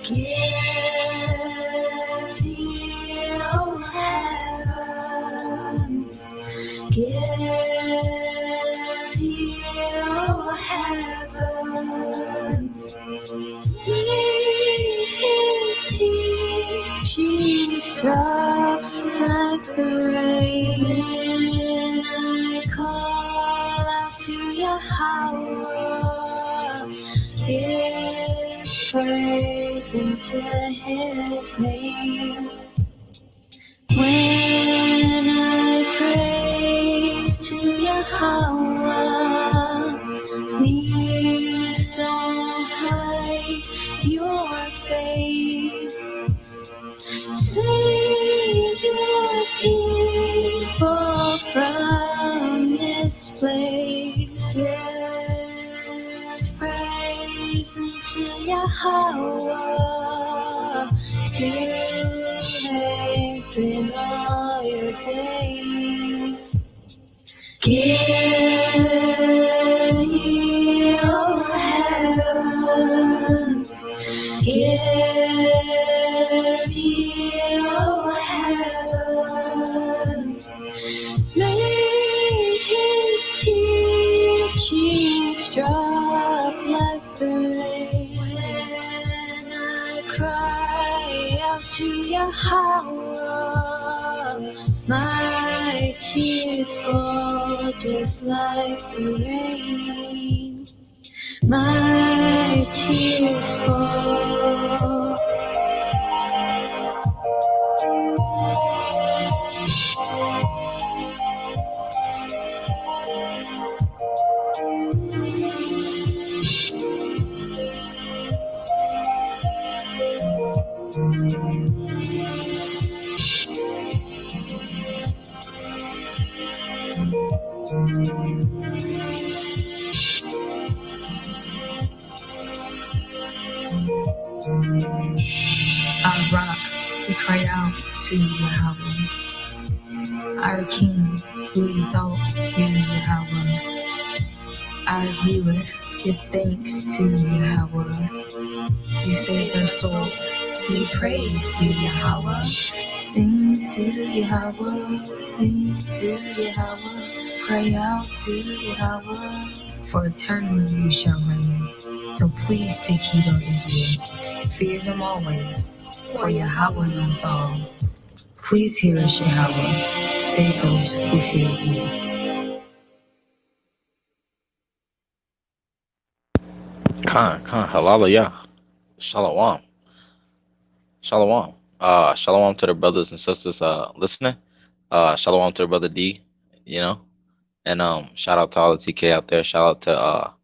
Give you heavens, give you heavens. Make his teachings drop like the rain. I call out to Yahawah, give praise into his name. When I praise to Yahawah, please don't hide your face. Save your people from this place. Give praise unto Yahawah, to lengthen all your days. Give you heavens, give you heavens. Make his teachings drop like the rain. When I cry out to Yahawah, my tears fall just like the rain. My tears fall. Our rock, we cry out to Yahawah. Our King, we exalt you, Yahawah. Our healer, give thanks to Yahawah. You saved our soul, we praise you, Yahawah. Sing to Yahawah, sing to Yahawah, cry out to Yahawah. For eternally you shall reign. So please take heed, O Israel. Fear him always, for Yahawah knows all. Please hear us, Yahawah. Save those who fear you. Khan, halalaya, shalom, shalom. Shalom to the brothers and sisters listening. Shalom to the brother D, and shout out to all the TK out there. Shout out to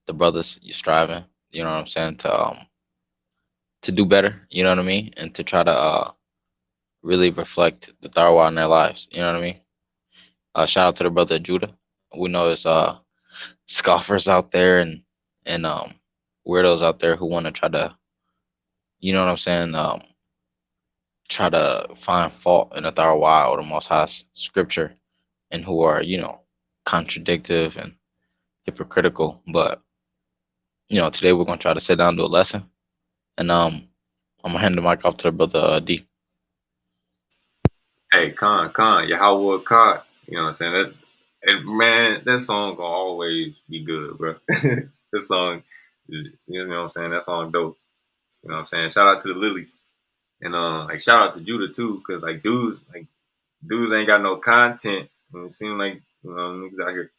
the brothers you striving, you know what I'm saying, to do better, you know what I mean, and to try to really reflect the Tharwa in their lives, you know what I mean. Shout out to the brother Judah. We know there's scoffers out there and weirdos out there who want to try to, you know what I'm saying, try to find fault in the Tharwa or the Most High's scripture, and who are, contradictive and hypocritical. But today we're gonna try to sit down and do a lesson, and I'm gonna hand the mic off to the brother D. Hey, Khan, Yahawah Khan. You know what I'm saying? That song gonna always be good, bro. This song is, you know what I'm saying? That song dope. You know what I'm saying? Shout out to the Lilies. And shout out to Judah too, cause dudes ain't got no content. And it seems like, niggas out here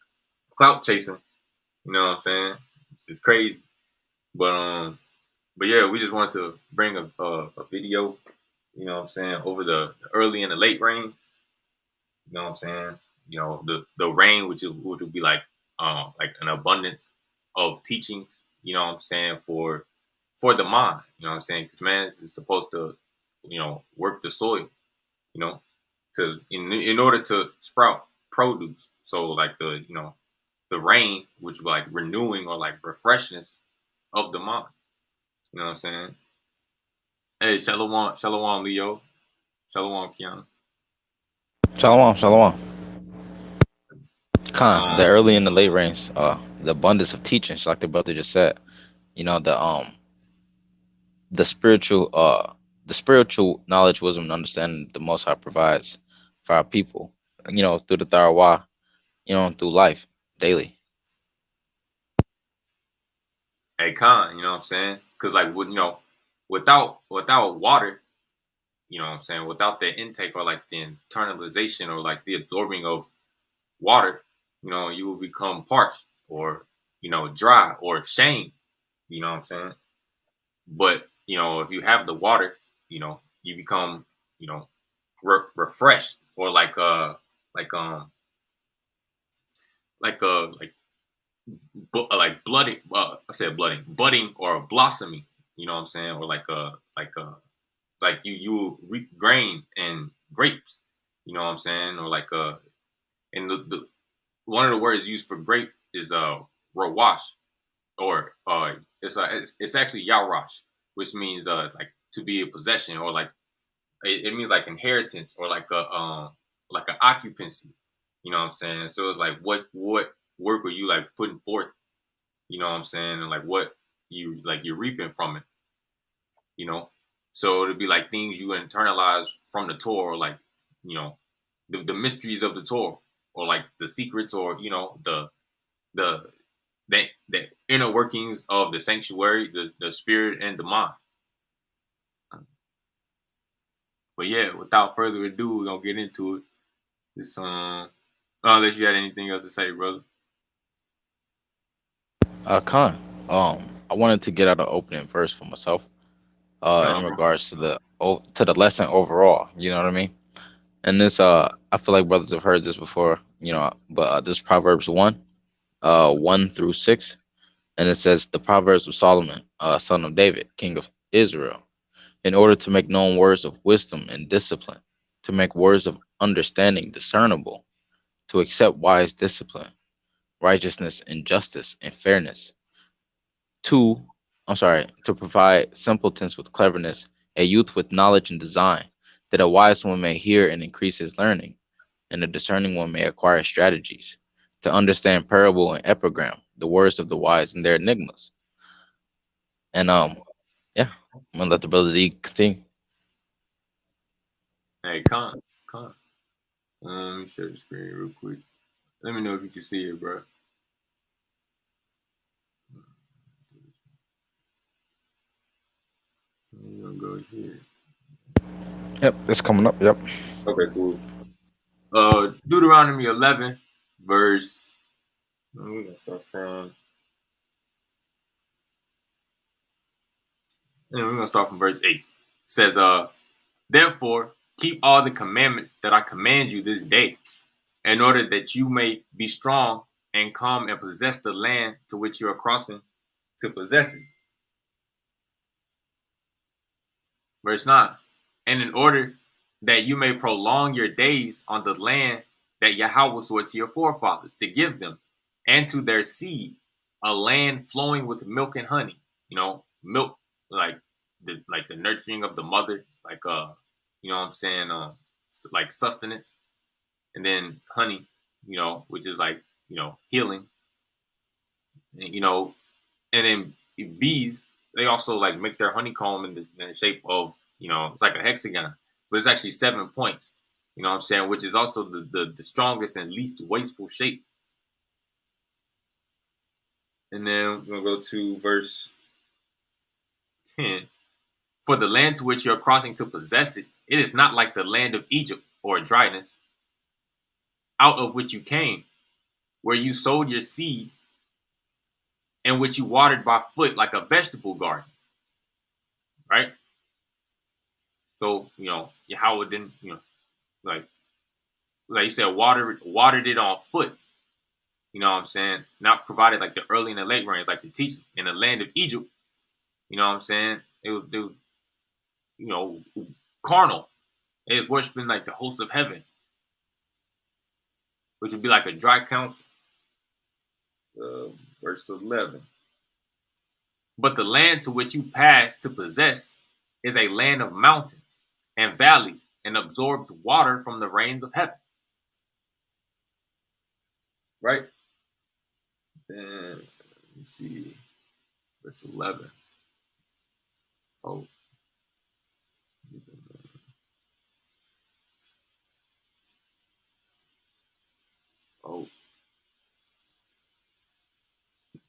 clout chasing. You know what I'm saying? It's just crazy. But yeah, we just wanted to bring a video, you know what I'm saying, over the early and the late rains. You know what I'm saying? The rain, which will be like an abundance of teachings, you know what I'm saying, for the mind, you know what I'm saying? Because man is supposed to, work the soil, to in order to sprout produce. So like the rain, which will like renewing or like refreshness of the mind. You know what I'm saying? Hey, shalom, Leo. Shalom, Kiana. Shalom. Khan, the early and the late rains, the abundance of teachings, like the brother just said, the the spiritual knowledge, wisdom, and understanding the Most High provides for our people, through the YAHAWAH, through life daily. Hey, Khan, you know what I'm saying? Because like, without water, you know what I'm saying, without the intake or like the internalization or like the absorbing of water, you will become parched or dry or shamed. You know what I'm saying? But if you have the water, you become refreshed or like like like blooding. I said blooding, budding or blossoming. You know what I'm saying? Or like you reap grain and grapes. You know what I'm saying? Or and the one of the words used for grape is rawash, or it's actually yarosh, which means like to be a possession, or like it means like inheritance, or like an occupancy. You know what I'm saying? So it's like what work are you like putting forth? You know what I'm saying? And like what you're reaping from it. You know, so it'd be like things you internalize from the Torah, or like the mysteries of the Torah, or like the secrets, or the the inner workings of the sanctuary, the spirit and the mind. But yeah, without further ado, we're gonna get into it. This unless you had anything else to say, brother. Khan, I wanted to get out an opening verse for myself, in Bro. regards to the lesson overall. You know what I mean? And this, I feel like brothers have heard this before, but this Proverbs 1, 1 through 6, and it says the Proverbs of Solomon, son of David, king of Israel, in order to make known words of wisdom and discipline, to make words of understanding discernible, to accept wise discipline, righteousness and justice and fairness, to, to provide simpletons with cleverness, a youth with knowledge and design, that a wise one may hear and increase his learning, and a discerning one may acquire strategies, to understand parable and epigram, the words of the wise and their enigmas. And yeah, I'm gonna let the brother D continue. Hey, Con. Let me share the screen real quick. Let me know if you can see it, bro. We're gonna go here. Yep, it's coming up. Yep. Okay, cool. Deuteronomy 11, verse. We're gonna start from. We're gonna start from verse 8. It says, therefore, keep all the commandments that I command you this day, in order that you may be strong and come and possess the land to which you are crossing to possess it. Verse 9. And in order that you may prolong your days on the land that Yahawah swore to your forefathers to give them, and to their seed, a land flowing with milk and honey. Milk, like the nurturing of the mother, what I'm saying, like sustenance, and then honey, which is like healing, and, and then bees, they also like make their honeycomb in the shape of, it's like a hexagon, but it's actually 7 points. You know what I'm saying? Which is also the strongest and least wasteful shape. And then we're gonna go to verse 10. For the land to which you're crossing to possess it, it is not like the land of Egypt, or dryness, out of which you came, where you sowed your seed, and which you watered by foot like a vegetable garden. Right? So, Yahweh didn't, like you said, watered it on foot. You know what I'm saying? Not provided like the early and the late rains, like the teaching in the land of Egypt. You know what I'm saying? It was carnal. It was worshiping like the hosts of heaven, which would be like a dry council. Verse 11. But the land to which you pass to possess is a land of mountains and valleys, and absorbs water from the rains of heaven. Right? Then, let me see. Verse 11. Oh, Oh,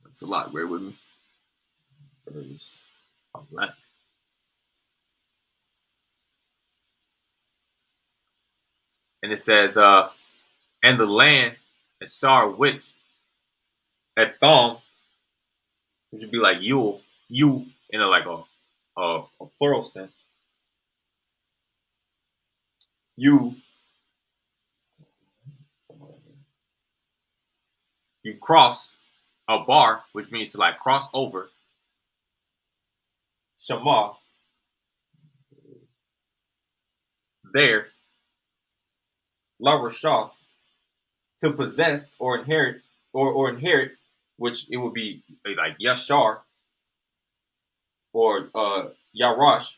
that's a lot. Bear with me. All right. And it says, and the land and Shar which at Thom, which would be like you in a like a plural sense. You cross a bar, which means to like cross over. Shema, there. La Rashaf, to possess or inherit, or inherit, which it would be like Yashar or Yarash,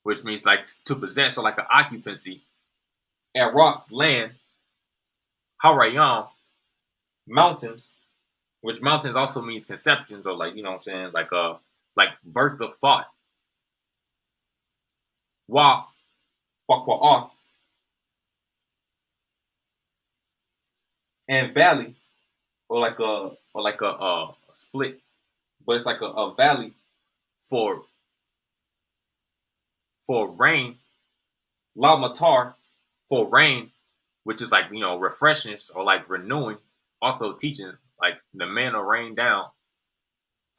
which means like to possess or like an occupancy. Arot's land, Harayam, mountains, which mountains also means conceptions or like, you know what I'm saying, like birth of thought. Wa, Wakwa'oth, and valley, or like a split, but it's like a valley for rain. La Matar, for rain, which is like, you know, refreshness or like renewing, also teaching like the manna rain down.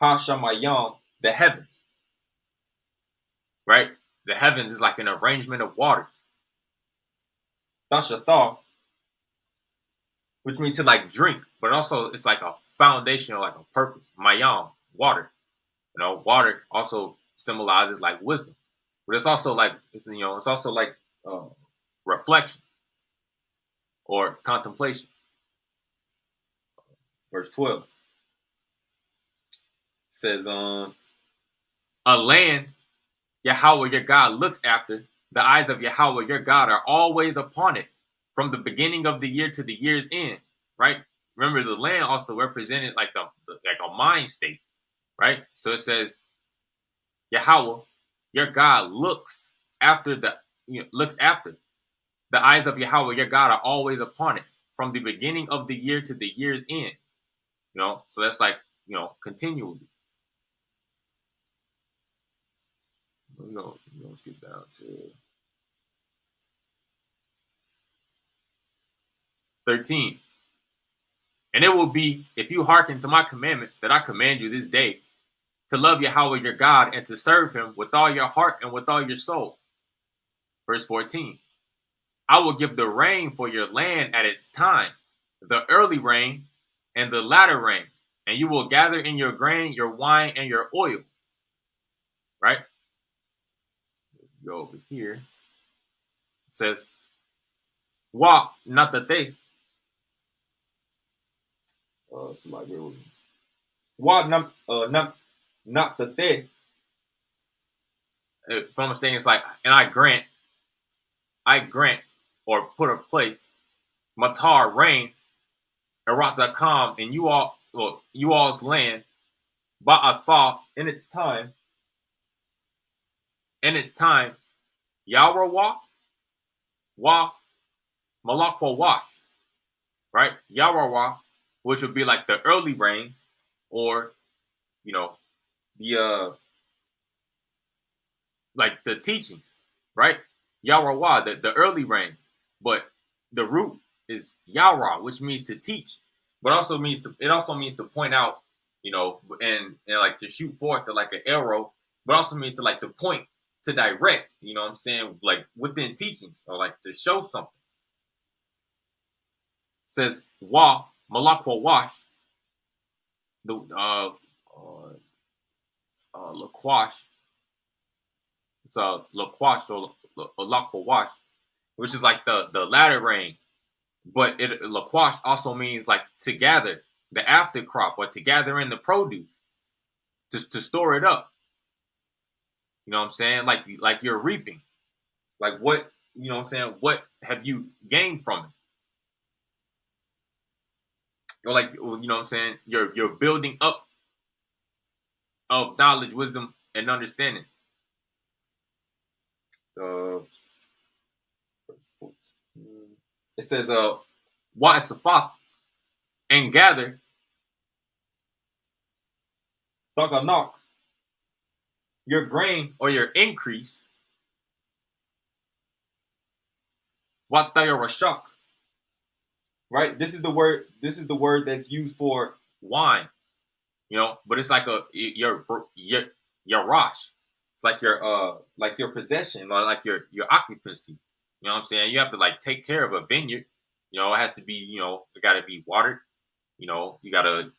Ha Shamayam, the heavens, right? The heavens is like an arrangement of waters. Dashathar, which means to like drink, but also it's like a foundation or like a purpose. Mayam, water. You know, water also symbolizes like wisdom, but it's also like, it's, you know, it's also like reflection or contemplation. Verse 12 says, a land Yahawah your God looks after, the eyes of Yahawah your God are always upon it, from the beginning of the year to the year's end, right? Remember, the land also represented like like a mind state, right? So it says, Yahawah your God looks after looks after. The eyes of Yahawah your God are always upon it, from the beginning of the year to the year's end. You know, so that's like, you know, continually. Let's get down to 13. And it will be, if you hearken to my commandments that I command you this day, to love Yahawah your God and to serve him with all your heart and with all your soul. Verse 14. I will give the rain for your land at its time, the early rain and the latter rain, and you will gather in your grain, your wine, and your oil. Right? Go over here. It says, Wa not that they. Somebody bear with me. Wa not that they. If I'm mistaken, it's like, and I grant, or put a place, Matar, rain, Erat.com, and you all's land, Ba'athah, in its time, Yahawah, Wa, Malakwa Wash, right? Yahawah, which would be like the early rains, or, you know, the, like the teachings, right? Yahawah, the early rains, but the root is Yahweh, which means to teach, but also means to point out, you know, and like to shoot forth to like an arrow, but also means to like to point, to direct, you know what I'm saying, like within teachings, or like to show something. It says Wa Malakwa Wash, the Lakwash, it's Lakwash or Lakwa Wash, which is like the latter rain. But Lakwash also means like to gather the after crop, or to gather in the produce, to store it up. You know what I'm saying? Like you're reaping. Like what, you know what I'm saying? What have you gained from it? Or like, you know what I'm saying? You're building up of knowledge, wisdom, and understanding. verse 14. It says, Wa'asapha, and gather, Thaganok, your grain or your increase, Watayarashak, right? This is the word that's used for wine, but it's like your rosh. It's like your possession or like your occupancy. You know what I'm saying? You have to like take care of a vineyard. It has to be, it got to be watered. You got to,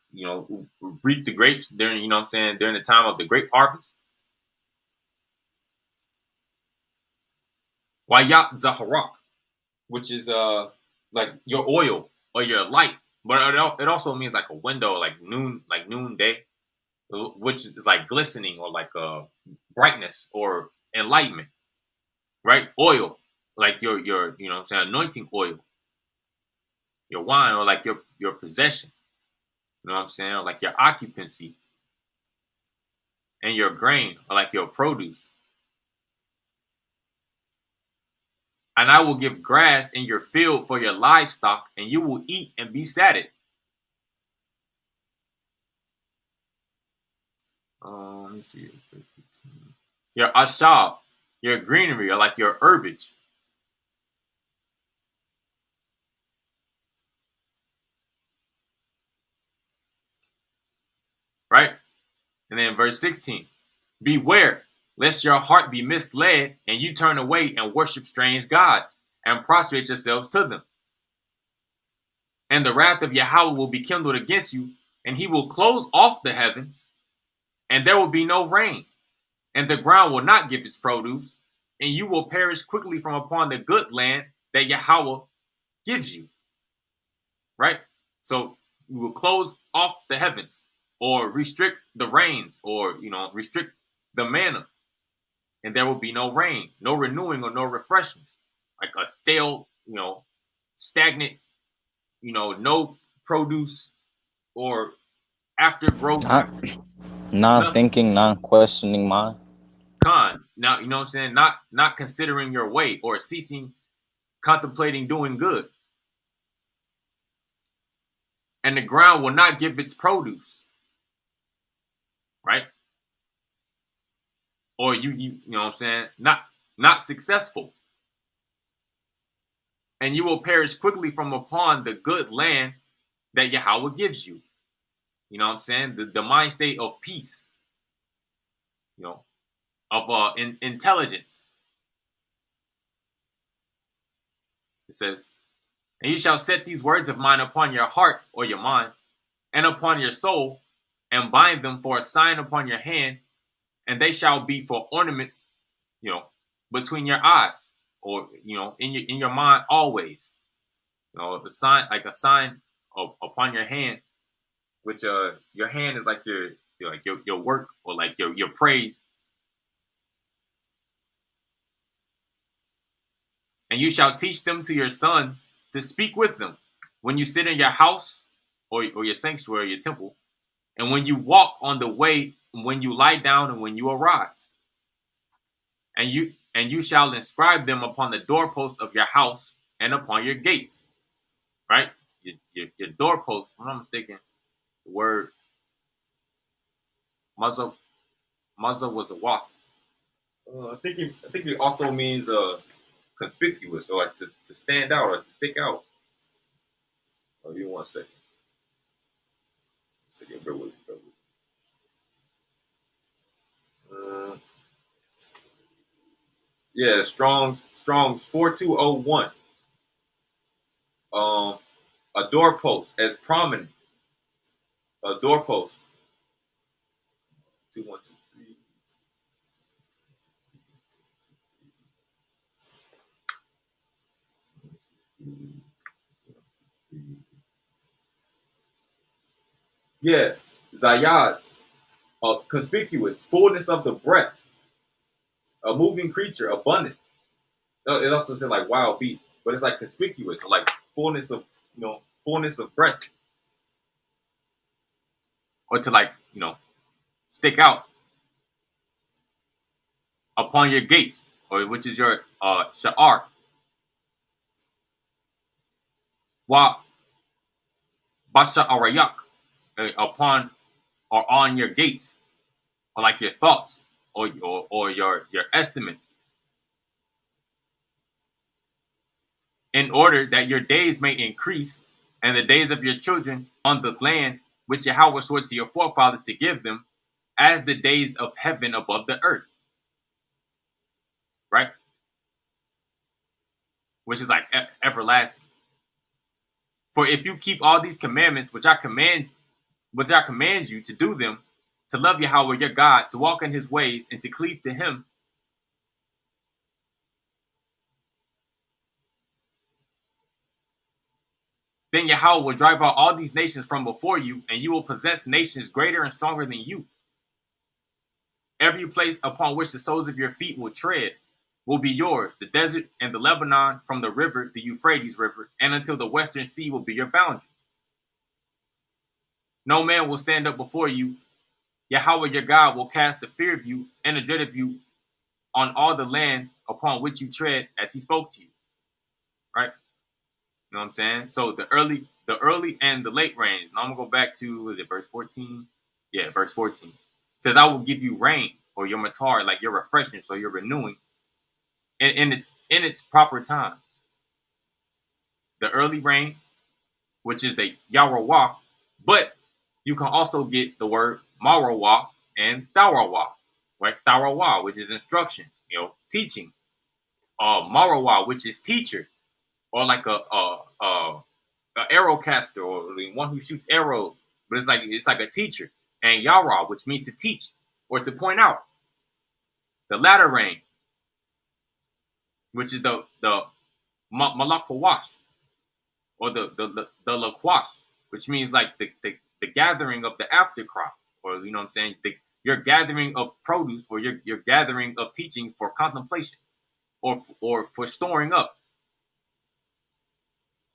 reap the grapes during, during the time of the grape harvest. Wayat Zaharak, which is like your oil or your light, but it also means like a window, like noonday, which is like glistening or like brightness or enlightenment, right? Oil, like your anointing oil, your wine, or like your possession, or like your occupancy, and your grain, or like your produce. And I will give grass in your field for your livestock, and you will eat and be sated. Let me see. Your ashab, your greenery, or like your herbage. Right? And then verse 16. Beware, lest your heart be misled, and you turn away and worship strange gods, and prostrate yourselves to them. And the wrath of Yahweh will be kindled against you, and he will close off the heavens, and there will be no rain, and the ground will not give its produce, and you will perish quickly from upon the good land that Yahweh gives you. Right? So you will close off the heavens, or restrict the rains, or restrict the manna, and there will be no rain, no renewing, or no refreshings. Like a stale, stagnant, no produce or aftergrowth. Non-thinking, non-questioning mind. Now, you know what I'm saying? Not considering your way or ceasing contemplating doing good. And the ground will not give its produce. Right? Or you know what I'm saying? Not successful. And you will perish quickly from upon the good land that Yahweh gives you. You know what I'm saying? The mind state of peace, of intelligence. It says, and you shall set these words of mine upon your heart or your mind, and upon your soul, and bind them for a sign upon your hand, and they shall be for ornaments, between your eyes, or in your mind always. The sign, like a sign upon your hand, which your hand is like your work, or like your praise. And you shall teach them to your sons to speak with them when you sit in your house, or your sanctuary, your temple, and when you walk on the way, when you lie down, and when you arise. And you shall inscribe them upon the doorpost of your house and upon your gates. Right? Your doorpost, if I'm not mistaken, the word Mazza was a wath. I think it also means conspicuous, or like to stand out, or to stick out. Oh, give me 1 second. Bear with me. Yeah, Strong's 4201. A doorpost as prominent. A doorpost. 2123. Yeah, Zayaz, conspicuous, fullness of the breast, a moving creature, abundance. It also said like wild beasts, but it's like conspicuous, like fullness of breast, or to like stick out upon your gates, or which is your sha'ar, wa basha arayak, upon or on your gates, or like your thoughts or your estimates, in order that your days may increase and the days of your children on the land which Yahweh swore to your forefathers to give them, as the days of heaven above the earth. Right? Which is like everlasting. For if you keep all these commandments which I command you to do them, to love Yahweh your God, to walk in his ways, and to cleave to him, then Yahweh will drive out all these nations from before you, and you will possess nations greater and stronger than you. Every place upon which the soles of your feet will tread will be yours, the desert and the Lebanon, from the river, the Euphrates River, and until the western sea will be your boundary. No man will stand up before you. Yahweh your God will cast the fear of you and the dread of you on all the land upon which you tread, as he spoke to you. Right? You know what I'm saying? So the early and the late rains. Now I'm gonna go back to, is it verse 14? Yeah, verse 14. It says, I will give you rain, or your matar, like your refreshing, so you're renewing in its proper time. The early rain, which is the YAHAWAH, but you can also get the word marawah and tharawah, right? Tharawah, which is instruction, teaching. Marawah, which is teacher, or like a arrow caster, or the one who shoots arrows, but it's like a teacher. And Yara, which means to teach or to point out. The latter rain, which is the malakwash, or the lakwash, which means like the gathering of the after crop, or you know what I'm saying, your gathering of produce, or your gathering of teachings for contemplation, or for storing up,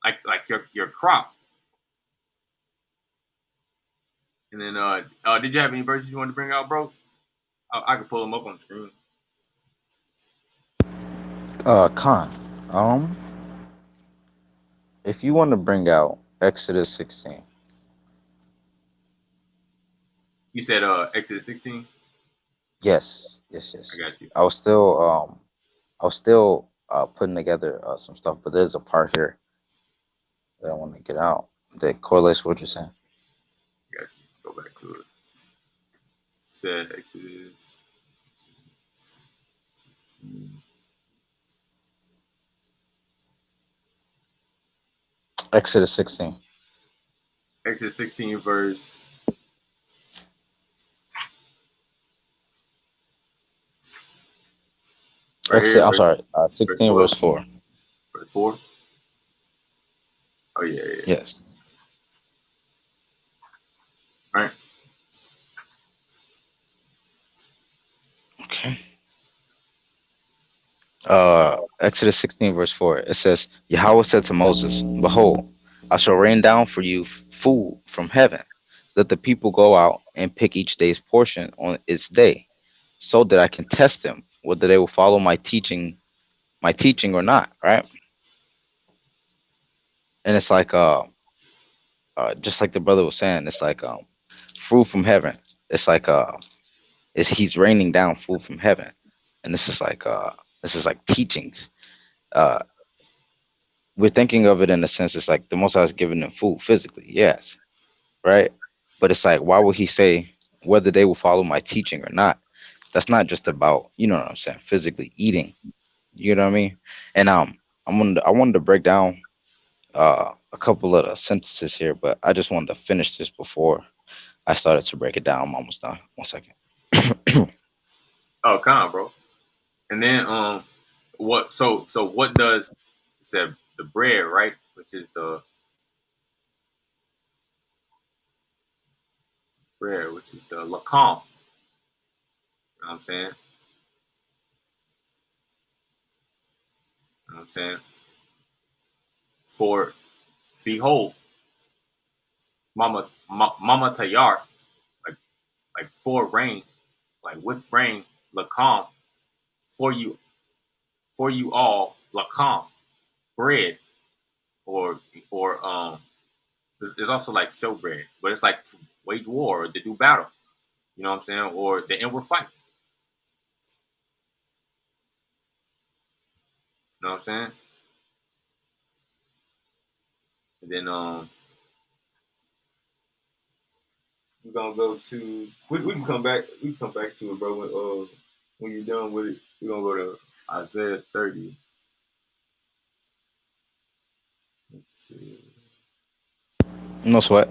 like your crop. And then did you have any verses you wanted to bring out, bro? I can pull them up on the screen. Khan, if you want to bring out Exodus 16. You said Exodus 16? Yes. I got you. I was still putting together some stuff, but there's a part here that I want to get out that correlates with what you're saying. I got you. Go back to it. Said Exodus 16. Exodus 16. Exodus 16 verse. Right here. I'm sorry. 16 verse 4. Verse 4. Oh yeah. Yes. All right. Okay. Exodus 16 verse 4. It says, Yahweh said to Moses, Behold, I shall rain down for you food from heaven. Let the people go out and pick each day's portion on its day, so that I can test them whether they will follow my teaching or not. Right? And it's like just like the brother was saying, it's like food from heaven. It's like he's raining down food from heaven, and this is like teachings. We're thinking of it in a sense, it's like the Most High is giving them food physically, yes, right? But it's like, why would he say whether they will follow my teaching or not? That's not just about, you know what I'm saying, physically eating. You know what I mean? And I wanted to break down a couple of the sentences here, but I just wanted to finish this before I started to break it down. I'm almost done. 1 second. Oh, come on, bro. And then what? So what does it said the bread, right? Which is the bread, which is the lakam. You know what I'm saying? You know what I'm saying? For behold, mama tayar, like for rain, like with rain, lakam, for you for you all lakam, bread, or there's also like showbread, but it's like to wage war or to do battle. You know what I'm saying? Or the inward fight. You know what I'm saying? And then we're gonna go to we can come back to it, bro. When you're done with it, we're gonna go to Isaiah 30. Let's see. No sweat.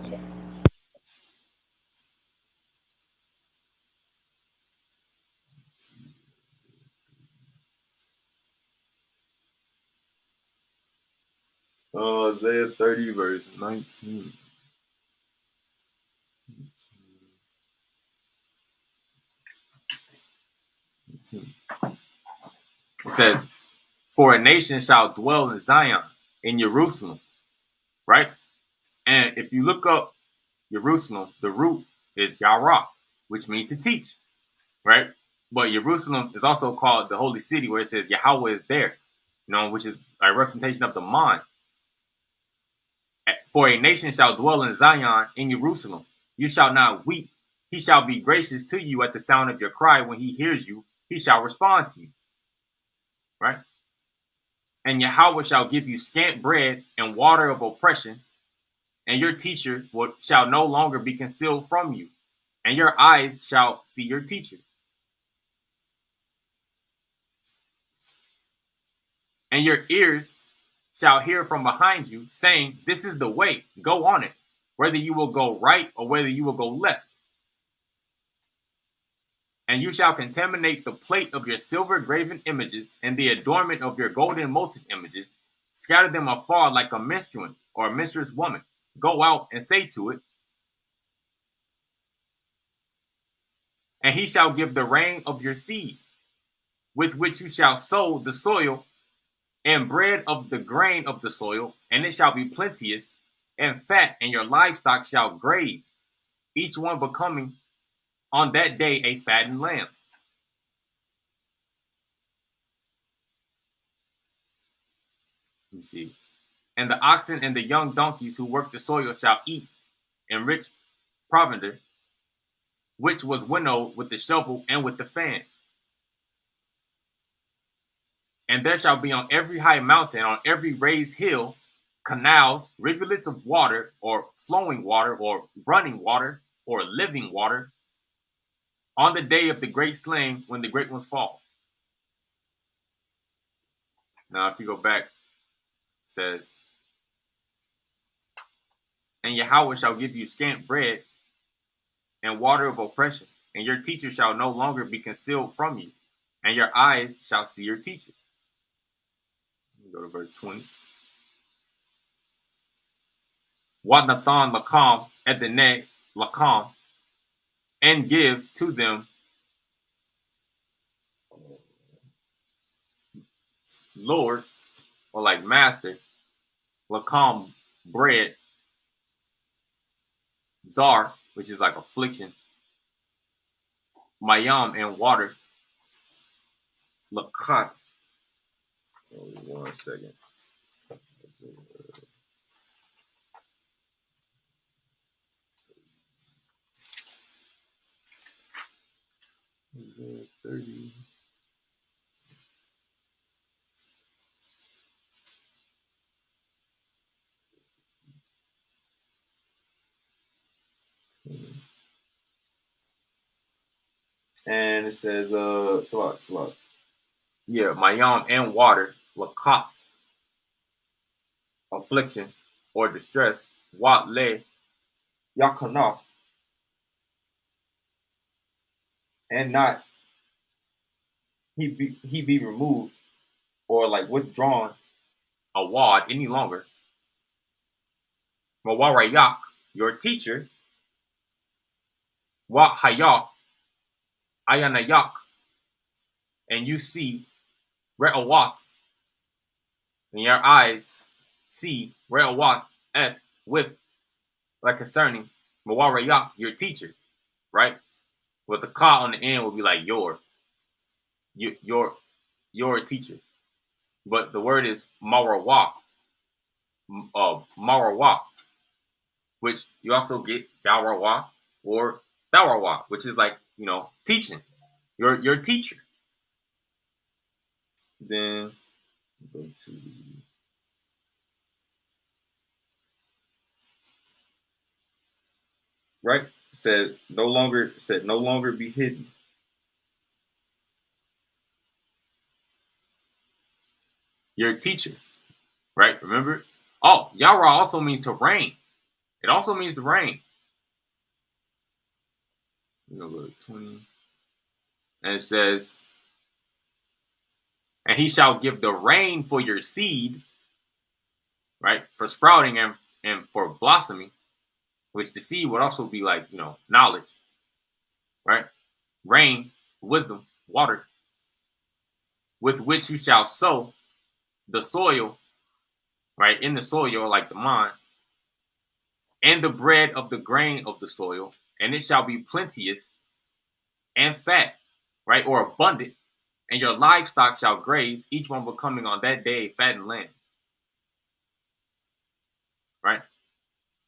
Isaiah 30 verse 19. It says, "For a nation shall dwell in Zion, in Jerusalem," right? And if you look up Jerusalem, the root is YAHAWAH, which means to teach, right? But Jerusalem is also called the holy city, where it says Yahawah is there, which is a representation of the mind. "For a nation shall dwell in Zion, in Jerusalem. You shall not weep. He shall be gracious to you at the sound of your cry. When he hears you, he shall respond to you," right? "And Yahawah shall give you scant bread and water of oppression, and your teacher shall no longer be concealed from you, and your eyes shall see your teacher. And your ears shall hear from behind you, saying, This is the way, go on it, whether you will go right or whether you will go left. And you shall contaminate the plate of your silver graven images and the adornment of your golden molten images, scatter them afar like a minstrel or a minstrous woman. Go out and say to it, and he shall give the rain of your seed, with which you shall sow the soil, and bread of the grain of the soil, and it shall be plenteous and fat, and your livestock shall graze, each one becoming on that day a fattened lamb." Let me see. "And the oxen and the young donkeys who work the soil shall eat in rich provender, which was winnowed with the shovel and with the fan. And there shall be on every high mountain, on every raised hill, canals, rivulets of water, or flowing water, or running water, or living water, on the day of the great slaying, when the great ones fall." Now, if you go back, it says, "And Yahawah shall give you scant bread and water of oppression, and your teacher shall no longer be concealed from you, and your eyes shall see your teacher." Go to verse 20. "Wat Nathan Lakam Edene Lakam, and give to them Lord," or like master, Lakam bread, Zar, which is like affliction, Mayam and water, Lakat." 1 second. Isaiah 30. And it says, Salat. Yeah, Mayam and water, Lakat, affliction or distress, Wat Le, Yakanah, and not he be removed or like withdrawn a wad any longer. Mawarayak, your teacher, Wa Hayah, Ayanayak, and you see Re'awath, and your eyes see Re'awath with, like concerning Mawarayak, your teacher, right? With the ka on the end will be like your teacher. but the word is marawah, marawah, which you also get YAHAWAH or THAWAWAH, which is like, teaching. Your teacher. Then go to right. Said no longer be hidden. Your teacher, right? Remember? Oh, Yahweh also means to reign. It also means to reign. We're gonna go to 20. And it says, and he shall give the rain for your seed, right? For sprouting and for blossoming, which the seed would also be like, knowledge, right? Rain, wisdom, water, with which you shall sow the soil, right? In the soil, like the mind, and the bread of the grain of the soil, and it shall be plenteous and fat, right? Or abundant, and your livestock shall graze, each one becoming on that day fattened land, right?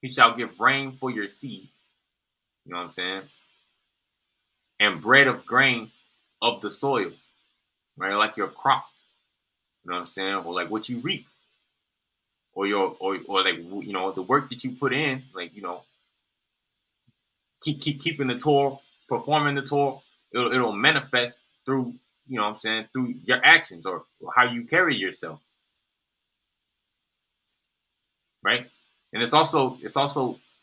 He shall give rain for your seed, you know what I'm saying? And bread of grain of the soil, right? Like your crop, you know what I'm saying? Or like what you reap, or or like, the work that you put in, like, keeping the Torah, performing the Torah, it'll manifest through, you know what I'm saying, through your actions or how you carry yourself, right? And it's also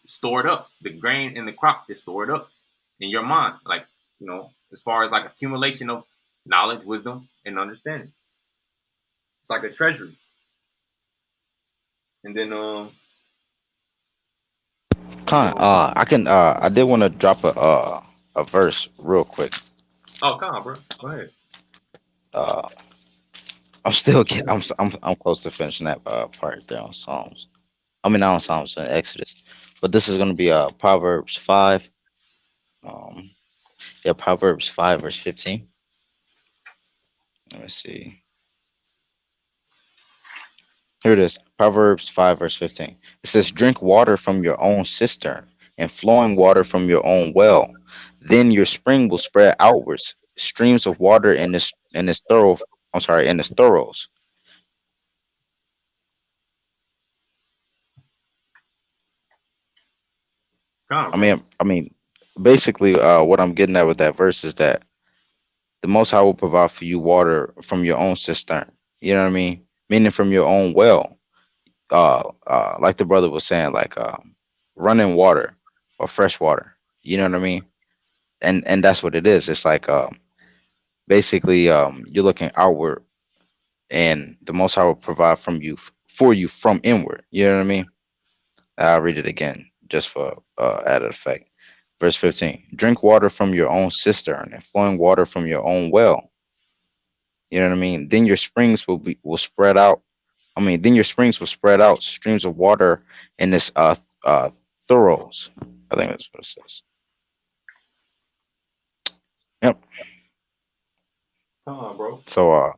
stored up. The grain and the crop is stored up in your mind, like, as far as like accumulation of knowledge, wisdom, and understanding. It's like a treasury. And then I did want to drop a verse real quick. oh, come on, bro, go ahead. Uh, I'm still I'm close to finishing that part there on Psalms. I mean, not on Psalms, in Exodus, but this is going to be Proverbs 5. Proverbs 5 verse 15. Let me see. Here it is. Proverbs 5 verse 15. It says, "Drink water from your own cistern and flowing water from your own well. Then your spring will spread outwards, streams of water in its thorough. Come on, I bro. mean, I mean, basically, what I'm getting at with that verse is that the Most High will provide for you water from your own cistern. You know what I mean? Meaning from your own well. Like the brother was saying, like running water or fresh water. You know what I mean? And that's what it is. It's like basically you're looking outward, and the Most High will provide for you from inward. You know what I mean? I'll read it again just for added effect. Verse 15: Drink water from your own cistern and flowing water from your own well. You know what I mean? Then your springs will spread out. I mean, then your springs will spread out streams of water in this thorough. I think that's what it says. Yep. Come on, bro. So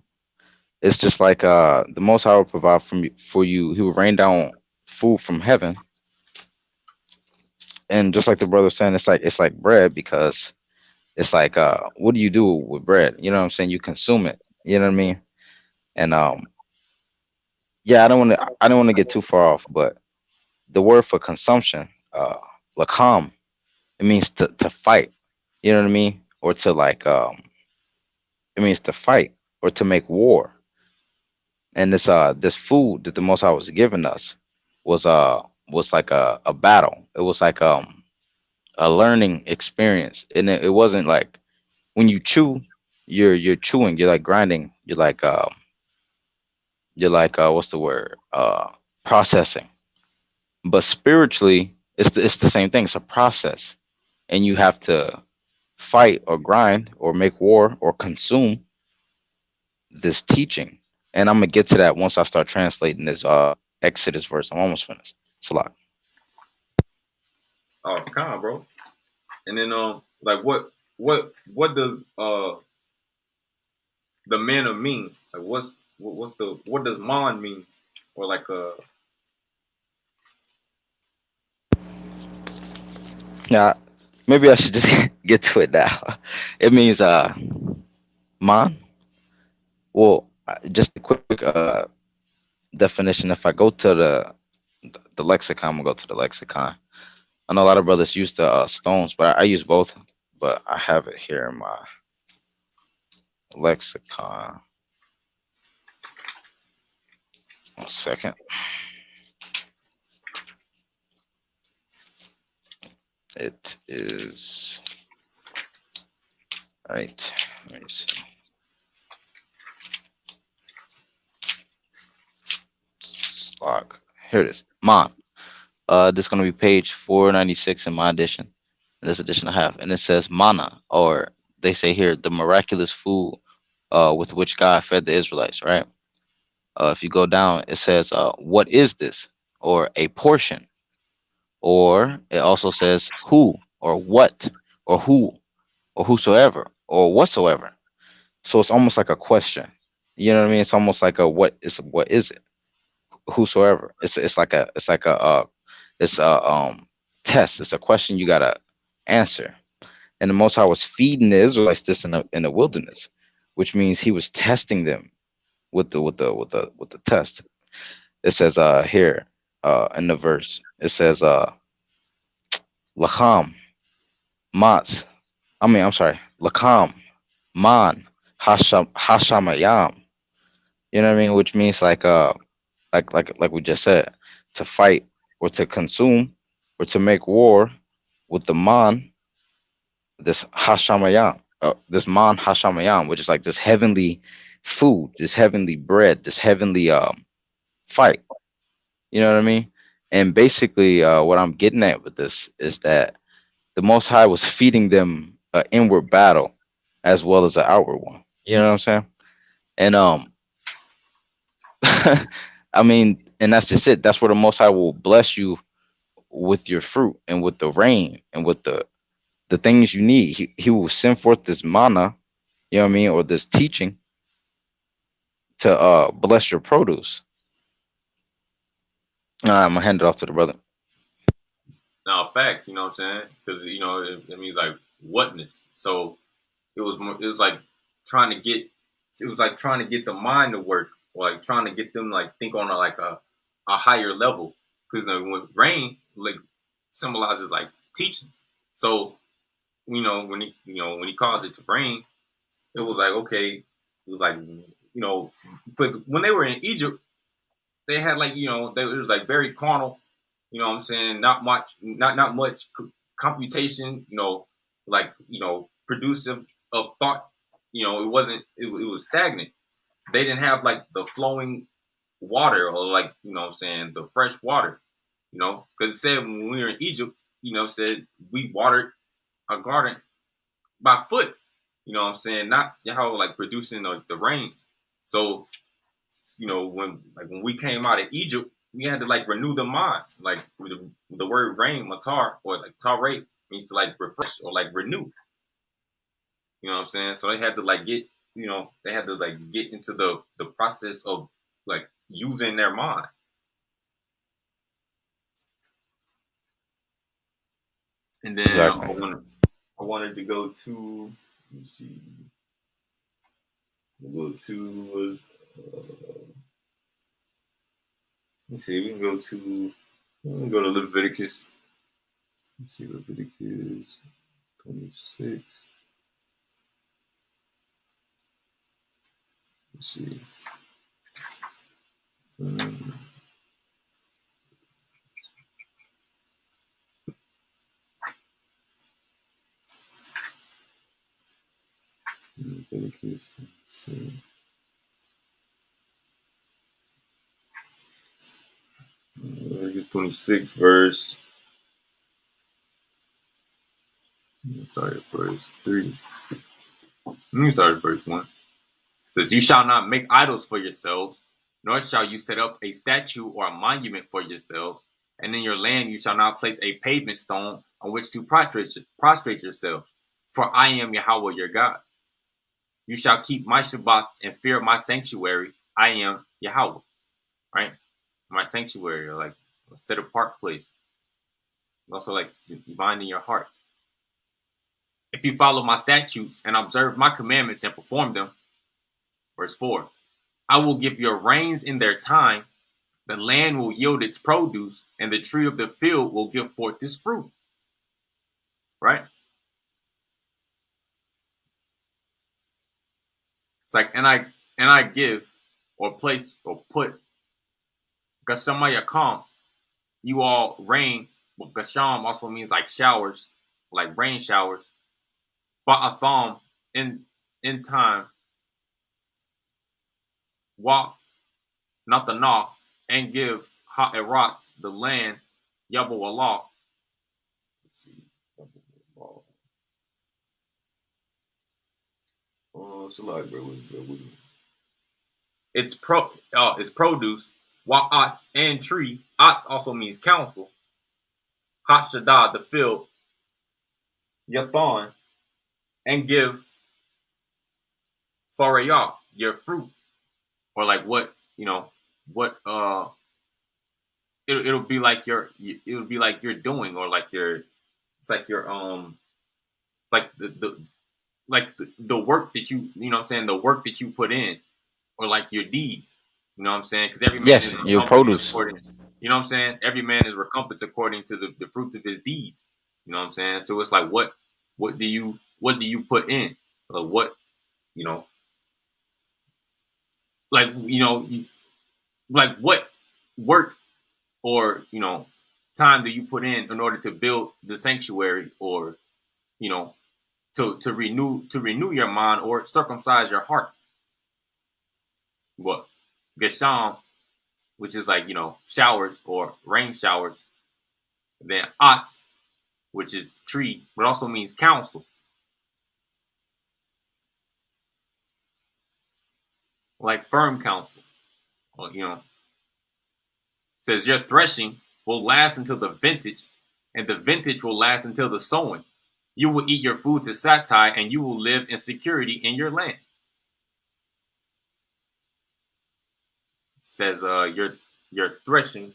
it's just like the Most High will provide for you. He will rain down food from heaven, and just like the brother was saying, it's like bread, because it's like what do you do with bread? You know what I'm saying? You consume it. You know what I mean? And yeah, I don't want to get too far off, but the word for consumption, lakam, it means to fight. You know what I mean? Or to like it means to fight or to make war. And this food that the Most High was giving us was like a battle. It was like a learning experience. And it wasn't like when you chew, you're chewing, you're like grinding, you're like what's the word? Processing. But spiritually, it's the same thing. It's a process. And you have to fight or grind or make war or consume this teaching. And I'm gonna get to that once I start translating this Exodus verse. I'm almost finished. It's a lot. Oh, come on, bro. And then like what does the manna mean? Like what does man mean? Or like Yeah, maybe I should just get to it now. It means man. Well, just a quick definition. If I go to the lexicon, I'm gonna go to the lexicon. I know a lot of brothers use the stones, but I use both. But I have it here in my lexicon. 1 second. It is right. Let me see. Slog. Here it is. Man. This is gonna be page 496 in my edition. In this edition I have, and it says manna, or they say here the miraculous food with which God fed the Israelites. Right. If you go down, it says what is this, or a portion, or it also says who, or what, or who, or whosoever, or whatsoever. So it's almost like a question. You know what I mean? It's almost like a what is it? Whosoever. It's a test. It's a question you gotta answer. And the Most High was feeding the Israelites this in the wilderness, which means He was testing them with the test. It says here in the verse, it says lacham mat. I'm sorry, lakam man hashamayam. You know what I mean? Which means like we just said, to fight or to consume or to make war with the man, this hashamayam, this man hashamayam, which is like this heavenly food, this heavenly bread, this heavenly fight. You know what I mean? And basically, what I'm getting at with this is that the Most High was feeding them an inward battle as well as an outward one. You know what I'm saying? And I mean, and that's just it. That's where the Most High will bless you with your fruit and with the rain and with the things you need. He will send forth this manna, you know what I mean, or this teaching to bless your produce. I'm gonna hand it off to the brother. now fact, you know what I'm saying? Because it means like whatness. So it was like trying to get the mind to work, or like trying to get them like think on a higher level. Because when rain like symbolizes like teachings. So when he caused it to rain, it was like okay, it was like because when they were in Egypt, they had like it was like very carnal. You know what I'm saying? Not much computation. Like producive of thought. It was stagnant. They didn't have like the flowing water, or like what I'm saying, the fresh water. Because it said when we were in Egypt, said we watered our garden by foot. You know what I'm saying? Not how like producing the rains. So when we came out of Egypt, we had to like renew the mind. Like with the word rain, matar, or like tare, means to like refresh or like renew. You know what I'm saying? So they had to like get into the process of like using their mind. And then Exactly. I wanted to go to, let me see, let's see, we can go to Leviticus. Let's see, Leviticus 26. Let's see. Leviticus 26. Leviticus 26 verse. Let me start at verse 3. Let me start at verse 1. It says, "You shall not make idols for yourselves, nor shall you set up a statue or a monument for yourselves. And in your land you shall not place a pavement stone on which to prostrate yourselves. For I am Yahawah your God. You shall keep my Shabbats and fear my sanctuary, I am Yahawah, right? My sanctuary, or like a set apart place. Also, like you bind in your heart. If you follow my statutes and observe my commandments and perform them, verse 4, I will give your rains in their time, the land will yield its produce, and the tree of the field will give forth its fruit. Right? It's like, and I give or place or put Gashamayakam, you all rain. Well, Gasham also means like showers, like rain showers. Ba'atham in time. Walk, not the na, and give ha'erats, the land, Yabu Allah. Let's see. Oh, it's a lot, bro. It's produce. Wa'at and tree. Ats also means counsel. Hashadad, the field. Yathan, and give Farayah, your fruit. Or like what, what it'll be like it'll be like you're doing, or like it's like your like the work that you know what I'm saying, the work that you put in, or like your deeds, you know what I'm saying, because every man is Yes, your recompensed produce. according, you know what I'm saying, every man is recompensed according to the fruits of his deeds, you know what I'm saying. So it's like what do you put in, what, you know, like, like what work, or time that you put in order to build the sanctuary, or to renew your mind, or circumcise your heart. What Gesham, which is like showers or rain showers. Then Atz, which is tree, but also means counsel, like firm counsel. Or, says your threshing will last until the vintage, and the vintage will last until the sowing. You will eat your food to satai, and you will live in security in your land. It says your threshing.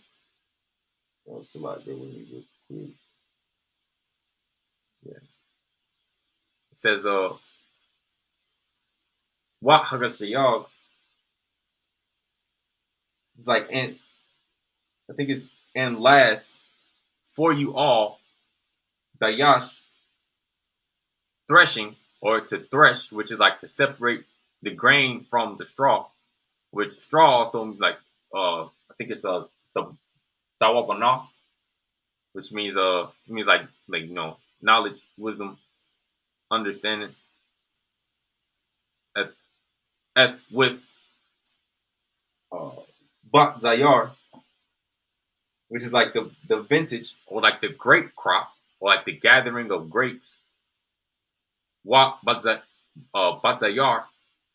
What's the lot good when you do? Yeah. It says what Hagashayog. It's like, and I think it's, and last for you all, Dayash, threshing, or to thresh, which is like to separate the grain from the straw, which straw also like I think it's the Dawabana, which means like knowledge, wisdom, understanding. At with Bat Zayar, which is like the vintage, or like the grape crop, or like the gathering of grapes. Wa Batzayar,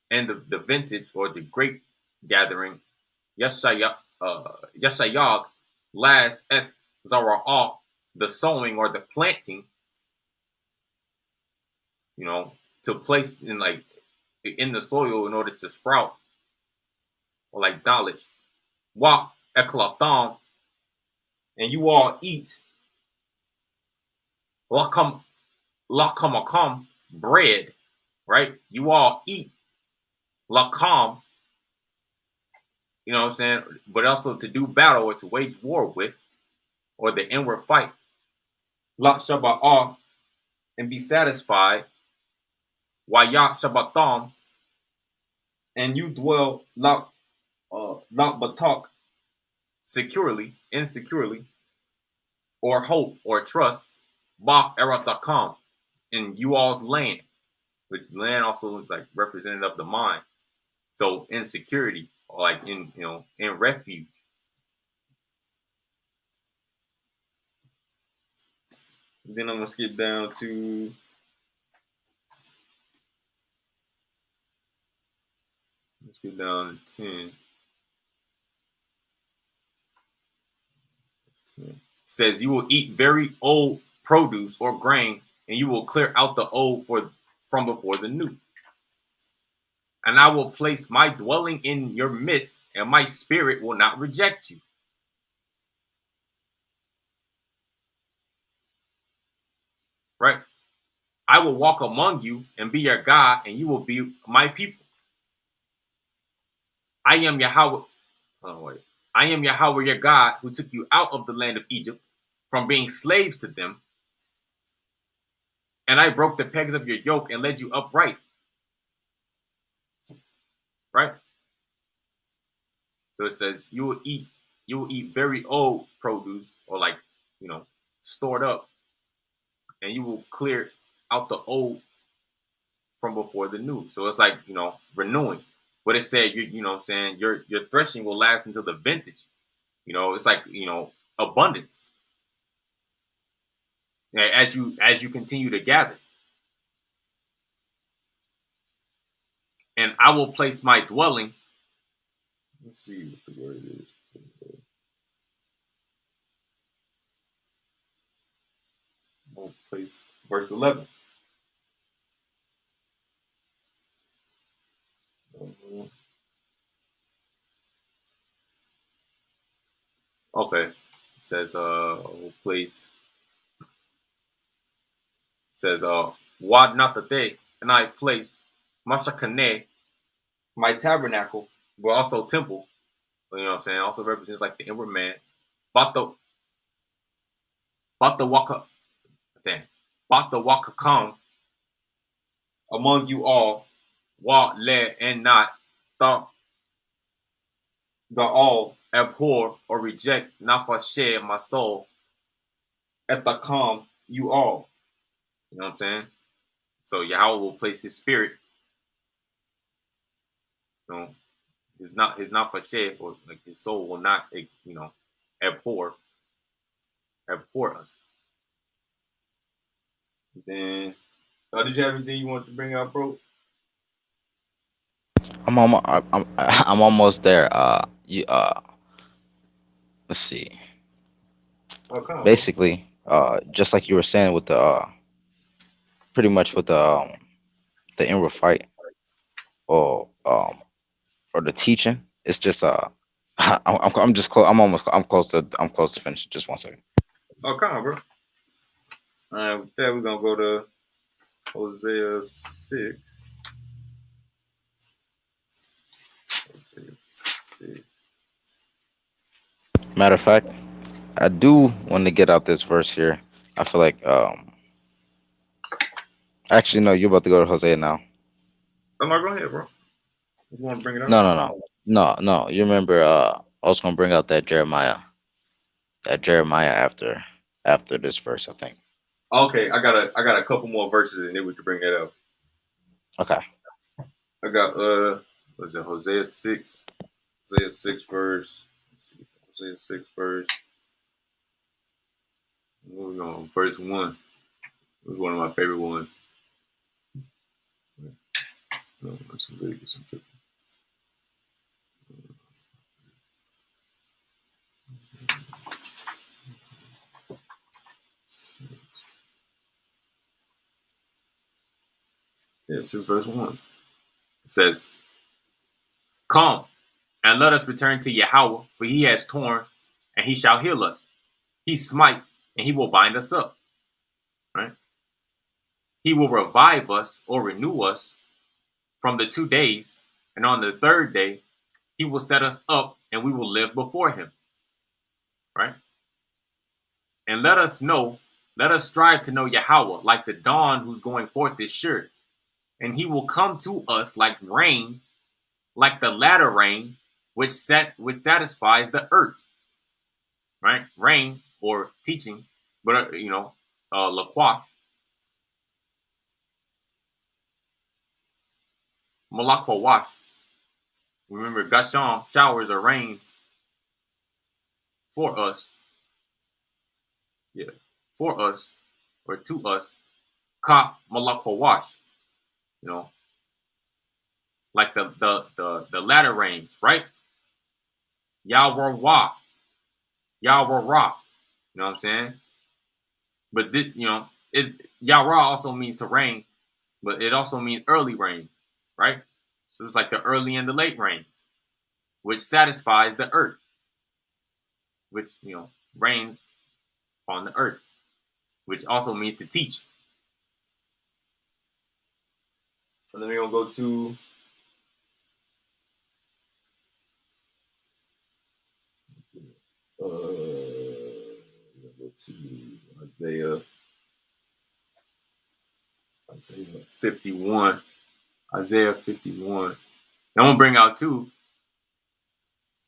and the vintage, or the grape gathering. Yashayag, last F Zara'ah, the sowing or the planting, to place in like in the soil in order to sprout, or like knowledge. Wa Eklatam, and you all eat lakamakam, bread, right? You all eat lakam, you know what I'm saying? But also to do battle, or to wage war with, or the inward fight. Lak Shabbat, and be satisfied. Wayat Shabbatam, and you dwell Lak Batak, securely, insecurely, or hope, or trust. Ba Eratakam, in you all's land, which land also is like representative of the mind. So insecurity, or like in refuge. Then I'm gonna skip down to to 10. Says you will eat very old produce or grain, and you will clear out the old from before the new. And I will place my dwelling in your midst, and my spirit will not reject you. Right? I will walk among you and be your God, and you will be my people. I am Yahawah. Oh, wait. I am Yahawah your God, who took you out of the land of Egypt from being slaves to them. And I broke the pegs of your yoke and led you upright. Right? So it says you will eat very old produce, or like, stored up, and you will clear out the old from before the new. So it's like, renewing. But it said, you know what I'm saying, your threshing will last until the vintage. It's like, abundance. Yeah, as you continue to gather. And I will place my dwelling. Let's see what the word is. I will place verse 11. Okay. It says place. It says Wad Natate, and I place Mashakane, my tabernacle, but also temple. You know what I'm saying? Also represents like the inward man. Bata Waka Bata Waka come among you all, walk, let, and not thought the all abhor or reject, not for share my soul at the calm you all. You know what I'm saying? So Yahweh will place his spirit, his not for share, or like his soul will not, abhor us. And then did you have anything you wanted to bring out, bro? I'm almost there. Let's see. Okay, Basically, just like you were saying with the pretty much with the inward fight, or the teaching. It's just I'm just close. I'm close to finishing. Just 1 second. okay, bro. With that, we're gonna go to Hosea 6. Hosea 6. Matter of fact, I do want to get out this verse here. I feel like actually no, you're about to go to Hosea now. Oh, no, go ahead, bro. You want to bring it up? No. You remember I was gonna bring out that Jeremiah after this verse, I think. Okay, I got a couple more verses, and then we can bring that up. Okay. I got was it Hosea 6? Hosea 6 verse. Let's see, Hosea 6 verse. Moving on, verse 1. It was one of my favorite ones. No, that's Leviticus. I'm tripping. Yeah, 6 verse 1. It says, "Come and let us return to Yahawah, for he has torn, and he shall heal us. He smites, and he will bind us up." Right? He will revive us or renew us from the 2 days, and on the third day he will set us up, and we will live before him. Right? And let us strive to know Yahawah, like the dawn whose going forth is sure. And he will come to us like rain, like the latter rain, which satisfies the earth. Right? Rain, or teachings, but Laquash. Malakwawash. Remember, Gasham, showers or rains for us. Yeah, for us, or to us. Ka Malakwawash. Like the latter rains, right? YAHAWAH. YAHAWAH. You know what I'm saying? But this, Yahweh also means to rain, but it also means early rain, right? So it's like the early and the late rains, which satisfies the earth, which, rains on the earth, which also means to teach. And then we're going to go to Isaiah 51. Isaiah 51. I'm going to bring out two.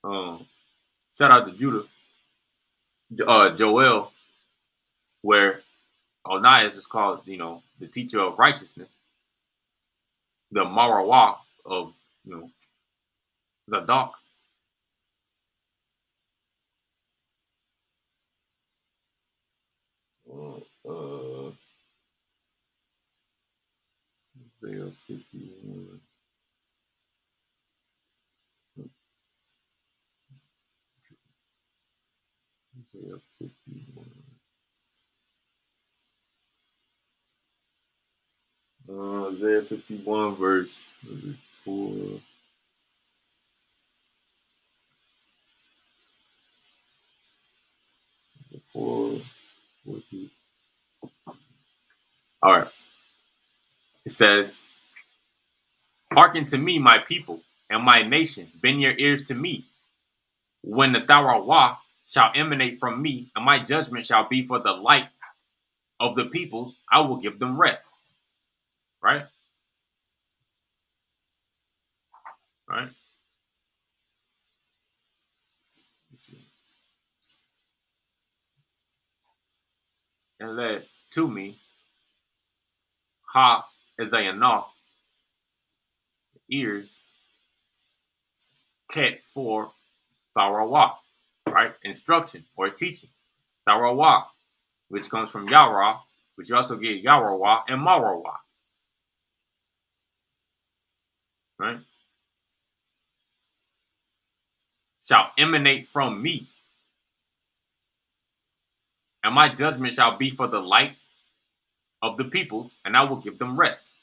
Shout out to Judah. Joel, where Onias is called, the teacher of righteousness. The Marawah of, Zadok. Isaiah 51. Isaiah 51. Isaiah 51 verse 4. All right. It says, "Hearken to me, my people, and my nation. Bend your ears to me. When the Tharawah shall emanate from me, and my judgment shall be for the light of the peoples, I will give them rest." Right? Right? Let's see. "And led to me, ha Ezayana, ears, ket for Tharawah." Right? Instruction or teaching. Tharawah, which comes from Yahweh, which you also get Yahawah and Marawah. Right? "Shall emanate from me, and my judgment shall be for the light of the peoples, and I will give them rest.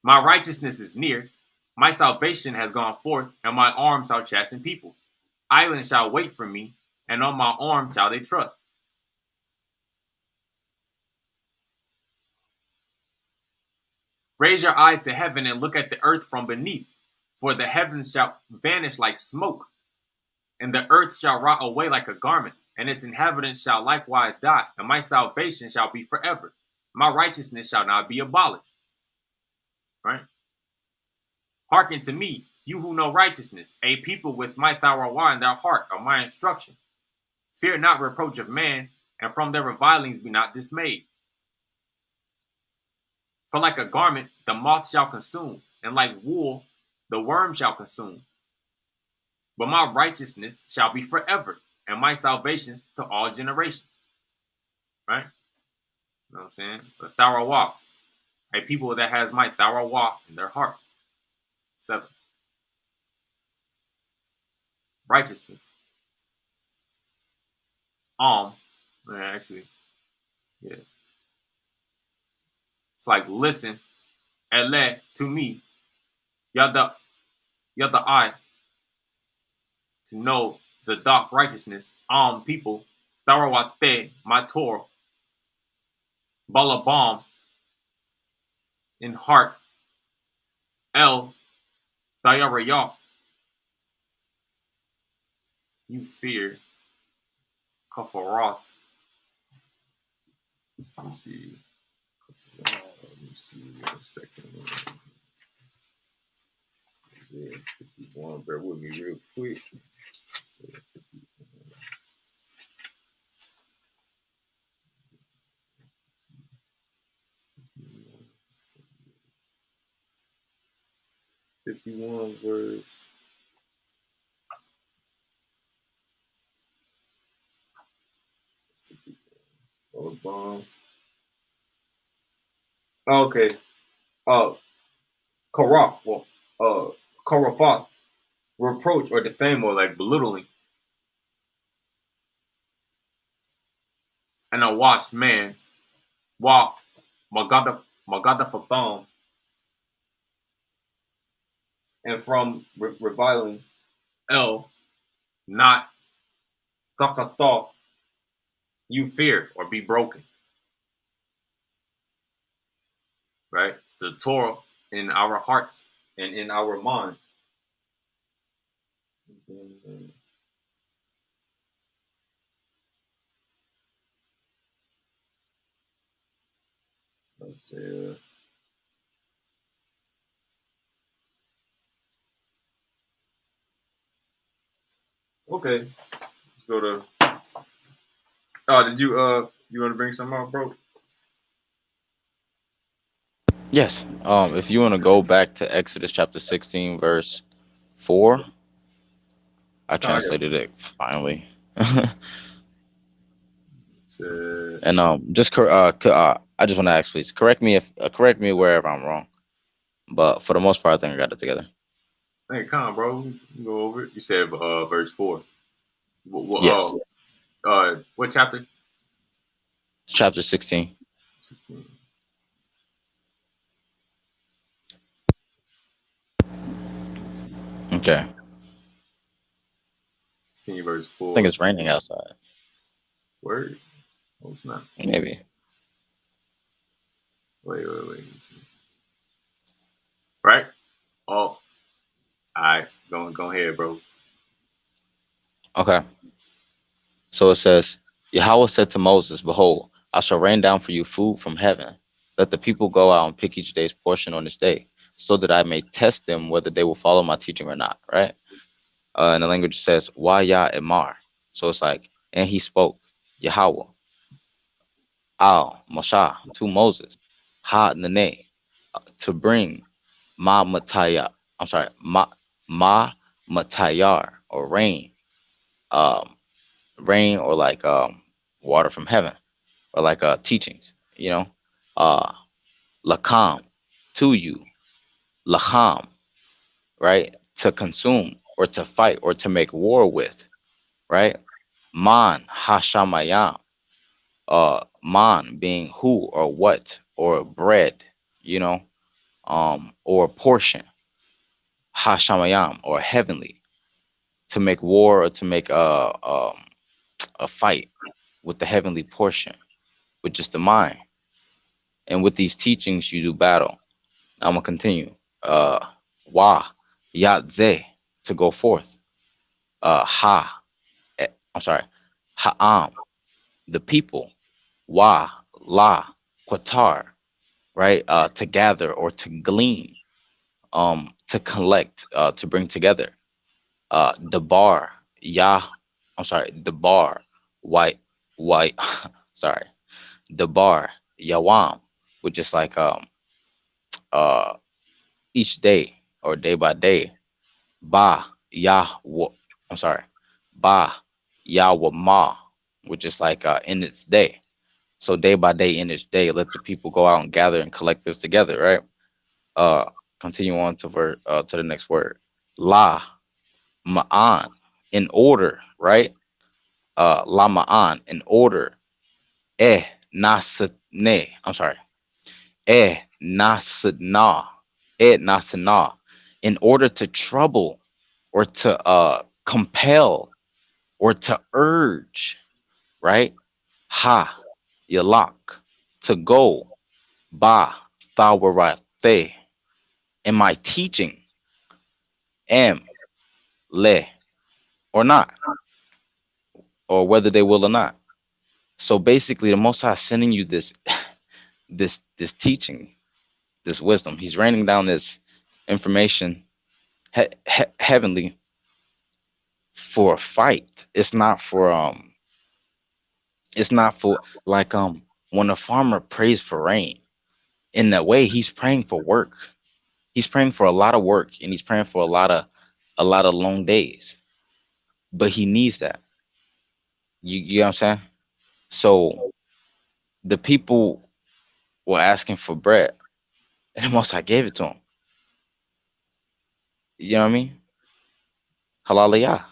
My righteousness is near, my salvation has gone forth, and my arm shall chasten peoples. Islands shall wait for me, and on my arm shall they trust." "Raise your eyes to heaven and look at the earth from beneath, for the heavens shall vanish like smoke, and the earth shall rot away like a garment, and its inhabitants shall likewise die, and my salvation shall be forever. My righteousness shall not be abolished." Right? "Hearken to me, you who know righteousness, a people with my Tharawah in their heart of my instruction. Fear not reproach of man, and from their revilings be not dismayed. For like a garment the moth shall consume, and like wool the worm shall consume. But my righteousness shall be forever, and my salvations to all generations." Right? You know what I'm saying? The Tharawah, a people that has my Tharawah in their heart. 7. Righteousness. Actually, yeah. It's like, "Listen, ele to me, yada I, to know Zadok righteousness, people, Tharawate, my Torah, Balabam, in heart, El, Dayarayah, you fear, Kafaroth." Let me see. Let me see 1 second. Isaiah 51. Bear with me real quick. Isaiah 51 verse. Okay. Korah. Koraphoth. Reproach or defame or like belittling. "And a washed man, walk Magada Fathom, and from reviling not thought you fear or be broken. Right? The Torah in our hearts and in our mind. Let's see. Okay. Let's go to. Oh, did you you want to bring something up, bro? Yes. If you want to go back to Exodus chapter 16, verse 4, I translated it finally. And just I just want to ask, please correct me wherever I'm wrong. But for the most part, I think I got it together. Hey, come on, bro. Go over it. You said verse 4. Yes. What chapter? Chapter 16. 16. Okay. 16 verse 4. I think it's raining outside. Word? Oh, it's not. Maybe. Wait. Let's see. Right? Oh. All right. Go ahead, bro. Okay. So it says, Yahawah said to Moses, behold, I shall rain down for you food from heaven. Let the people go out and pick each day's portion on this day, so that I may test them whether they will follow my teaching or not. Right? And the language says, YAHAWAH. So it's like, and he spoke, Yahawah, Moshe, to Moses, Ha Nene, to bring Ma Matayar, Ma Matayar, or rain, rain, or like water from heaven, or like teachings, Lakam, to you, Lacham, right, to consume, or to fight, or to make war with, right? Man Hashamayam, man being who or what, or bread, or portion, Hashamayam, or heavenly, to make war, or to make a fight with the heavenly portion, which is the mind. And with these teachings you do battle. I'm gonna continue. Wa Yatze, to go forth. Ha'am, the people. Wa La Qatar, right? To gather, or to glean, to collect, to bring together. Dabar, Dabar, white, sorry, Dabar, Yawam, which is like each day, or day by day. Ba Yahwa, Ba Yahweh, which is like in its day. So day by day, in its day, let the people go out and gather and collect this together, right? Continue on to to the next word. La Ma'an, in order, right? La Ma'an, in order. Nasne, Nasna, Nasna, in order to trouble, or to compel, or to urge, right? Ha Yalak, to go. Ba Thawarate, in my teaching. Am Le, or not, or whether they will or not. So basically, the Most High is sending you this this teaching, this wisdom. He's raining down this information, heavenly, for a fight. It's not for like when a farmer prays for rain. In that way, he's praying for work. He's praying for a lot of work, and he's praying for a lot of long days. But he needs that. You know what I'm saying? So the people were asking for bread, and the Most High gave it to them. You know what I mean? Hallelujah.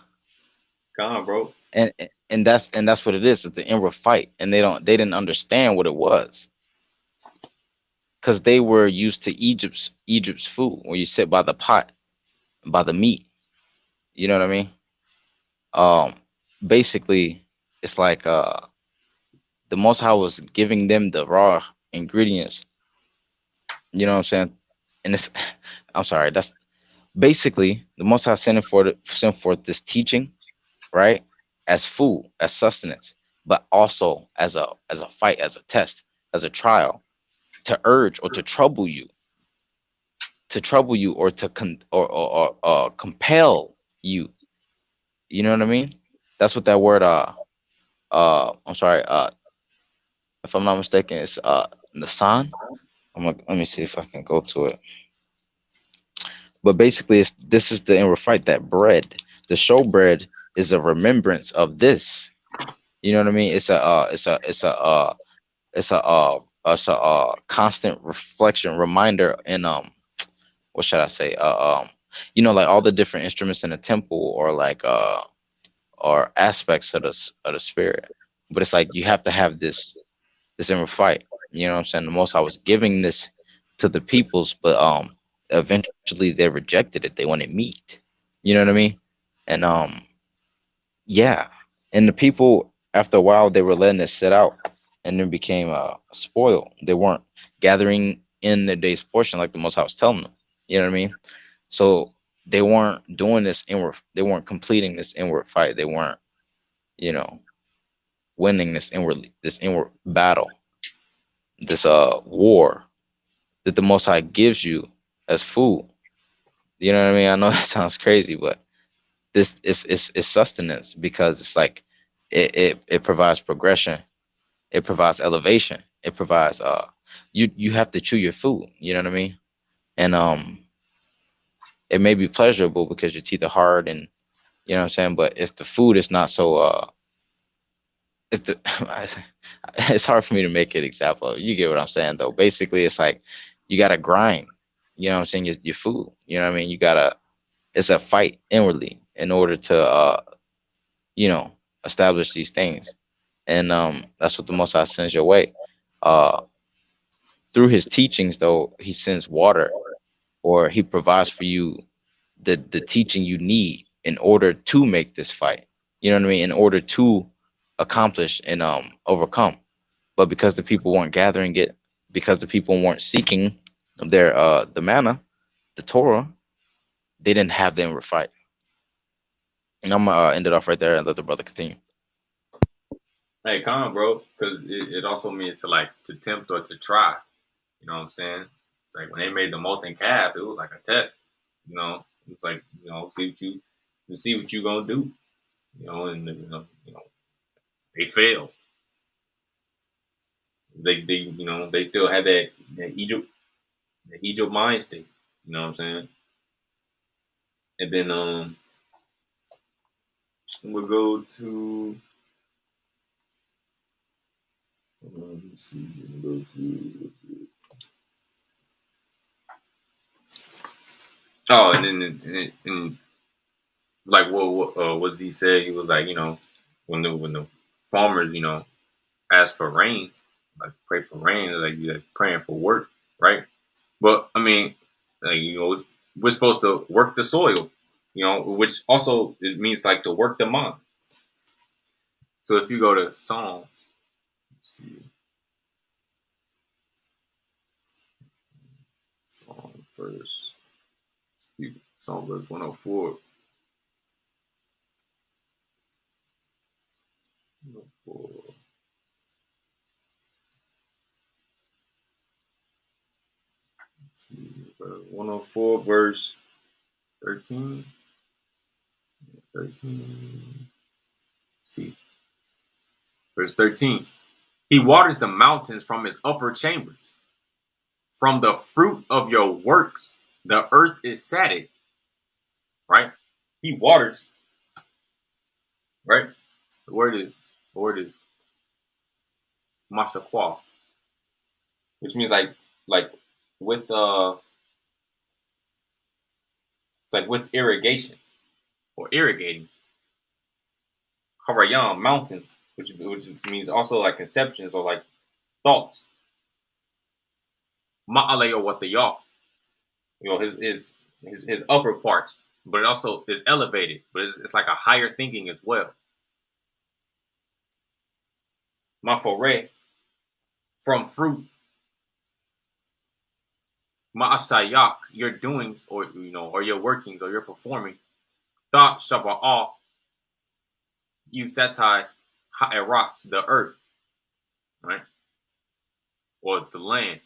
Come on, bro. And that's what it is. It's the inward fight, and they didn't understand what it was, because they were used to Egypt's food, where you sit by the pot by the meat. You know what I mean? Um, basically, it's like the Most High was giving them the raw ingredients. You know what I'm saying? And it's, I'm sorry, that's basically the Most High sent forth this teaching, right, as food, as sustenance, but also as a fight, as a test, as a trial, to urge or to trouble you, or to compel you. You know what I mean? That's what that word I'm sorry, if I'm not mistaken, it's Nasan. Let me see if I can go to it. But basically, this is the inward fight. That bread, the showbread, is a remembrance of this. You know what I mean? It's a constant reflection, reminder, and what should I say? Like all the different instruments in the temple, or like or aspects of the spirit. But it's like you have to have this inward fight. You know what I'm saying? The Most High was giving this to the peoples, but eventually they rejected it. They wanted meat. You know what I mean? And yeah. And the people, after a while, they were letting it sit out, and then became spoiled. They weren't gathering in the day's portion like the Most High was telling them. You know what I mean? So they weren't doing this inward. They weren't completing this inward fight. They weren't, you know, winning this inward battle, this war that the Most High gives you as food. You know what I mean? I know that sounds crazy, but this is sustenance, because it's like it provides progression, it provides elevation, it provides you have to chew your food. You know what I mean? And it may be pleasurable because your teeth are hard, and you know what I'm saying. But if the food is not so if the it's hard for me to make an example. You get what I'm saying, though. Basically, it's like you gotta grind. You know what I'm saying? Your food. You know what I mean? You gotta. It's a fight inwardly in order to you know, establish these things, and that's what the Most High sends your way. Uh, through His teachings, though, He sends water, or He provides for you the teaching you need in order to make this fight. You know what I mean? In order to accomplish and overcome. But because the people weren't gathering it, because the people weren't seeking their the manna, the Torah, they didn't have them fight. And I'm gonna end it off right there and let the brother continue. Hey, come on, bro, because it also means to tempt or to try. You know what I'm saying? It's like when they made the molten calf, it was like a test. You know, it's like, see what you gonna do. You know, and they failed. They still had that Egypt mind state. You know what I'm saying? And then we'll go to let me see. We'll go to and like what does he say? He was like, when the farmers, ask for rain, like pray for rain, like you're praying for work, right? But I mean, like, we're supposed to work the soil, which also it means like to work the mind. So if you go to Psalms, let's see, Psalm verse 104. 104 verse 13. 13. See. Verse 13. He waters the mountains from his upper chambers. From the fruit of your works, the earth is sated. Right? He waters. Right? The word is mashakwa, which means like with it's like with irrigation or irrigating. Harayam, mountains, which means also like conceptions or like thoughts. Ma'aleyo what the y'all. His upper parts. but it also is elevated. But it's like a higher thinking as well. Mafore, from fruit. Ma'asayak, your doings, or or your workings, or your performing. Thought shaba'ah, you satai ha'erat, the earth, right? Or the land.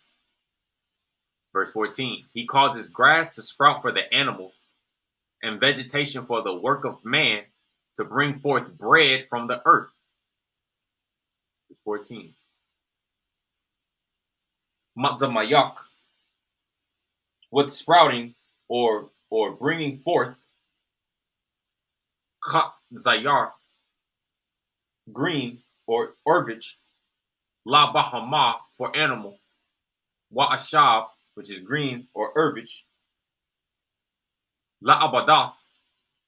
Verse 14. He causes grass to sprout for the animals, and vegetation for the work of man, to bring forth bread from the earth. Verse 14. Matzamayak, with sprouting or bringing forth. Zayar, green or herbage. La bahama, for animal. Wa ashab, which is green or herbage. La abadath,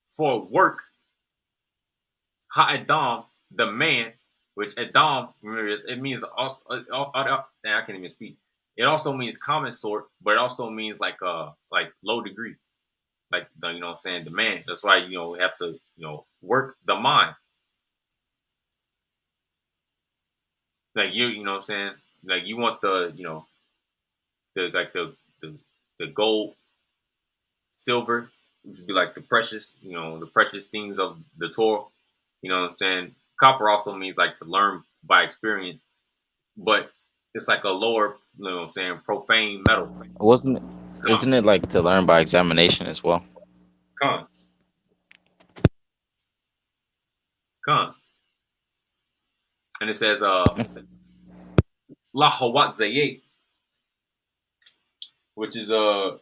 for work. Ha Adam, the man, which Adam, remember, it means also. I can't even speak. It also means common sort, but it also means like low degree, like the, you know what I'm saying, the man. That's why we have to work the mind. Like you know what I'm saying, like you want the the gold, silver, which would be like the precious, the precious things of the Torah. You know what I'm saying? Copper also means like to learn by experience, but it's like a lower, profane metal. Wasn't it? Con, Isn't it like to learn by examination as well? con, con. And it says, lahawat zayet, which is to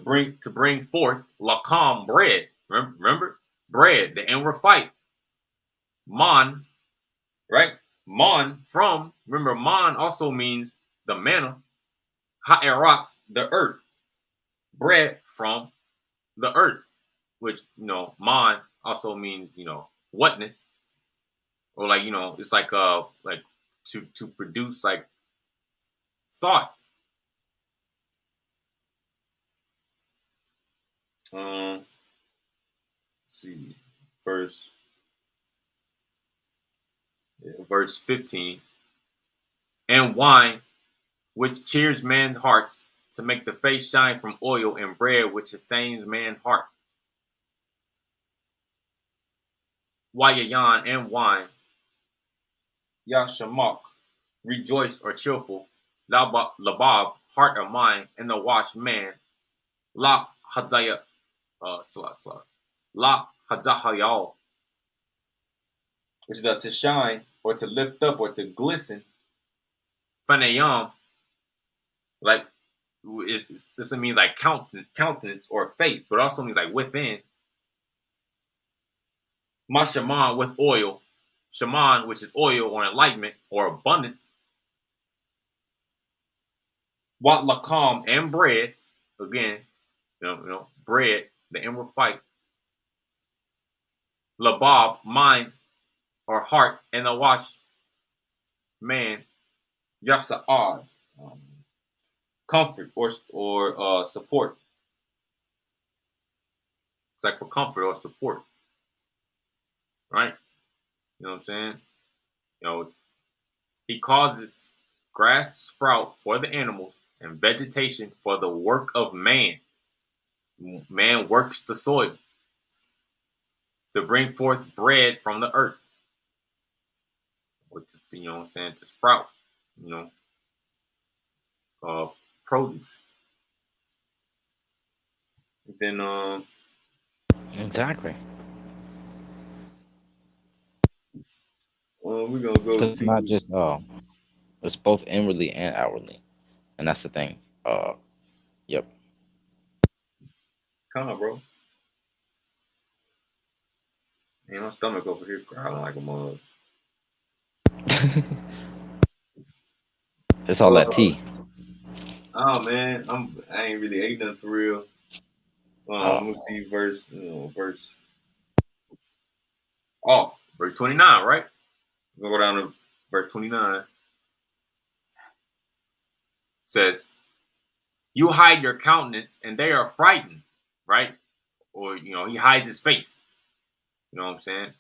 bring forth lakam, bread. Remember? Bread, the inward fight. Man, right? Man, from, remember, man also means the manna. Ha'erat, the earth. Bread from the earth, which man also means whatness, or like it's like to produce like thought. Let's see, verse 15. And wine, which cheers man's hearts, to make the face shine from oil, and bread, which sustains man's heart. Wayayan, and wine. Yashamak, rejoice or cheerful. Labab, heart or mind, and the washed man. La Hadzaya, La Hadzahayal, which is to shine or to lift up or to glisten. Fanayam, like this means like countenance or face, but also means like within. Mashaman, with oil. Shaman, which is oil or enlightenment or abundance. Wat lakam, and bread, again, bread, the inward fight. Labab, mind or heart, and the wash man. Yasa'ad, comfort or support. It's like for comfort or support, right? You know what I'm saying? He causes grass to sprout for the animals, and vegetation for the work of man. Man works the soil to bring forth bread from the earth, or to, what I'm saying, to sprout, produce. And then Exactly. we're gonna go Because it's not to just it's both inwardly and outwardly, and that's the thing. Yep. come on, bro. Man, my stomach over here growling like a mug. It's all that tea. Oh man, I ain't really ate nothing for real. Let me see verse 29, right? We'll go down to verse 29. Says, you hide your countenance and they are frightened, right? or he hides his face. You know what I'm saying?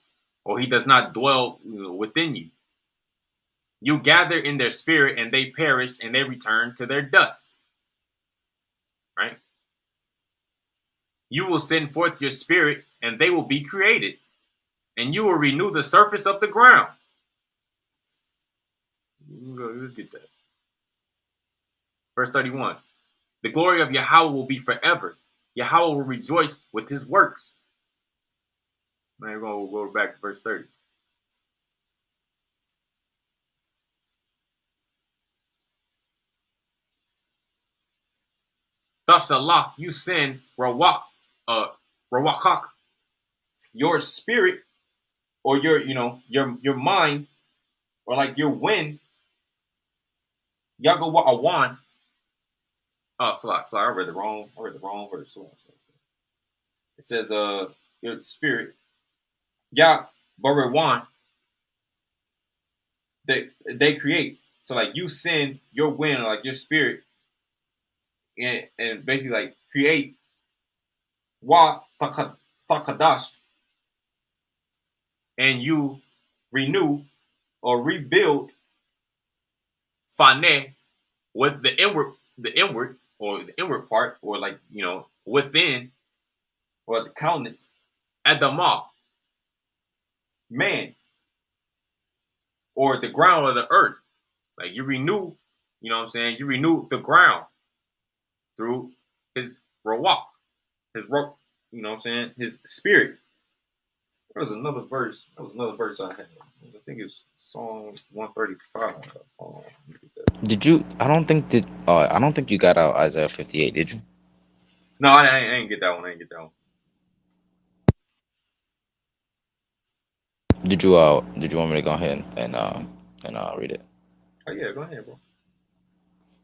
Or he does not dwell within you. You gather in their spirit, and they perish, and they return to their dust. Right? You will send forth your spirit, and they will be created, and you will renew the surface of the ground. Let's get that. Verse 31. The glory of Yahawah will be forever. Yahawah will rejoice with his works. Now we're going to go back to verse 30. Tashalach, you send Rawakak, your spirit, or your mind, or like your wind. YAHAWAH. Oh, sorry, I read the wrong verse. It says your spirit. YAHAWAH. They create. So like you send your wind, or like your spirit, and basically like create Takadash, and you renew or rebuild Fane with the inward part, or like within, or the countenance, Adamah, man, or the ground, or the earth. Like you renew, you know what I'm saying? You renew the ground through his rawak, his rock, you know what I'm saying? His spirit. There was another verse. I had. I think it's Psalms 135. Did you? I don't think you got out Isaiah 58. Did you? No, I ain't get that one. Did you? Did you want me to go ahead and read it? Oh yeah, go ahead, bro.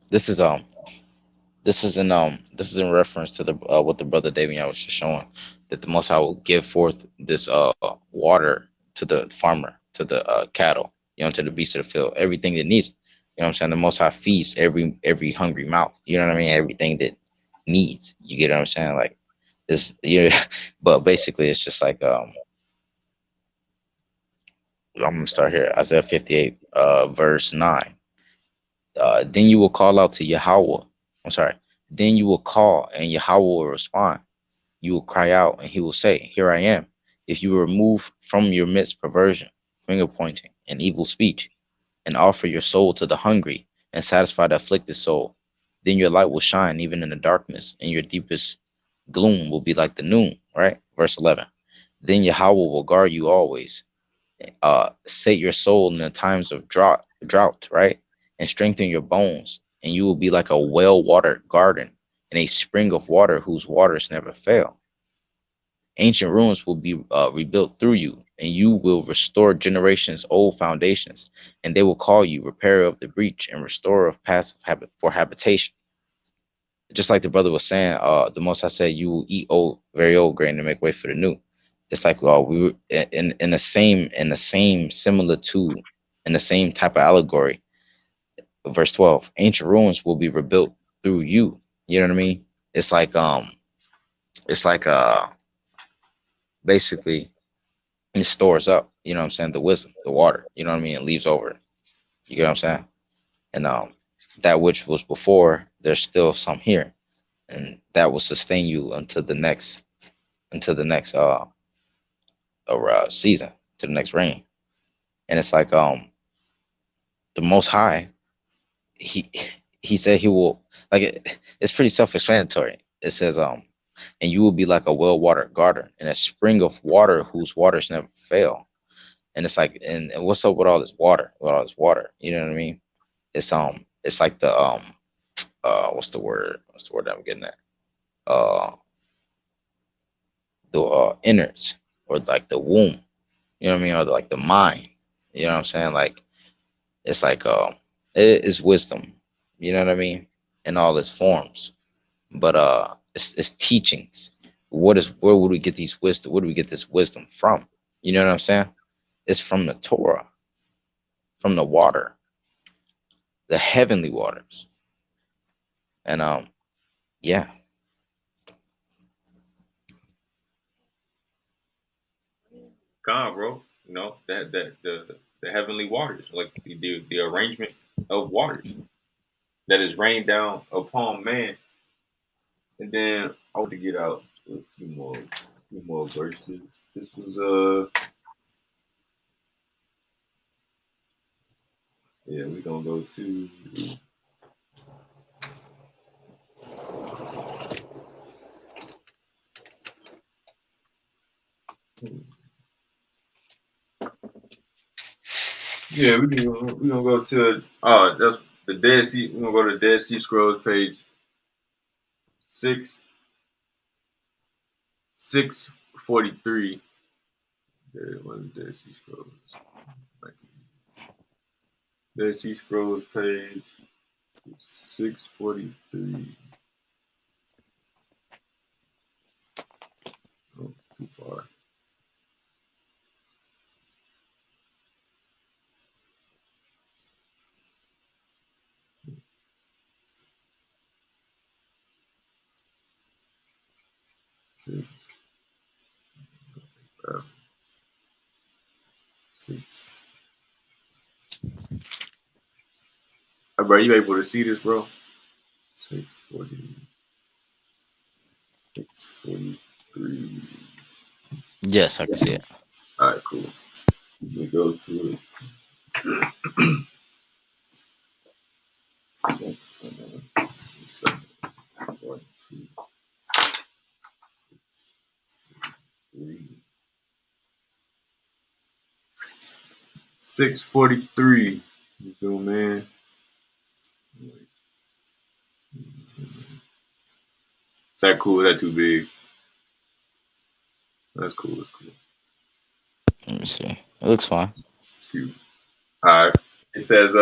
This is in reference to the what the brother David was just showing, that the Most High will give forth this water to the farmer, to the cattle, to the beasts of the field, everything that needs. You know what I'm saying? The Most High feeds every hungry mouth. You know what I mean? Everything that needs. You get what I'm saying? Like this, but basically it's just like I'm gonna start here. Isaiah 58, verse 9. Then you will call out to Yahawah. I'm sorry. Then you will call, and Yahawah will respond. You will cry out, and he will say, Here I am. If you remove from your midst perversion, finger pointing, and evil speech, and offer your soul to the hungry, and satisfy the afflicted soul, then your light will shine even in the darkness, and your deepest gloom will be like the noon. Right? Verse 11. Then Yahawah will guard you always, sate your soul in the times of drought, right? And strengthen your bones, and you will be like a well-watered garden and a spring of water whose waters never fail. Ancient ruins will be rebuilt through you, and you will restore generations' old foundations, and they will call you repairer of the breach and restorer of passive habit for habitation. Just like the brother was saying, the Most High said, you will eat very old grain to make way for the new. It's like we were in the same similitude, in the same type of allegory. Verse 12, ancient ruins will be rebuilt through you. You know what I mean? It's like basically it stores up, you know what I'm saying, the wisdom, the water, you know what I mean? It leaves over. You get what I'm saying? And that which was before, there's still some here. And that will sustain you until the next season, to the next rain. And it's like the Most High, he said he will, like it's pretty self-explanatory. It says and you will be like a well-watered garden and a spring of water whose waters never fail. And it's like, and what's up with all this water? You know what I mean? It's like the what's the word that I'm getting at? The innards, or like the womb. You know what I mean? Or like the mind. You know what I'm saying? Like it's like it is wisdom. You know what I mean? In all its forms. But it's teachings. Where would we get these wisdom? Where do we get this wisdom from? You know what I'm saying? It's from the Torah, from the water, the heavenly waters. And yeah. bro. You know, that the heavenly waters, like the arrangement of waters that is rained down upon man. And then I want to get out a few more verses. This was yeah, we're gonna go to yeah, we gonna go to that's the Dead Sea. We're gonna go to the Dead Sea Scrolls page 643. There was Dead Sea Scrolls. Dead Sea Scrolls page 643. Oh, too far. Six. Six. Hey, bro, you able to see this, bro? 640. 643. Yes, I can see it. All right, cool. We go to it. 643. You zoom in. Is that cool? Is that too big? That's cool. That's cool. Let me see. It looks fine. Excuse me. All right. It says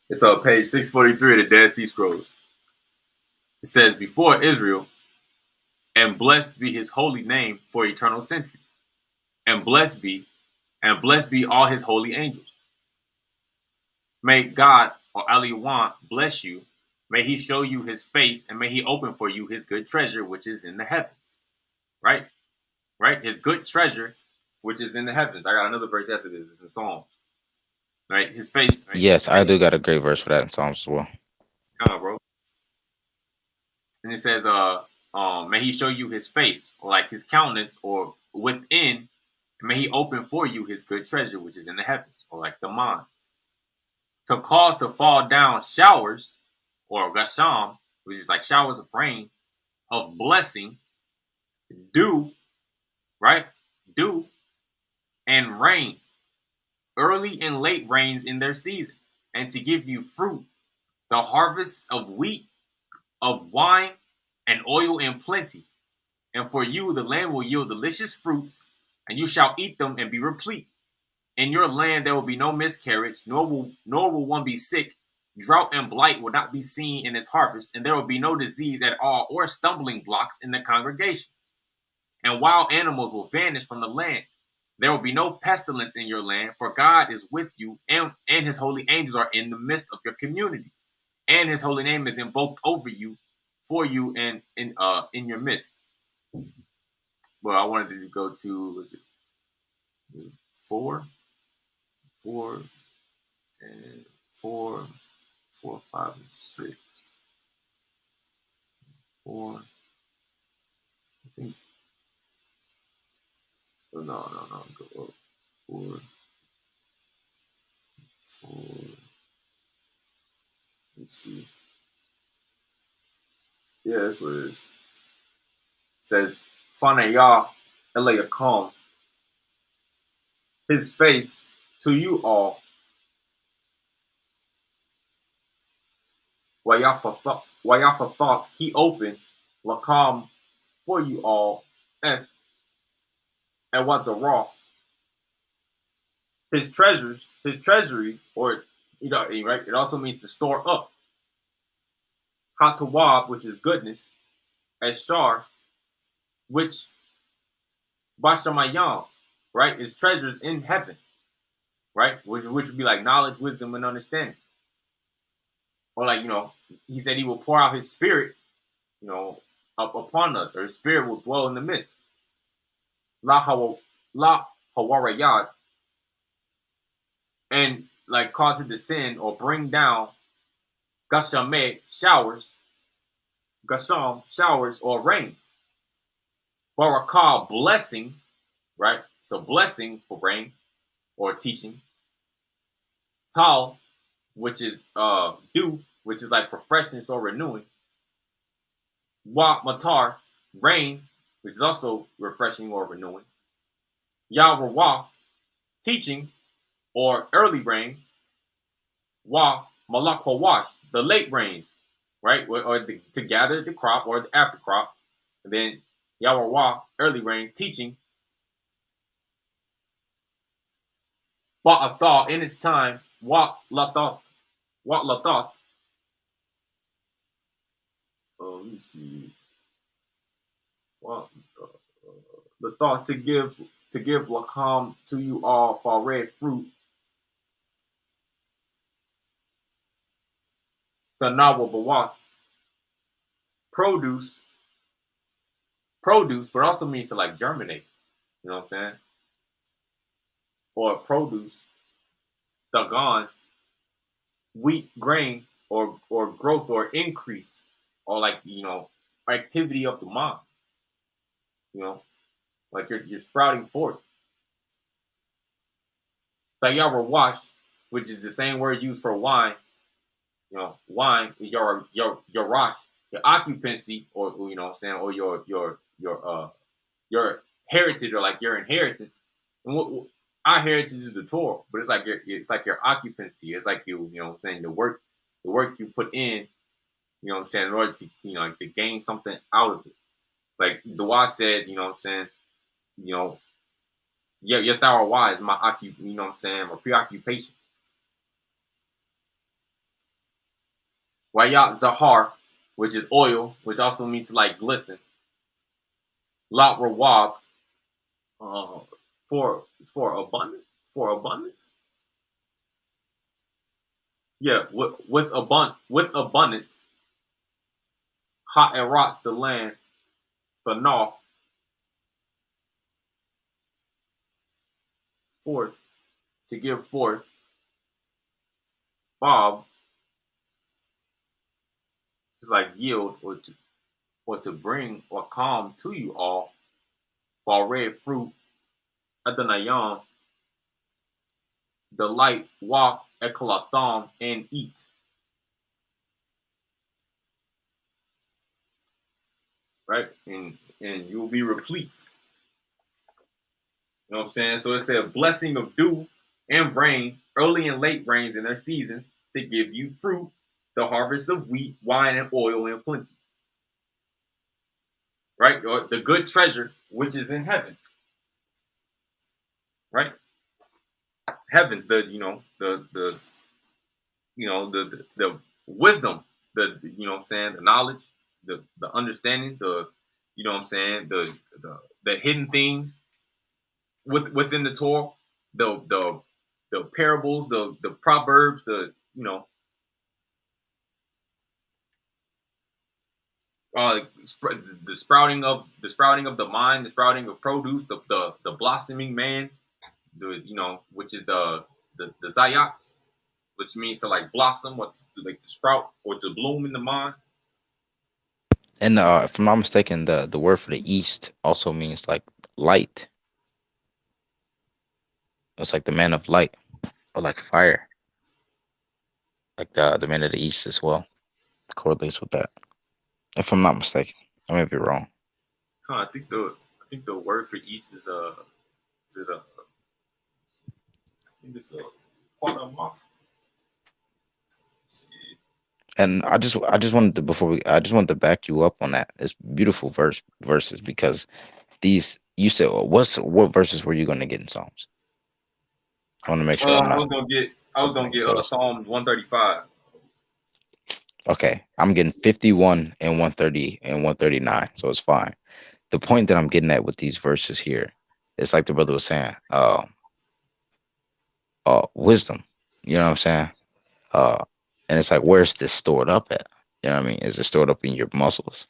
it's on page 643 of the Dead Sea Scrolls. It says, before Israel, and blessed be his holy name for eternal centuries. And blessed be all his holy angels. May God or Aliwan bless you. May he show you his face, and may he open for you his good treasure, which is in the heavens. Right? Right? His good treasure, which is in the heavens. I got another verse after this. It's in Psalms. Right? His face. Right? Yes, I do got a great verse for that in Psalms as well. Come on, bro. And it says, may he show you his face, or like his countenance, or within, and may he open for you his good treasure, which is in the heavens, or like the mind. To cause to fall down showers, or gasham, which is like showers of rain, of blessing, dew, right? Dew, and rain, early and late rains in their season, and to give you fruit, the harvest of wheat, of wine, and oil in plenty. And for you, the land will yield delicious fruits, and you shall eat them and be replete. In your land there will be no miscarriage, nor will one be sick. Drought and blight will not be seen in its harvest, and there will be no disease at all or stumbling blocks in the congregation. And wild animals will vanish from the land. There will be no pestilence in your land, for God is with you, and his holy angels are in the midst of your community. And his holy name is invoked over you, for you, and in your midst. Well, I wanted to go to, was it 4, and 4, 5, and 6. 4, I think. Oh, no. Go up. 4. Let's see. Yeah, that's what it is. It says, Fanayah Elayakam, his face to you all. Wayafathak, he opened Lakam for you all. F. And what's a raw? His treasury, or right? It also means to store up. Hatawab, which is goodness. Eshar, which Bashamayam, right, is treasures in heaven, right? Which would be like knowledge, wisdom, and understanding. Or like, he said he will pour out his spirit, up upon us, or his spirit will dwell in the midst. YAHAWAH, and like cause it to descend or bring down Gashameh showers, Gasham showers or rains. Barakah blessing, right? So blessing for rain or teaching. Tal, which is dew, which is like freshness or renewing. Wa matar, rain, which is also refreshing or renewing. Yahawah, teaching or early rain. Wa malakwawash, the late rains, right? Or to gather the crop or the after crop. And then Yahawah, early rains, teaching. Ba'athah, in its time. Wa latath. Let me see. What the thought to give lakam to you all for red fruit. The nawa bawath, produce, but also means to like germinate. You know what I'm saying? Or produce, dagan, wheat, grain, or growth or increase, or like activity of the mind. You know, like you're sprouting forth. Wash, which is the same word used for wine. Wine, your rosh, your occupancy, or what I'm saying, or your heritage, or like your inheritance. And what our heritage is the Torah, but it's like your occupancy. It's like you know what I'm saying, the work you put in, you know what I'm saying, in order to to gain something out of it. Like Dawah said, you know what I'm saying, your Thawah is my my preoccupation. Wayat Zahar, which is oil, which also means to like glisten. Lot Rawab, for abundance. Yeah, with abundance. Hot and rots the land. Banah, forth, to give forth. Bob, to like yield or to bring or calm to you all. For red fruit. Adonayam, delight, walk, ekalatham, and eat. Right? And you'll be replete. You know what I'm saying? So it said blessing of dew and rain, early and late rains in their seasons, to give you fruit, the harvest of wheat, wine, and oil in plenty. Right? Or the good treasure which is in heaven. Right? Heavens, the wisdom, the you know what I'm saying, the knowledge, the understanding, the you know what I'm saying, the hidden things within the Torah, the parables, the proverbs, the the sprouting of the mind, the sprouting of produce, the blossoming man, which is the zayats, which means to like blossom or to sprout or to bloom in the mind. And if I'm not mistaken, the word for the east also means like light. It's like the man of light, or like fire, like the man of the east as well. Correlates with that. If I'm not mistaken, I may be wrong. I think the word for east is I think it's a And I just wanted to I just wanted to back you up on that. It's beautiful verses, because these, you said, well, what verses were you going to get in Psalms? I want to make sure I'm I not. was gonna get Psalms 135. Okay, I'm getting 51 and 130 and 139, so it's fine. The point that I'm getting at with these verses here, it's like the brother was saying, wisdom. You know what I'm saying? And it's like, where's this stored up at? You know what I mean? Is it stored up in your muscles?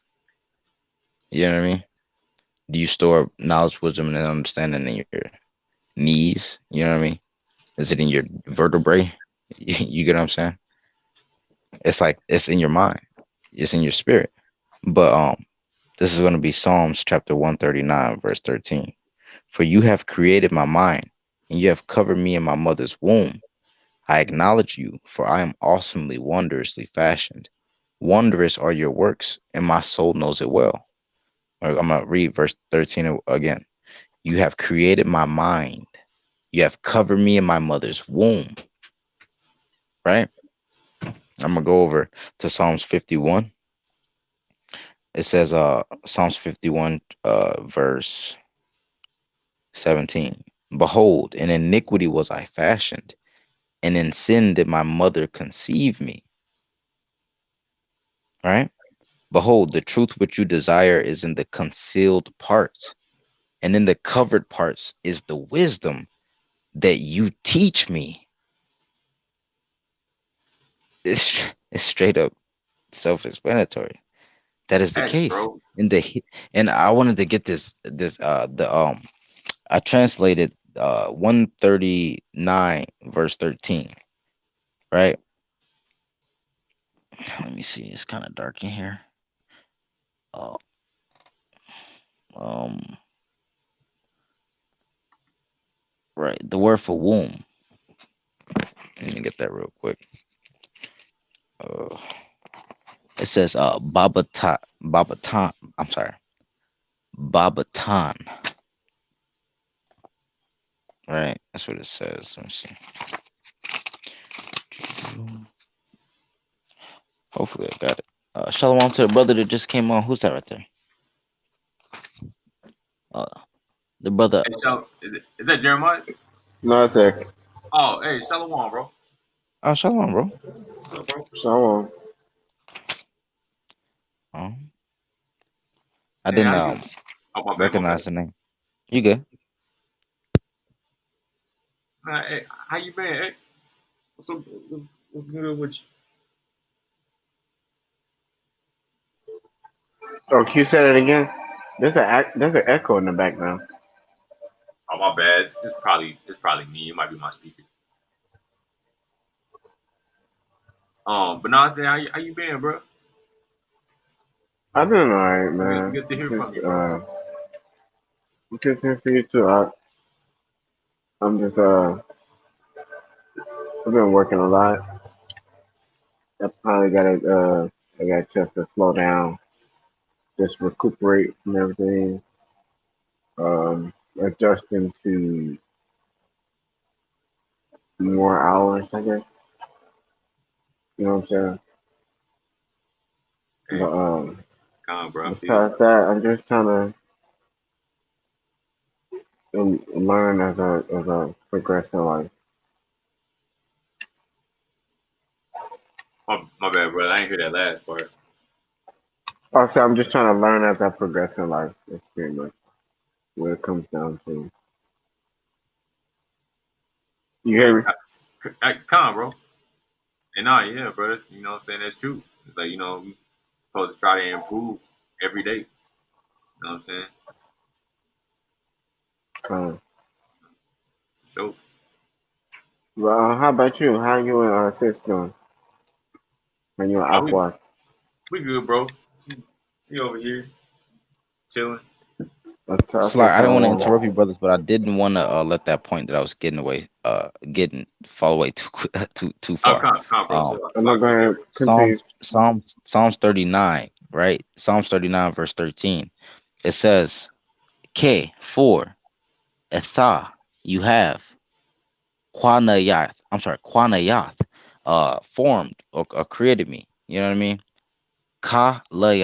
You know what I mean? Do you store knowledge, wisdom, and understanding in your knees? You know what I mean? Is it in your vertebrae? You get what I'm saying? It's like it's in your mind. It's in your spirit. But this is going to be Psalms chapter 139, verse 13. For you have created my mind, and you have covered me in my mother's womb. I acknowledge you, for I am awesomely, wondrously fashioned. Wondrous are your works, and my soul knows it well. I'm going to read verse 13 again. You have created my mind. You have covered me in my mother's womb. Right? I'm going to go over to Psalms 51. It says, Psalms 51, verse 17. Behold, in iniquity was I fashioned, and in sin did my mother conceive me. Right? Behold, the truth which you desire is in the concealed parts, and in the covered parts is the wisdom that you teach me. It's straight up self-explanatory. That is the Hey, case. bro. And I wanted to get I translated 139 verse 13, right? Let me see. It's kind of dark in here. Uh, um, right. The word for womb. Let me get that real quick. It says Babatan. I'm sorry, Babatan. Right. That's what it says. Let me see. Hopefully I got it. Shalom to the brother that just came on. Who's that right there? The brother. Hey, is that Jeremiah? No, it's X. Oh, hey, Shalom, bro. Oh, shalom, bro. What's up, bro? Shalom. I Hey, didn't how you? Oh, my bad, my bad. recognize the name. You good? Hey, how you been? Hey, what's up? What's good with you? Oh, can you say that again? There's an echo in the background. Oh, my bad. It's probably me. It might be my speaker. But now I say, how you been, bro? I've been alright, Good, man. good to hear from you, bro. Good to hear for you too. I'm just I've been working a lot. I finally I got a chance to slow down, just recuperate from everything. Adjusting to more hours, I guess. You know what I'm saying? Hey, But come on, bro. I feel you. besides that, I'm just trying to learn as I progress in life. My bad, bro. I ain't hear that last part. Also, I'm just trying to learn as I progress in life. That's pretty much what it comes down to. You Hey, hear me? come on, bro. And nah, yeah, brother. You know what I'm saying? That's true. It's like, we supposed to try to improve every day. You know what I'm saying? Uh, So, well, how about you? How you and sis doing? And you and nah, we, Aqua? we good, bro. She over here chilling. I Sly, said I don't want to Shalom. interrupt you, brothers, but I didn't want to let that point that I was getting fall away too Oh, far. come on, bro. Um, So, I'm so not I go going ahead. to continue. Psalms 39, right? Psalms 39, verse 13. It says, K for Etha, you have Quanayath, formed or created me. You know what I mean? Ka le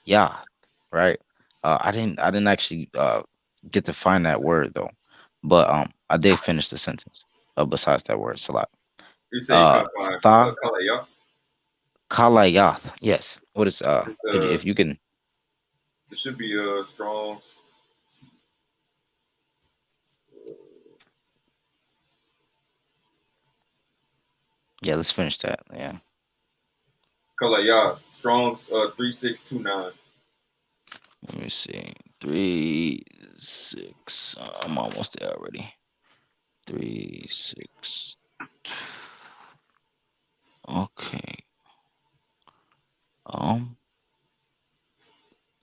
ya, right? I didn't actually get to find that word though, but I did finish the sentence. Besides that word, salat. You say you Uh, come from tha Kala, y'all? kalayath. Yes. What is It's, could you, if you can? it should be strong. Yeah, let's finish that. Yeah. Kala, y'all. Strong's 3629. Let me see. 3, 6. I'm almost there already. 3, 6. Okay.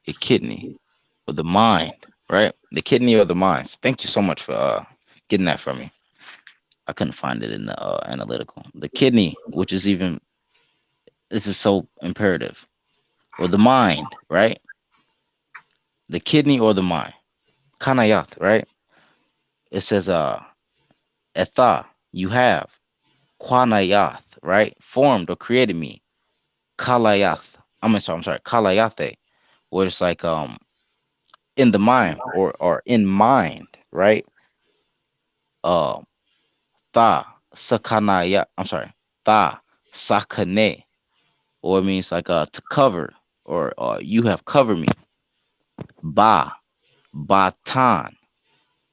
A kidney or the mind, right? The kidney or the mind. Thank you so much for getting that from me. I couldn't find it in the analytical. The kidney, which is even this is so imperative, or the mind, right? The kidney or the mind. Kanayath, right? It says etha, you have. Kwanayath, right? Formed or created me. Kalayath. I'm sorry, kalayathe, where it's like in the mind or in mind, right? Um tha sakanaya. I'm sorry, tha sakane, or it means like to cover, or you have covered me. Ba batan,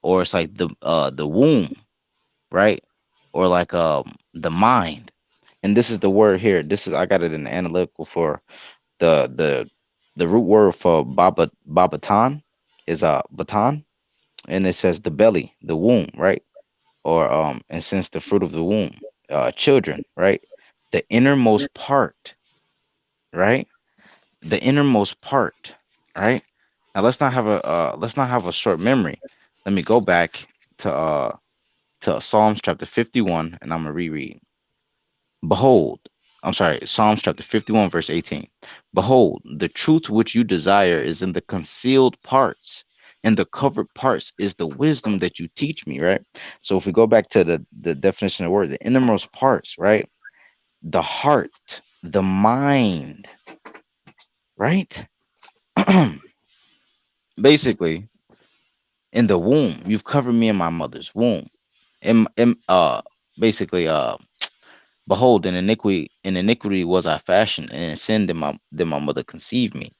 or it's like the womb, right? Or like the mind. And this is the word here. This is I got it in the analytical for the the the root word for babatan is batan, and it says the belly, the womb, right? Or and since the fruit of the womb, children, right? The innermost part, right? The innermost part, right? Now let's not have a short memory. Let me go back to Psalms chapter 51, and I'm gonna reread. Behold, I'm sorry, Psalms chapter 51, verse 18. Behold, the truth which you desire is in the concealed parts, and the covered parts is the wisdom that you teach me, right? So if we go back to the definition of the word, the innermost parts, right? The heart, the mind, right? Basically, in the womb, you've covered me in my mother's womb. In basically behold, in iniquity was I fashioned, and in sin did my mother conceive me.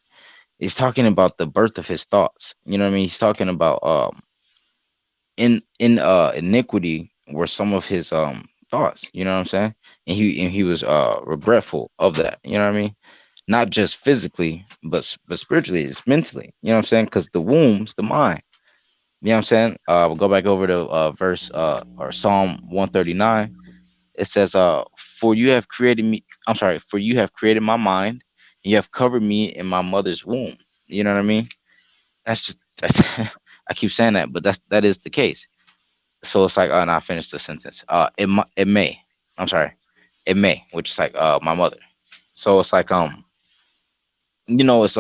He's talking about the birth of his thoughts. You know what I mean? He's talking about in iniquity were some of his thoughts. You know what I'm saying? And he was regretful of that. You know what I mean? Not just physically, but spiritually, it's mentally. You know what I'm saying? Because the womb's the mind. You know what I'm saying? We'll go back over to verse or Psalm 139. It says, for you have created me, I'm sorry, for you have created my mind, and you have covered me in my mother's womb. You know what I mean? That's I keep saying that, but that is the case. So it's like, and I finished the sentence. It may, I'm sorry, it may, which is like my mother. So it's like it's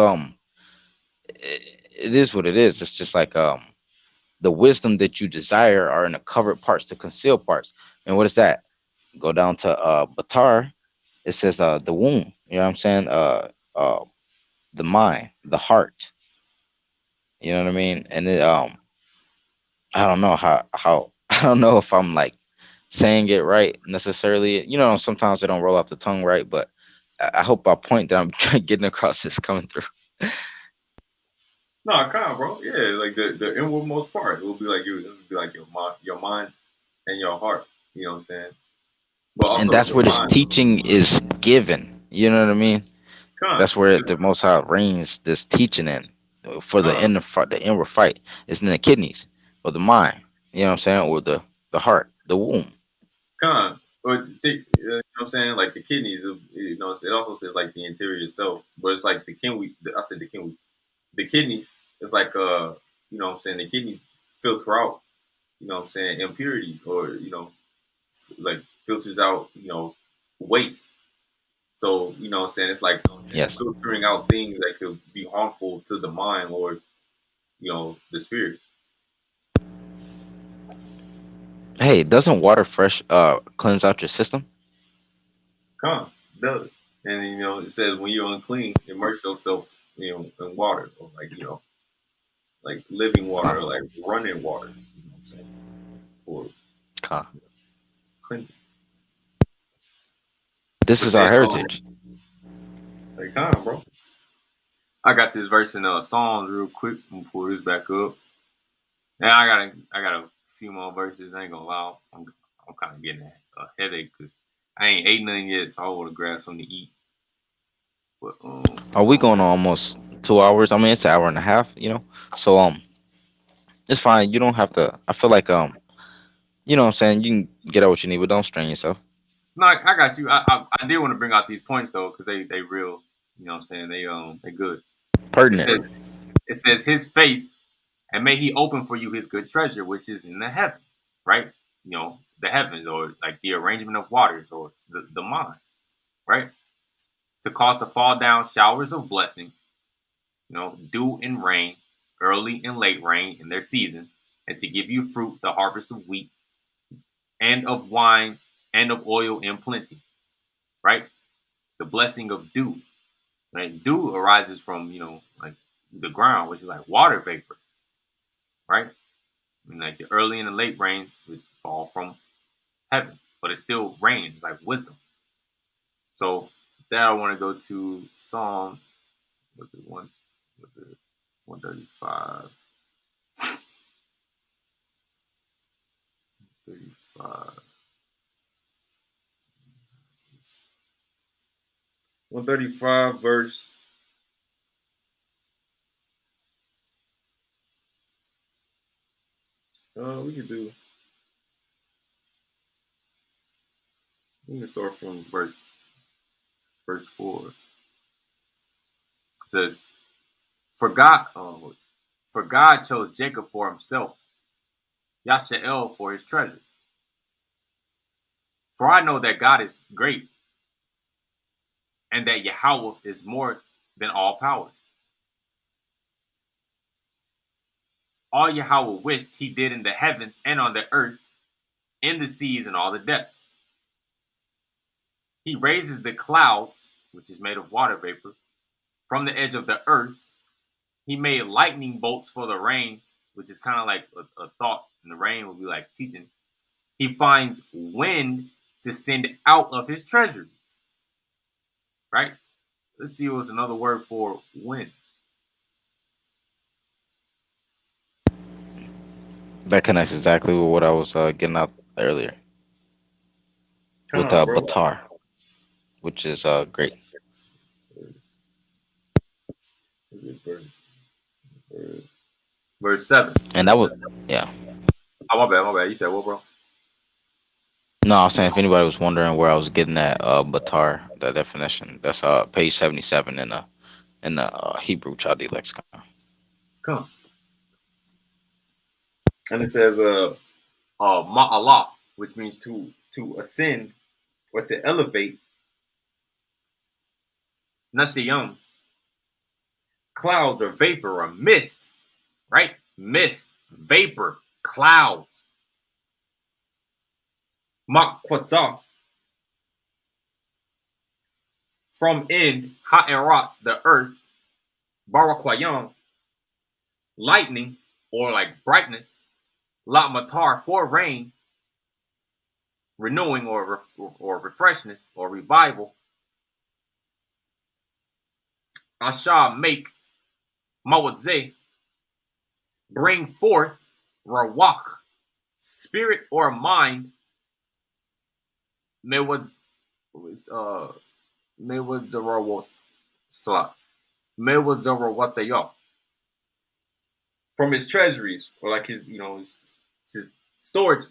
it is what it is. It's just like the wisdom that you desire are in the covered parts, the concealed parts. And what is that? Go down to Batar. It says the womb. You know what I'm saying? The mind, the heart. You know what I mean? And it I don't know how I don't know if I'm like saying it right necessarily. You know, sometimes they don't roll off the tongue right, but I hope our point that I'm getting across is coming through. No, kind of, bro. Yeah, like the inwardmost part. It will be like it will be like your mind and your heart. You know what I'm saying? But And also that's your where this mind. teaching is given. You know what I mean? Con, That's where the Most High reigns this teaching in for con, the inward fight. It's in the kidneys or the mind. You know what I'm saying? Or the heart, the womb. con. But you know what I'm saying? Like the kidneys. You know, it also says like the interior itself. But it's like the kidney. I said the kidney. The kidneys. It's like you know what I'm saying? The kidneys filter out. You know what I'm saying? Impurity or like filters out waste. So, you know what I'm saying? It's like Yes. filtering out things that could be harmful to the mind or, the spirit. Hey, doesn't water fresh cleanse out your system? Come, does. And, it says when you're unclean, immerse yourself, in water or like living water Huh. or like running water, you know what I'm saying? Or Huh. cleansing. This But is our then, heritage. like, come, bro. I got this verse in Psalms real quick. I'm gonna pull this back up. And I got a few more verses. I ain't gonna lie. I'm kind of getting a headache because I ain't ate nothing yet, so I want to grab something to eat. But Are hold we on. going on almost 2 hours. I mean, it's an hour and a half. So it's fine. You don't have to. I feel like you know what I'm saying. You can get out what you need, but don't strain yourself. No, I got you. I did want to bring out these points though, because they real. You know what I'm saying? They good. It Pertinent. says it says his face, and may he open for you his good treasure, which is in the heavens, right? The heavens, or like the arrangement of waters, or the mind, right? To cause to fall down showers of blessing, dew and rain, early and late rain in their seasons, and to give you fruit, the harvest of wheat, and of wine, and of oil in plenty, right? The blessing of dew, right? Dew arises from, like the ground, which is like water vapor, right? I mean, like the early and the late rains, which fall from heaven, but it still rains, like wisdom. So that I want to go to Psalms, what's it, 135. 135 verse. We can start from verse 4. It says, For God chose Jacob for himself, Yashael for his treasure. For I know that God is great, and that Yahawah is more than all powers. All Yahawah wished he did in the heavens and on the earth, in the seas and all the depths. He raises the clouds, which is made of water vapor, from the edge of the earth. He made lightning bolts for the rain, which is kind of like a thought, and the rain would be like teaching. He finds wind to send out of his treasuries. Right? Let's see what's another word for wind. That connects exactly with what I was getting out earlier with Batar, which is great. Verse 7. And that was, yeah. Oh, my bad. You said what, bro? No, I was saying if anybody was wondering where I was getting that Batar, that definition, that's page 77 in the Hebrew Chaldee lexicon. Come. And it says ma'alah, which means to ascend or to elevate. Nasiyam, clouds or vapor or mist, right? Mist, vapor, clouds. Makwatza, from end, ha'eratz, the earth, barakwayam, lightning, or like brightness, la matar, for rain, renewing or refreshness or revival, asha, make, mawadze, bring forth, rawak, spirit or mind, mewadzarawat slot, mewadzarawatayo, from his treasuries, or like his, his storage,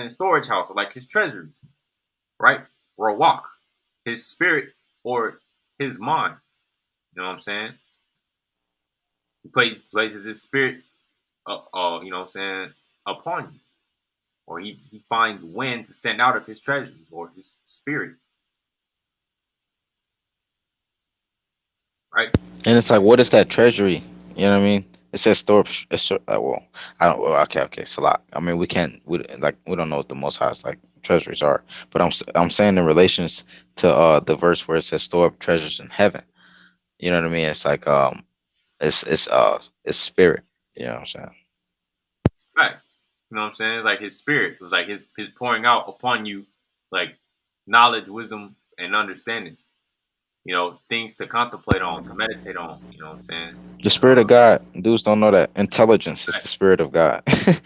storage house, or like his treasuries, right? Rawak, his spirit or his mind. You know what I'm saying? He places his spirit, upon you. Or he finds wind to send out of his treasuries or his spirit. Right? And it's like, what is that treasury? You know what I mean? It says store. Well, I don't. Well, okay. It's a lot. I mean, we don't know what the Most High's like treasuries are. But I'm saying in relations to the verse where it says store up treasures in heaven. You know what I mean? It's like it's spirit. You know what I'm saying? Right. You know what I'm saying? It's like his spirit. It was like his pouring out upon you, like knowledge, wisdom, and understanding. Things to contemplate on, to meditate on. You know what I'm saying? The spirit of God. Dudes don't know that. Intelligence is the spirit of God. Right.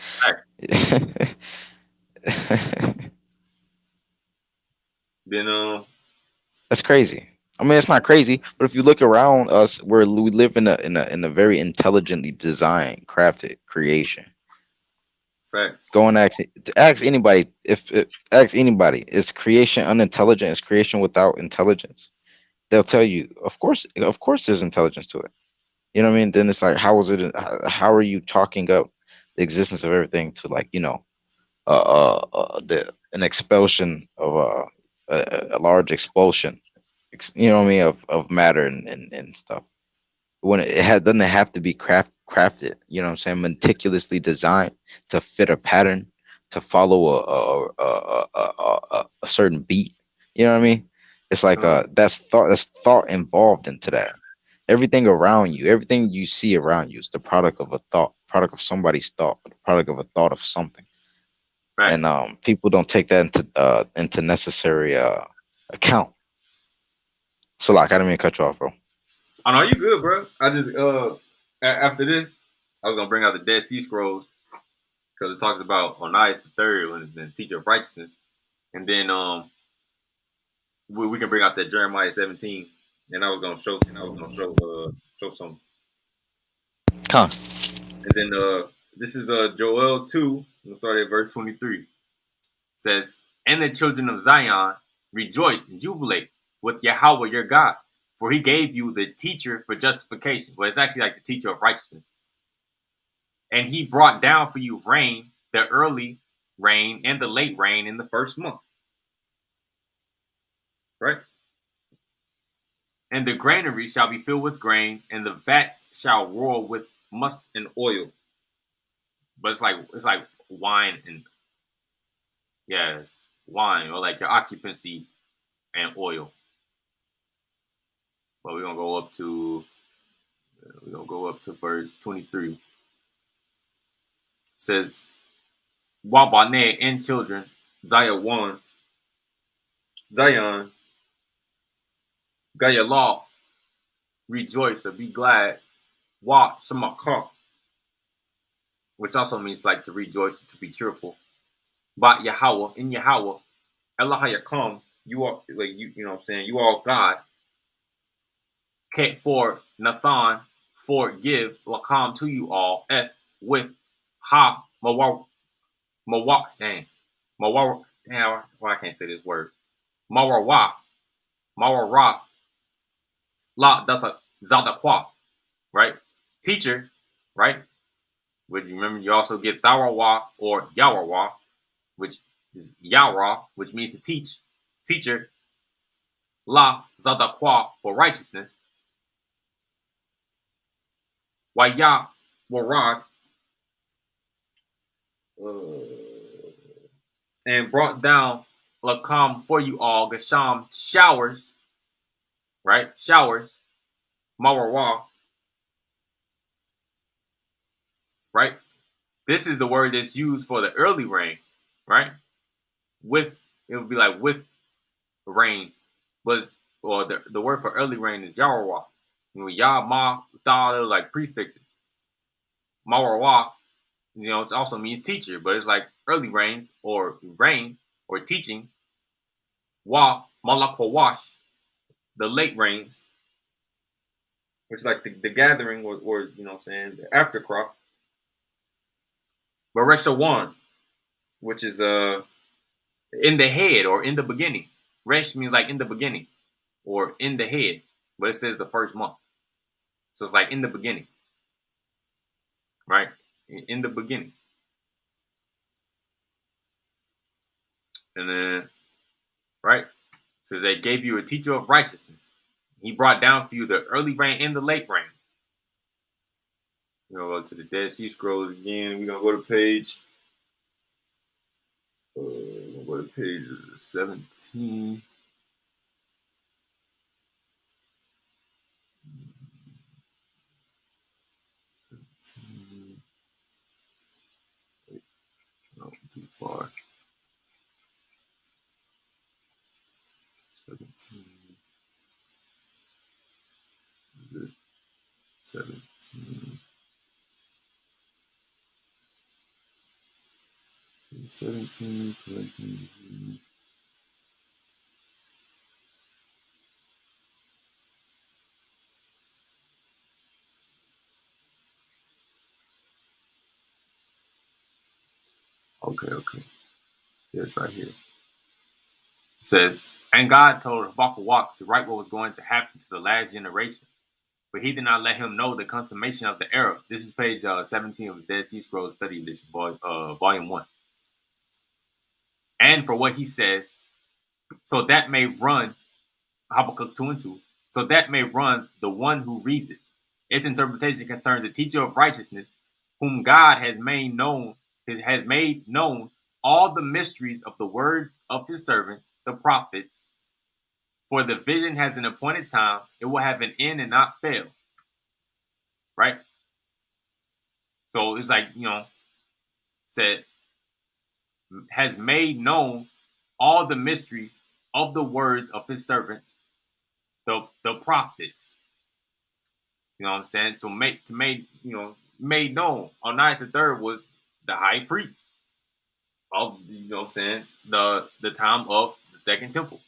Then that's crazy. I mean, it's not crazy, but if you look around us, we live in a very intelligently designed, crafted creation. Facts. Go and ask anybody ask anybody, is creation unintelligent? Is creation without intelligence? They'll tell you, of course, there's intelligence to it. You know what I mean? Then it's like, how is it? How are you talking up the existence of everything to, like, an expulsion of a large expulsion, you know what I mean, of matter and stuff. When doesn't have to be crafted, you know what I'm saying, meticulously designed to fit a pattern, to follow a certain beat. You know what I mean? It's like that's thought involved into that. Everything around you, everything you see around you is the product of a thought, product of somebody's thought, the product of a thought of something. Right. And people don't take that into necessary account. So, like, I didn't mean to cut you off, bro. I know you good, bro. I just after this, I was gonna bring out the Dead Sea Scrolls because it talks about Onias the third, when the teacher of righteousness, and then we can bring out that Jeremiah 17, and I was gonna show some, Con. and then this is Joel 2. We'll start at verse 23. It says, "And the children of Zion rejoice and jubilate with Yahawah your God, for he gave you the teacher for justification." Well, it's actually like the teacher of righteousness. "And he brought down for you rain, the early rain and the late rain in the first month." Right? "And the granary shall be filled with grain, and the vats shall roar with must and oil." But it's like wine and, yeah, wine, or like your occupancy and oil. But we're gonna go up to verse 23. It says, "Wabane and children, Zion, Gayallah, rejoice or be glad, Wa Shamakah," which also means like to rejoice, to be cheerful. "But Yahawah, in Yahawah, Elohayakam, you are like you know what I'm saying, you are God. Ket for Nathan, forgive Lakam to you all, Eth with Ha Mawar Mawar dang. Mawar damn, well, I can't say this word. Mawara La, that's a Zadaqua, right? Teacher, right? But you remember, you also get Tharawa or Yawawa, which is Yara, which means to teach. Teacher, La Zadaqua for righteousness. Waya Warad, and brought down Lakam for you all, Gasham showers, right? Showers, Mawara, right? This is the word that's used for the early rain, right? With, it would be like with rain, but or the word for early rain is Yawawa. Ya, Ma, Da, they're like prefixes. Mawawa, it also means teacher, but it's like early rains or rain or teaching. Wa, Malakwawash, the late rains, which is like the gathering or you know what I'm saying, the after crop. Bareshawan, which is in the head or in the beginning. Resh means like in the beginning or in the head, but it says the first month. So it's like in the beginning, right? In the beginning. And then, right? So they gave you a teacher of righteousness. He brought down for you the early rain and the late rain. We're going to go to the Dead Sea Scrolls again. We're going to go to page 17. No, too far. 17. 17. 17. Okay. Yeah, it's right here. It says, and God told Habakkuk to write what was going to happen to the last generation, but he did not let him know the consummation of the era. This is page 17 of the Dead Sea Scrolls Study Edition, volume 1. And for what he says, so that may run, Habakkuk 2 and 2, so that may run the one who reads it. Its interpretation concerns a teacher of righteousness, whom God has made known all the mysteries of the words of his servants, the prophets. For the vision has an appointed time; it will have an end and not fail. Right? So it's like, said, has made known all the mysteries of the words of his servants, the prophets. You know what I'm saying? Made known. Onias III was the high priest of, the time of the Second Temple.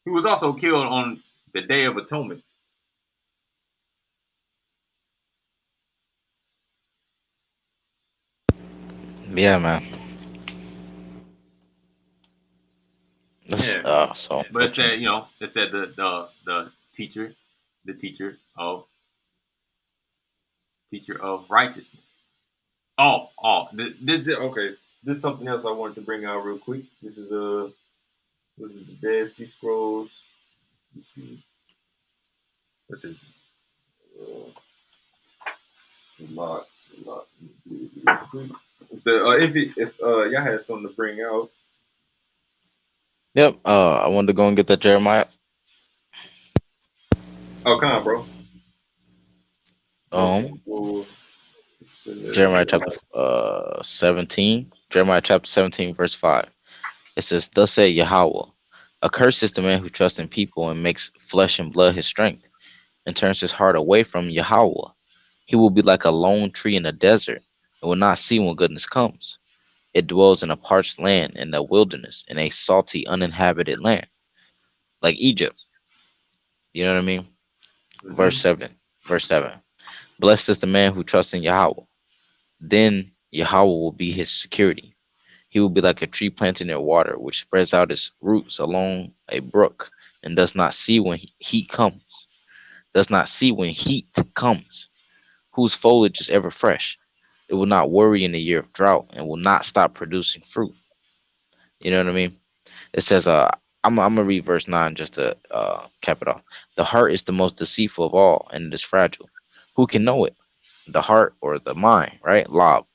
He was also killed on the Day of Atonement. Yeah, man. That's Yeah. so But it said, unfortunate. the teacher of righteousness. Okay. This is something else I wanted to bring out real quick. This is the Dead Sea Scrolls. Let's see. This is Salak. Real quick. If y'all had something to bring out. Yep. I wanted to go and get that Jeremiah. Oh, come on, bro. Um, Well, Jeremiah chapter 17. Jeremiah chapter 17, verse 5. It says, "Thus said Yahawah, accursed is the man who trusts in people and makes flesh and blood his strength, and turns his heart away from Yahawah. He will be like a lone tree in a desert, and will not see when goodness comes. It dwells in a parched land, in the wilderness, in a salty, uninhabited land, like Egypt." You know what I mean? Verse 7. Verse 7. "Blessed is the man who trusts in Yahawah. Then Yahawah will be his security. He will be like a tree planted near water, which spreads out its roots along a brook, and does not see when heat comes. Does not see when heat comes. Whose foliage is ever fresh. It will not worry in the year of drought, and will not stop producing fruit." You know what I mean? It says, I'm gonna read verse 9 just to cap it off. "The heart is the most deceitful of all, and it is fragile. Who can know it? The heart or the mind, right? Lob.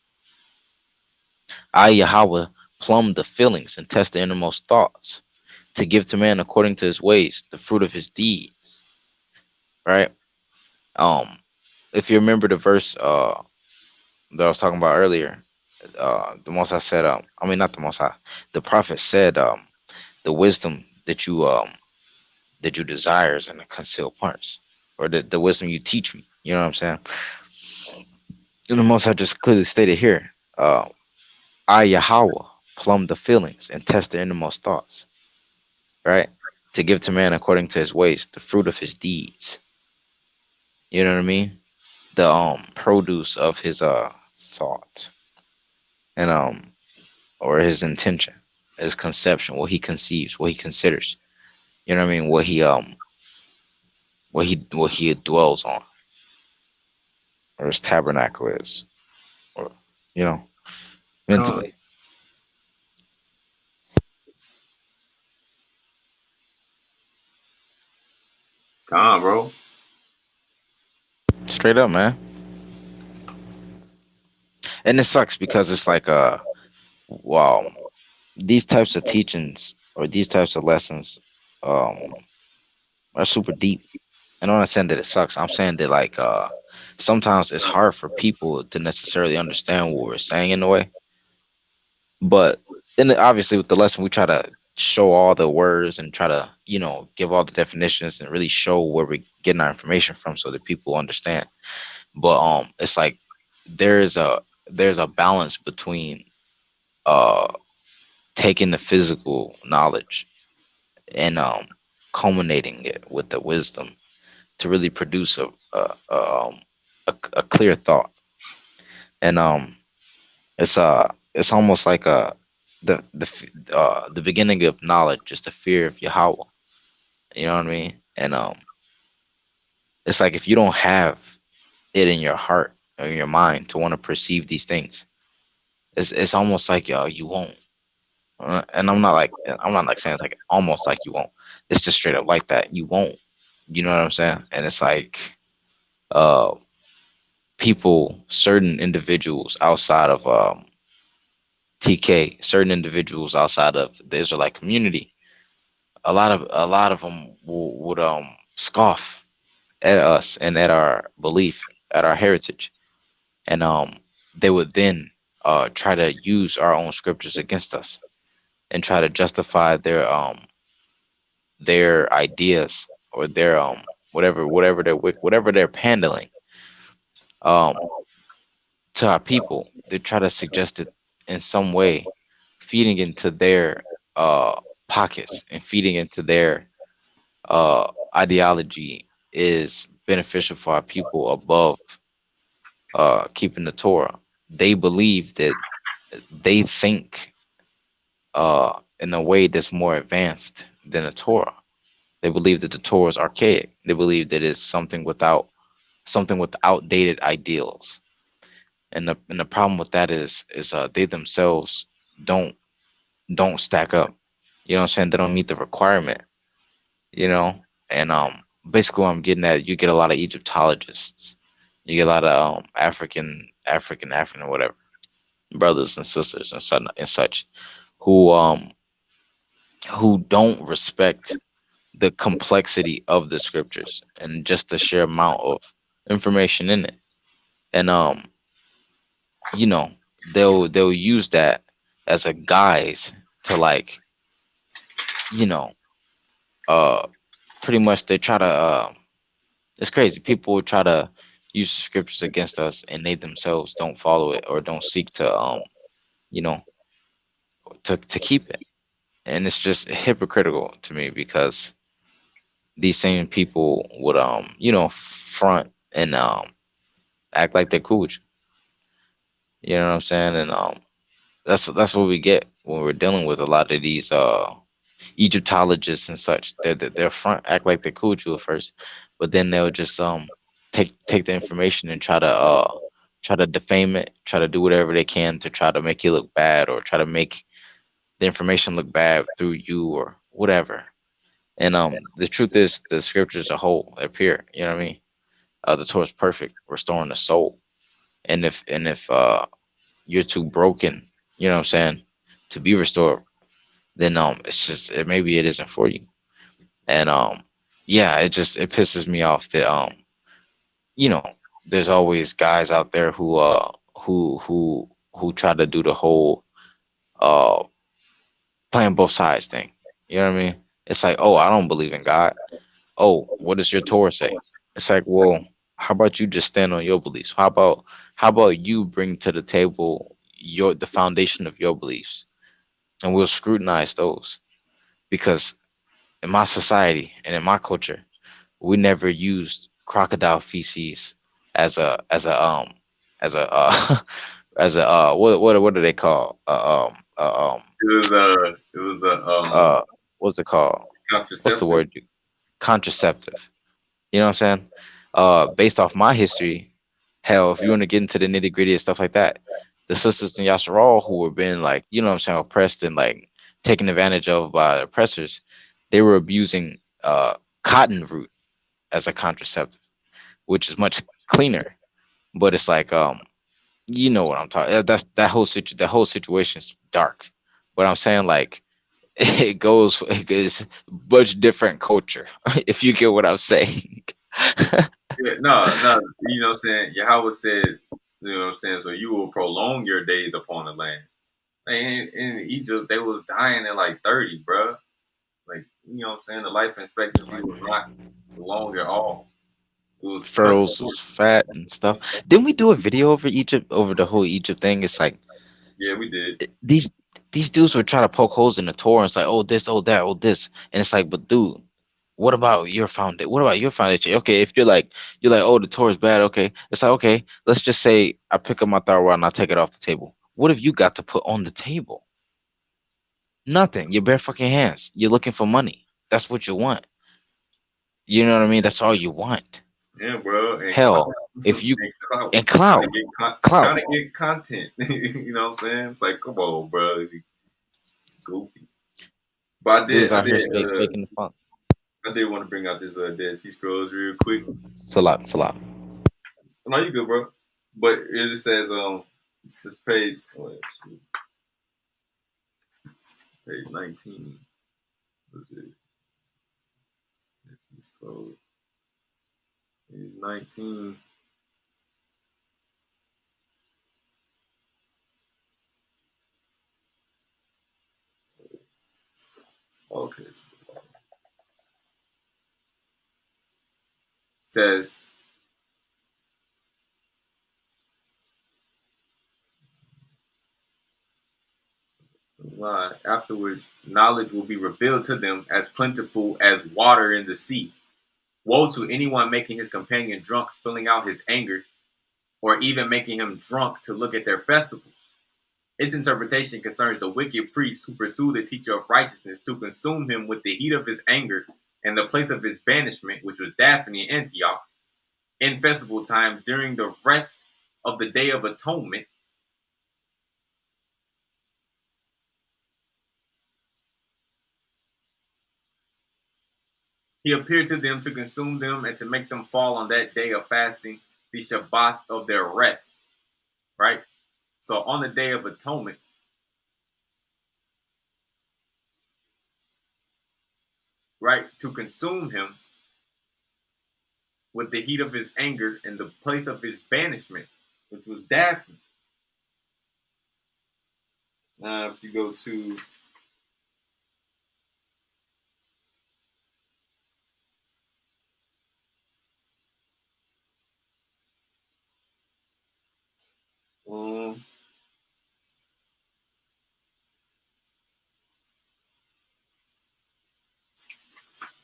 I, Yahweh, plumb the feelings and test the innermost thoughts, to give to man according to his ways, the fruit of his deeds." Right? If you remember the verse that I was talking about earlier, the Most High said, I mean not the Most High, the prophet said, the wisdom that you desires in the concealed parts, or the wisdom you teach me. You know what I'm saying? And the Most High just clearly stated here, I, Yahweh, plumb the feelings and test the innermost thoughts, right? To give to man according to his ways, the fruit of his deeds. You know what I mean? The produce of his thought, and or his intention, his conception, what he conceives, what he considers. You know what I mean? What he dwells on, or his tabernacle is, or mentally. Come on, bro. Straight up, man. And it sucks because it's like wow, these types of teachings or these types of lessons um are super deep. And I'm not saying that it sucks. I'm saying that like sometimes it's hard for people to necessarily understand what we're saying in a way. But then obviously with the lesson we try to show all the words and try to, give all the definitions and really show where we're getting our information from so that people understand. But it's like there's a balance between uh taking the physical knowledge and culminating it with the wisdom to really produce a clear thought. And it's almost like the beginning of knowledge is the fear of Yahweh. You know what I mean? And it's like if you don't have it in your heart or in your mind to want to perceive these things, it's almost like you won't. And I'm not like saying it's like almost like you won't. It's just straight up like that. You won't. You know what I'm saying? And it's like uh people, certain individuals outside of TK, certain individuals outside of the Israelite community, a lot of them would scoff at us and at our belief, at our heritage, and they would then try to use our own scriptures against us and try to justify their ideas or their whatever they're pandering um to our people. They try to suggest it in some way, feeding into their pockets and feeding into their ideology is beneficial for our people above keeping the Torah. They believe that they think in a way that's more advanced than the Torah. They believe that the Torah is archaic. They believe that it's something with outdated ideals. And the problem with that is they themselves don't don't stack up. You know what I'm saying? They don't meet the requirement, you know? And basically what I'm getting at, you get a lot of Egyptologists. You get a lot of African or whatever, brothers and sisters and such who don't respect the complexity of the scriptures and just the sheer amount of information in it. And you know, they'll use that as a guise to like, you know, uh pretty much they try to it's crazy. People will try to use the scriptures against us and they themselves don't follow it or don't seek to you know, to keep it. And it's just hypocritical to me because these same people would you know, front and act like they're cool with you. You know what I'm saying? And that's what we get when we're dealing with a lot of these Egyptologists and such. They're front act like they're cool with you at first, but then they'll just take the information and try to defame it, try to do whatever they can to try to make you look bad or try to make the information look bad through you or whatever. And the truth is the scriptures as a whole appear, you know what I mean? The Torah is perfect, restoring the soul. And if you're too broken, you know what I'm saying, to be restored, then it's just maybe it isn't for you. And yeah, it pisses me off that you know, there's always guys out there who try to do the whole uh playing both sides thing. You know what I mean? It's like, oh, I don't believe in God. Oh, what does your Torah say? It's like, well, how about you just stand on your beliefs? How about you bring to the table the foundation of your beliefs, and we'll scrutinize those. Because in my society and in my culture, we never used crocodile feces as a as a what do they call It was a what's it called? What's the contraceptive. word? Contraceptive. You know what I'm saying? Based off my history, hell, if you want to get into the nitty gritty and stuff like that, the sisters in Yasharal who were being like, you know what I'm saying, oppressed and like taken advantage of by oppressors, they were abusing cotton root as a contraceptive, which is much cleaner. But it's like you know what I'm talking. That's that whole situation's dark. But I'm saying like it is much different culture, if you get what I'm saying. Yeah, no, you know what I'm saying? Yahweh said, you know what I'm saying, so you will prolong your days upon the land. Man, in Egypt, they was dying at like 30, bruh. Like, you know what I'm saying? The life expectancy was not long at all. It was cut Pharaohs short. was fat and stuff. Didn't we do a video over Egypt, over the whole Egypt thing? It's like Yeah, we did. these dudes were trying to poke holes in the Torah. And it's like, oh this, oh that, oh this, and it's like, but dude, what about your foundation? What about your foundation? Okay, if you're like, oh, the Torah is bad. Okay, it's like, okay, let's just say I pick up my Torah and I take it off the table. What have you got to put on the table? Nothing. Your bare fucking hands. You're looking for money. That's what you want. You know what I mean? That's all you want. Yeah, bro. And clout. Hell, if you And clout. and Trying clout, to get clout. trying to get content. You know what I'm saying? It's like, come on, bro. Goofy. But Dudes out here faking the funk. I did want to bring out this Dead Sea Scrolls real quick. Salat, salat. No, you good, bro. But it just says this page page 19. What's it? Dead Sea Scrolls. Page 19. Okay. Says afterwards, knowledge will be revealed to them as plentiful as water in the sea. Woe to anyone making his companion drunk, spilling out his anger, or even making him drunk to look at their festivals. Its interpretation concerns the wicked priest who pursue the teacher of righteousness to consume him with the heat of his anger and the place of his banishment, which was Daphne in Antioch, in festival time during the rest of the Day of Atonement. He appeared to them to consume them and to make them fall on that day of fasting, the Shabbat of their rest. Right? So on the Day of Atonement, right, to consume him with the heat of his anger and the place of his banishment, which was Daphne. Now, if you go to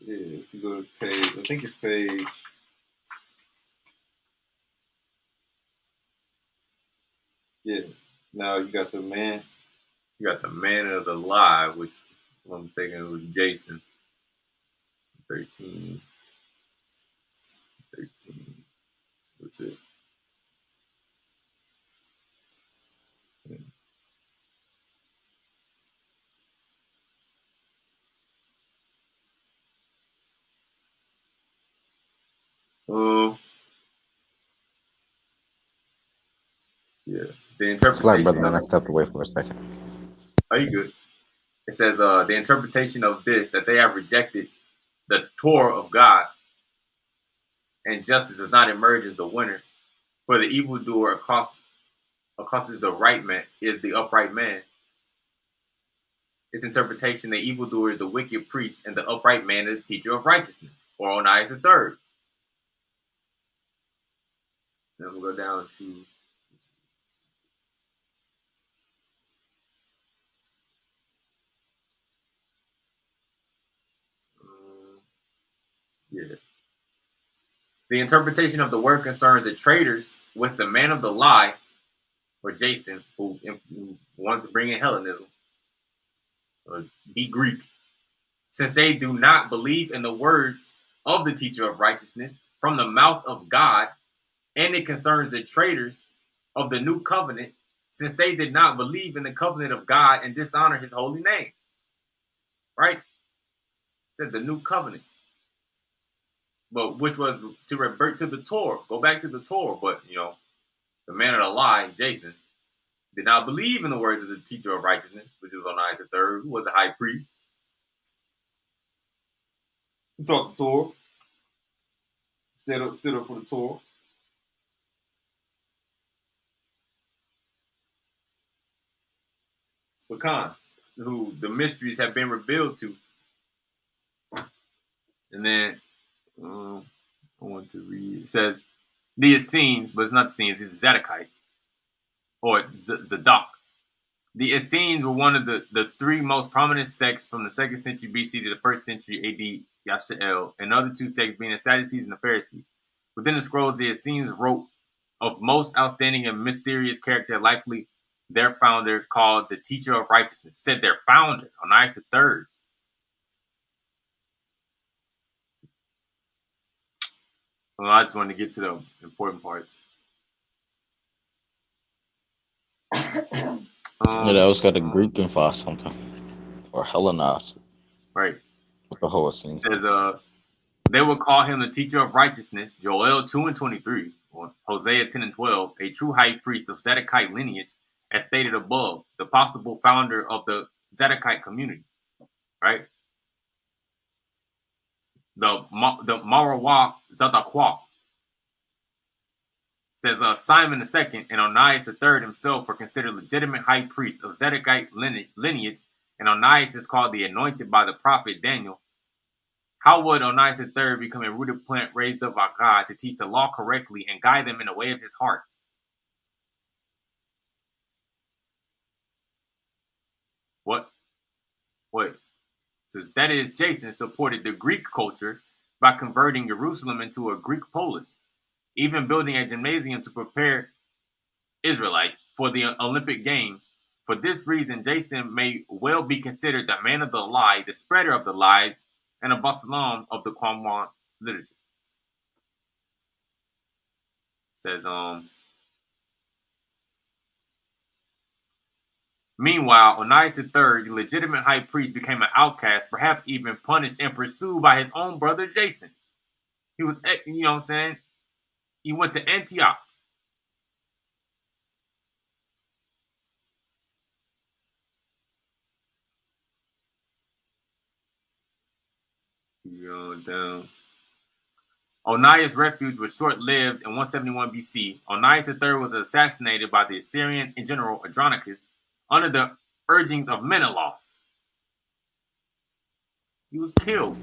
if you go to page, I think it's page. Yeah. Now you got the man. You got the man of the lie, which if I'm mistaken, it was Jason. 13. What's it? Yeah. Yeah. The It's like, brother interpretation man, of I stepped away for a second. Are you good? It says the interpretation of this, that they have rejected the Torah of God, and justice does not emerge as the winner. For the evildoer accosts the right man, is the upright man. Its interpretation, the evildoer is the wicked priest, and the upright man is the teacher of righteousness, or Onias the third. Then we'll go down to yeah. The interpretation of the word concerns the traitors with the man of the lie, or Jason, who wanted to bring in Hellenism, or be Greek, since they do not believe in the words of the teacher of righteousness from the mouth of God, and it concerns the traitors of the new covenant, since they did not believe in the covenant of God and dishonor his holy name. Right? It said the new covenant. But which was to revert to the Torah, go back to the Torah. But the man of the lie, Jason, did not believe in the words of the teacher of righteousness, which was Onias the third, who was the high priest. Who taught the Torah, stood up for the Torah. Pecan, who the mysteries have been revealed to. And then I want to read. It says the Essenes, but it's not the Essenes, it's the Zadokites, or Zadok. The Essenes were one of the three most prominent sects from the 2nd century BC to the 1st century AD, Yashael, and the other two sects being the Sadducees and the Pharisees. Within the scrolls, the Essenes wrote of most outstanding and mysterious character, likely their founder called the teacher of righteousness. Said their founder, Onias III. Well, I just wanted to get to the important parts. Yeah, that was got a Greek info or something. Or Hellenized. Right. What the whole scene. It says, they will call him the teacher of righteousness, Joel 2:23, or Hosea 10:12, a true high priest of Zadokite lineage, as stated above, the possible founder of the Zadokite community. Right? The YAHAWAH Zadokah says Simon II and Onias III himself were considered legitimate high priests of Zadokite lineage, and Onias is called the anointed by the prophet Daniel. How would Onias III become a rooted plant raised up by God to teach the law correctly and guide them in the way of his heart? What? Says that is, Jason supported the Greek culture by converting Jerusalem into a Greek polis, even building a gymnasium to prepare Israelites for the Olympic Games. For this reason, Jason may well be considered the man of the lie, the spreader of the lies, and a Basalam of the Qumran literature. Says, meanwhile, Onias III, the legitimate high priest, became an outcast, perhaps even punished and pursued by his own brother Jason. He was, you know what I'm saying? He went to Antioch. Down. Onias' refuge was short-lived in 171 BC. Onias III was assassinated by the Assyrian general Andronicus under the urgings of Menelaus. He was killed.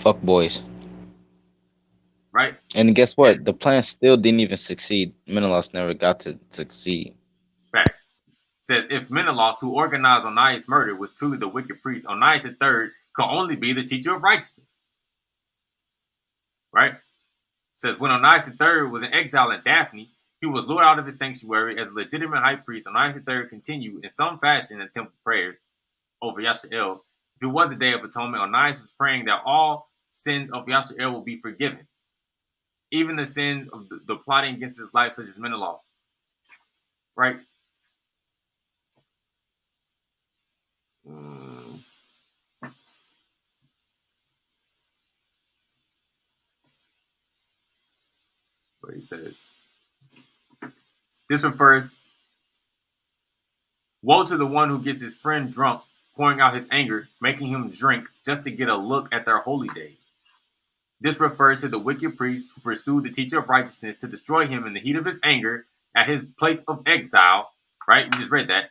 Fuck boys. Right? And guess what? Yeah. The plan still didn't even succeed. Menelaus never got to succeed. Facts. Says if Menelaus, who organized Onias' murder, was truly the wicked priest, Onias III could only be the teacher of righteousness. Right? Says when Onias III was in exile in Daphne, he was lured out of his sanctuary as a legitimate high priest. Onias III continued in some fashion in temple prayers over Yashael. If it was the Day of Atonement, Onias was praying that all sins of Yashael will be forgiven, even the sins of the plotting against his life, such as Menelaus. Right? What he says. This refers, woe to the one who gets his friend drunk, pouring out his anger, making him drink just to get a look at their holy days. This refers to the wicked priest who pursued the teacher of righteousness to destroy him in the heat of his anger at his place of exile. Right? We just read that.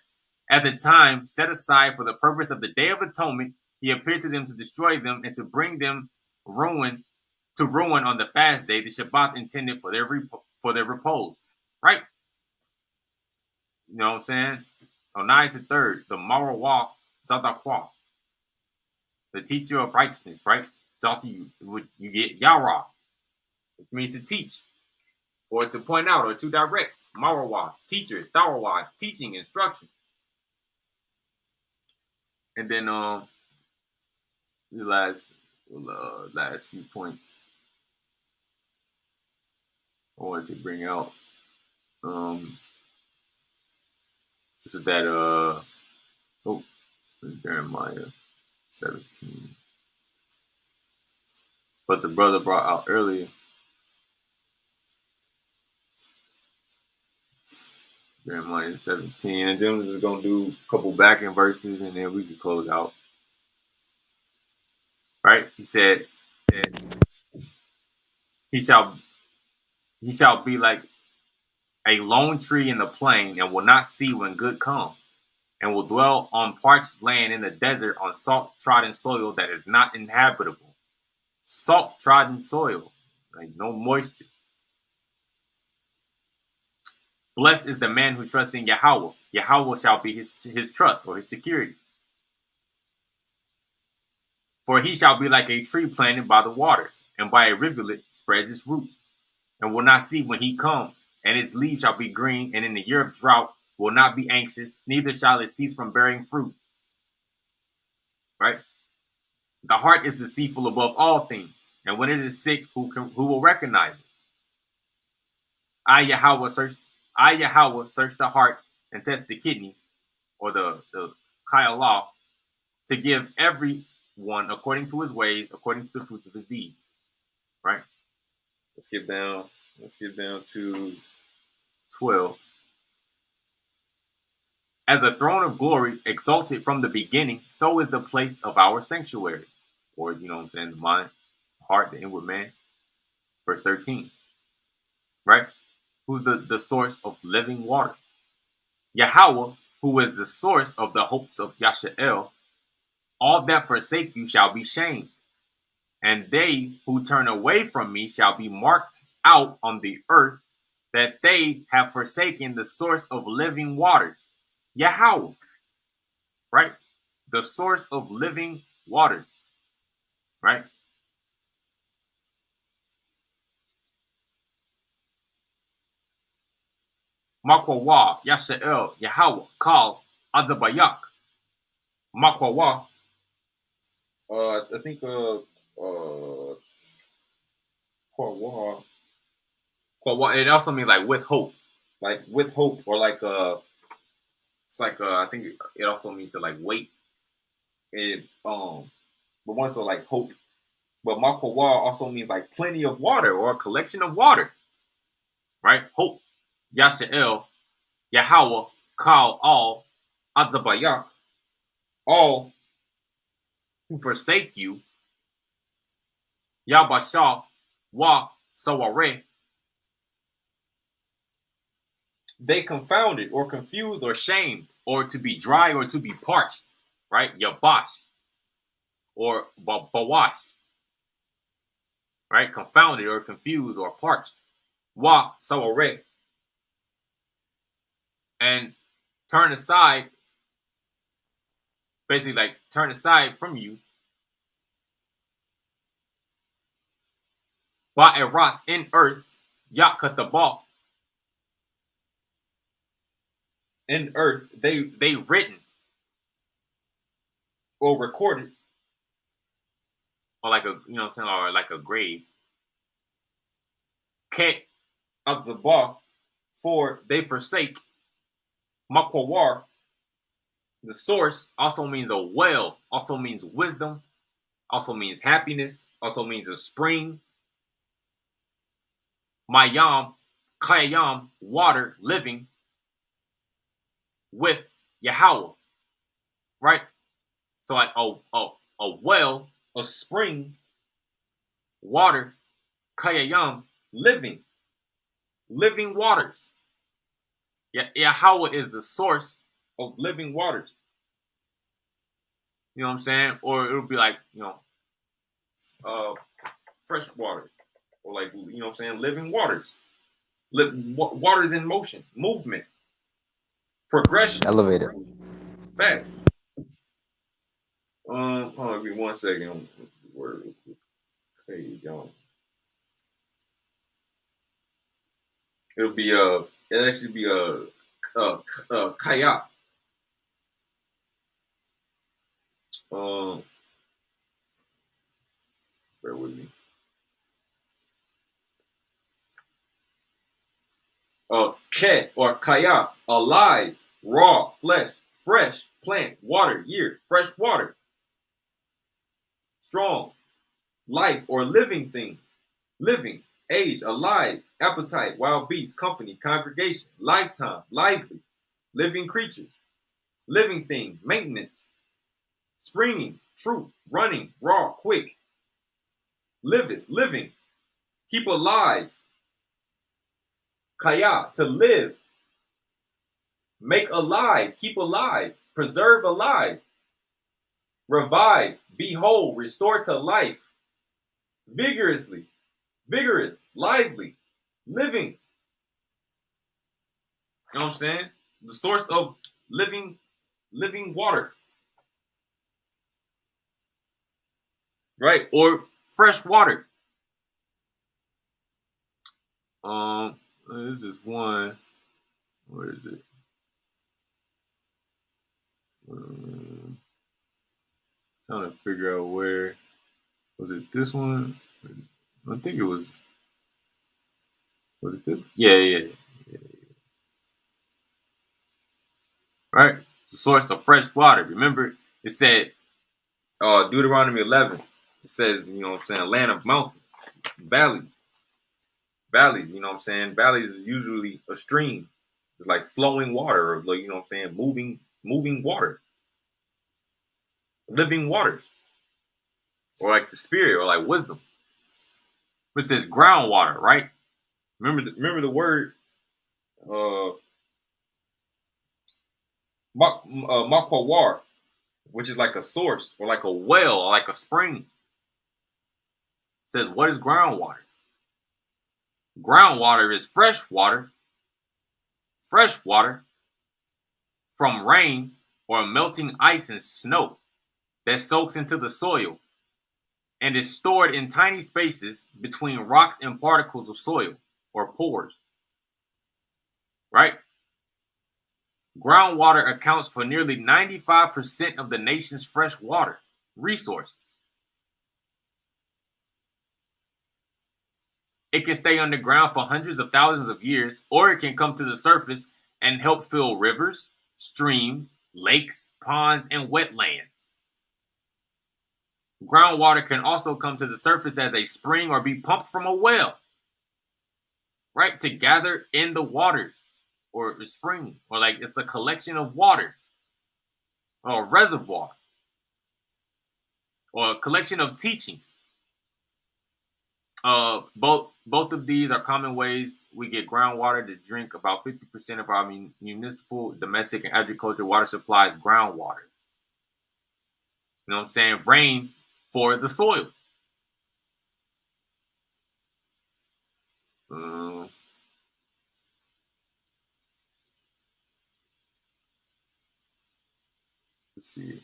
At the time set aside for the purpose of the Day of Atonement, he appeared to them to destroy them and to bring them ruin on the fast day, the Shabbat intended for their repose. Right? You know what I'm saying? Onias III, the YAHAWAH Zadokah, the teacher of righteousness, right? It's also you get Yara, which means to teach, or to point out, or to direct. YAHAWAH, teacher, Thawawah, teaching, instruction. And then the last few points I wanted to bring out. So that Jeremiah 17. But the brother brought out earlier. Jeremiah 17. And then we're just gonna do a couple back end verses and then we can close out. Right? He said he shall be like a lone tree in the plain and will not see when good comes, and will dwell on parched land in the desert on salt-trodden soil that is not inhabitable. Salt-trodden soil, like no moisture. Blessed is the man who trusts in Yahawah. Yahawah shall be his trust or his security. For he shall be like a tree planted by the water, and by a rivulet spreads its roots, and will not see when he comes, and its leaves shall be green, and in the year of drought will not be anxious, neither shall it cease from bearing fruit. Right? The heart is deceitful above all things, and when it is sick, who will recognize it? I Yahawah search the heart and test the kidneys, or the Kayallah, to give every one according to his ways, according to the fruits of his deeds. Right? Let's get down to 12. As a throne of glory exalted from the beginning, so is the place of our sanctuary. Or, you know what I'm saying, the mind, heart, the inward man. Verse 13. Right? Who's the source of living water? Yahawah, who is the source of the hopes of Yashael. All that forsake you shall be shamed, and they who turn away from me shall be marked out on the earth, that they have forsaken the source of living waters. Yahawah, right? The source of living waters, right? Makwawa, Yashael, Yahawah, Kal, Adabayak. Makwawa, I think, Kwawa, it also means like with hope, or like, it's like, I think it also means to like wait. It, but one, so like hope. But Makwawa also means like plenty of water or a collection of water, right? Hope, Yashael, Yahawah, Kal, all, Adabayak, all who forsake you, Yabashah, Wa, Saware, they confounded or confused or shamed, or to be dry or to be parched, right? Yabash or Bawash, right? Confounded or confused or parched. Wa, Saware, and turn aside, basically like turn aside from you. Ba'erat, in earth, Yakatabah, in earth, they written or recorded, or like a, you know what I'm saying, or like a grave. Ke Adzabah, for they forsake. Makwawar, the source, also means a well, also means wisdom, also means happiness, also means a spring. Mayam, Kayam, water, living, with Yahawah, right? So like a well, a spring, water, Kayam, living waters. Yahawah is the source of living waters. You know what I'm saying? Or it'll be like, you know, fresh water, or like, you know what I'm saying, living waters. Waters in motion, movement, progression, Elevator. facts. Hold on, give me 1 second. Where there you go. It'll be it'll actually be kayak. Bear with me. Ke or kayak, alive, raw, flesh, fresh, plant, water, year, fresh water. Strong, life or living thing, living, age, alive, appetite, wild beast, company, congregation, lifetime, lively, living creatures, living thing, maintenance, springing, truth, running, raw, quick, living, keep alive, kaya, to live, make alive, keep alive, preserve alive, revive, be whole, restore to life, vigorously, vigorous, lively, living. You know what I'm saying? The source of living water. Right? Or fresh water. This is one. Where is it? Trying to figure out where was it. This one, I think it was. Was it this? Yeah. Right, the source of fresh water. Remember, it said, Deuteronomy 11. It says, you know what I'm saying, land of mountains, valleys. Valleys, you know what I'm saying? Valleys is usually a stream. It's like flowing water, or like, you know what I'm saying, moving water, living waters, or like the spirit, or like wisdom. It says groundwater, right? Remember the word makawar, which is like a source, or like a well, or like a spring. It says, what is groundwater? Groundwater is fresh water from rain or melting ice and snow that soaks into the soil and is stored in tiny spaces between rocks and particles of soil, or pores. Right? Groundwater accounts for nearly 95% of the nation's fresh water resources. It can stay underground for hundreds of thousands of years, or it can come to the surface and help fill rivers, streams, lakes, ponds, and wetlands. Groundwater can also come to the surface as a spring or be pumped from a well, right? To gather in the waters, or a spring, or like it's a collection of waters, or a reservoir, or a collection of teachings. Both of these are common ways we get groundwater to drink. About 50% of our municipal, domestic, and agricultural water supply is groundwater. You know what I'm saying? Rain for the soil. Let's see.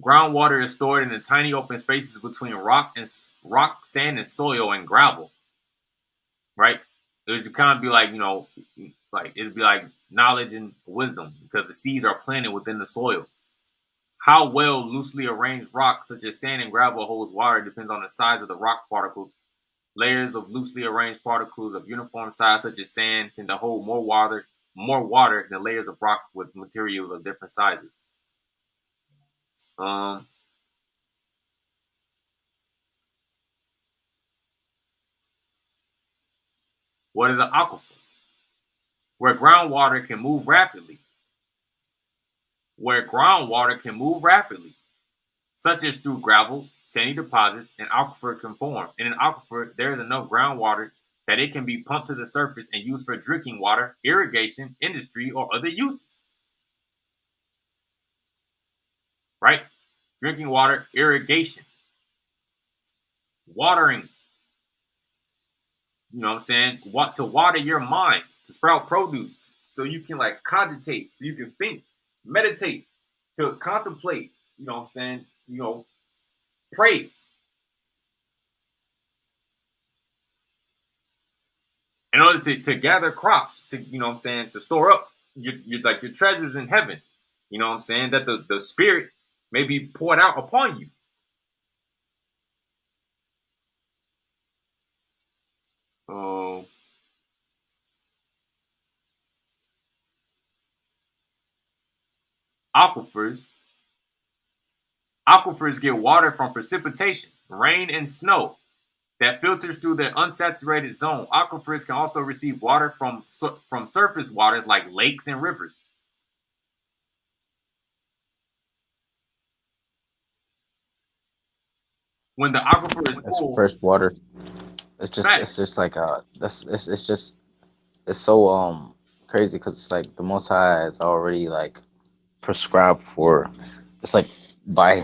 Groundwater is stored in the tiny open spaces between rock, sand, and soil and gravel. Right? It would kind of be like, like it'd be like knowledge and wisdom, because the seeds are planted within the soil. How well loosely arranged rock, such as sand and gravel, holds water depends on the size of the rock particles. Layers of loosely arranged particles of uniform size, such as sand, tend to hold more water than layers of rock with materials of different sizes. What is an aquifer? Where groundwater can move rapidly. Such as through gravel, sandy deposits, an aquifer can form. In an aquifer, there is enough groundwater that it can be pumped to the surface and used for drinking water, irrigation, industry, or other uses. Right? Drinking water, irrigation, watering. You know what I'm saying? To water your mind, to sprout produce, so you can like cogitate, so you can think, meditate, to contemplate. You know what I'm saying? Pray. In order to gather crops, to store up your like your treasures in heaven. You know what I'm saying? That the spirit may be poured out upon you. Aquifers get water from precipitation, rain, and snow that filters through the unsaturated zone. Aquifers can also receive water from surface waters like lakes and rivers. When the aquifer is full, fresh water. It's just like it's so crazy, because it's like the Most High has already like prescribed for. It's like by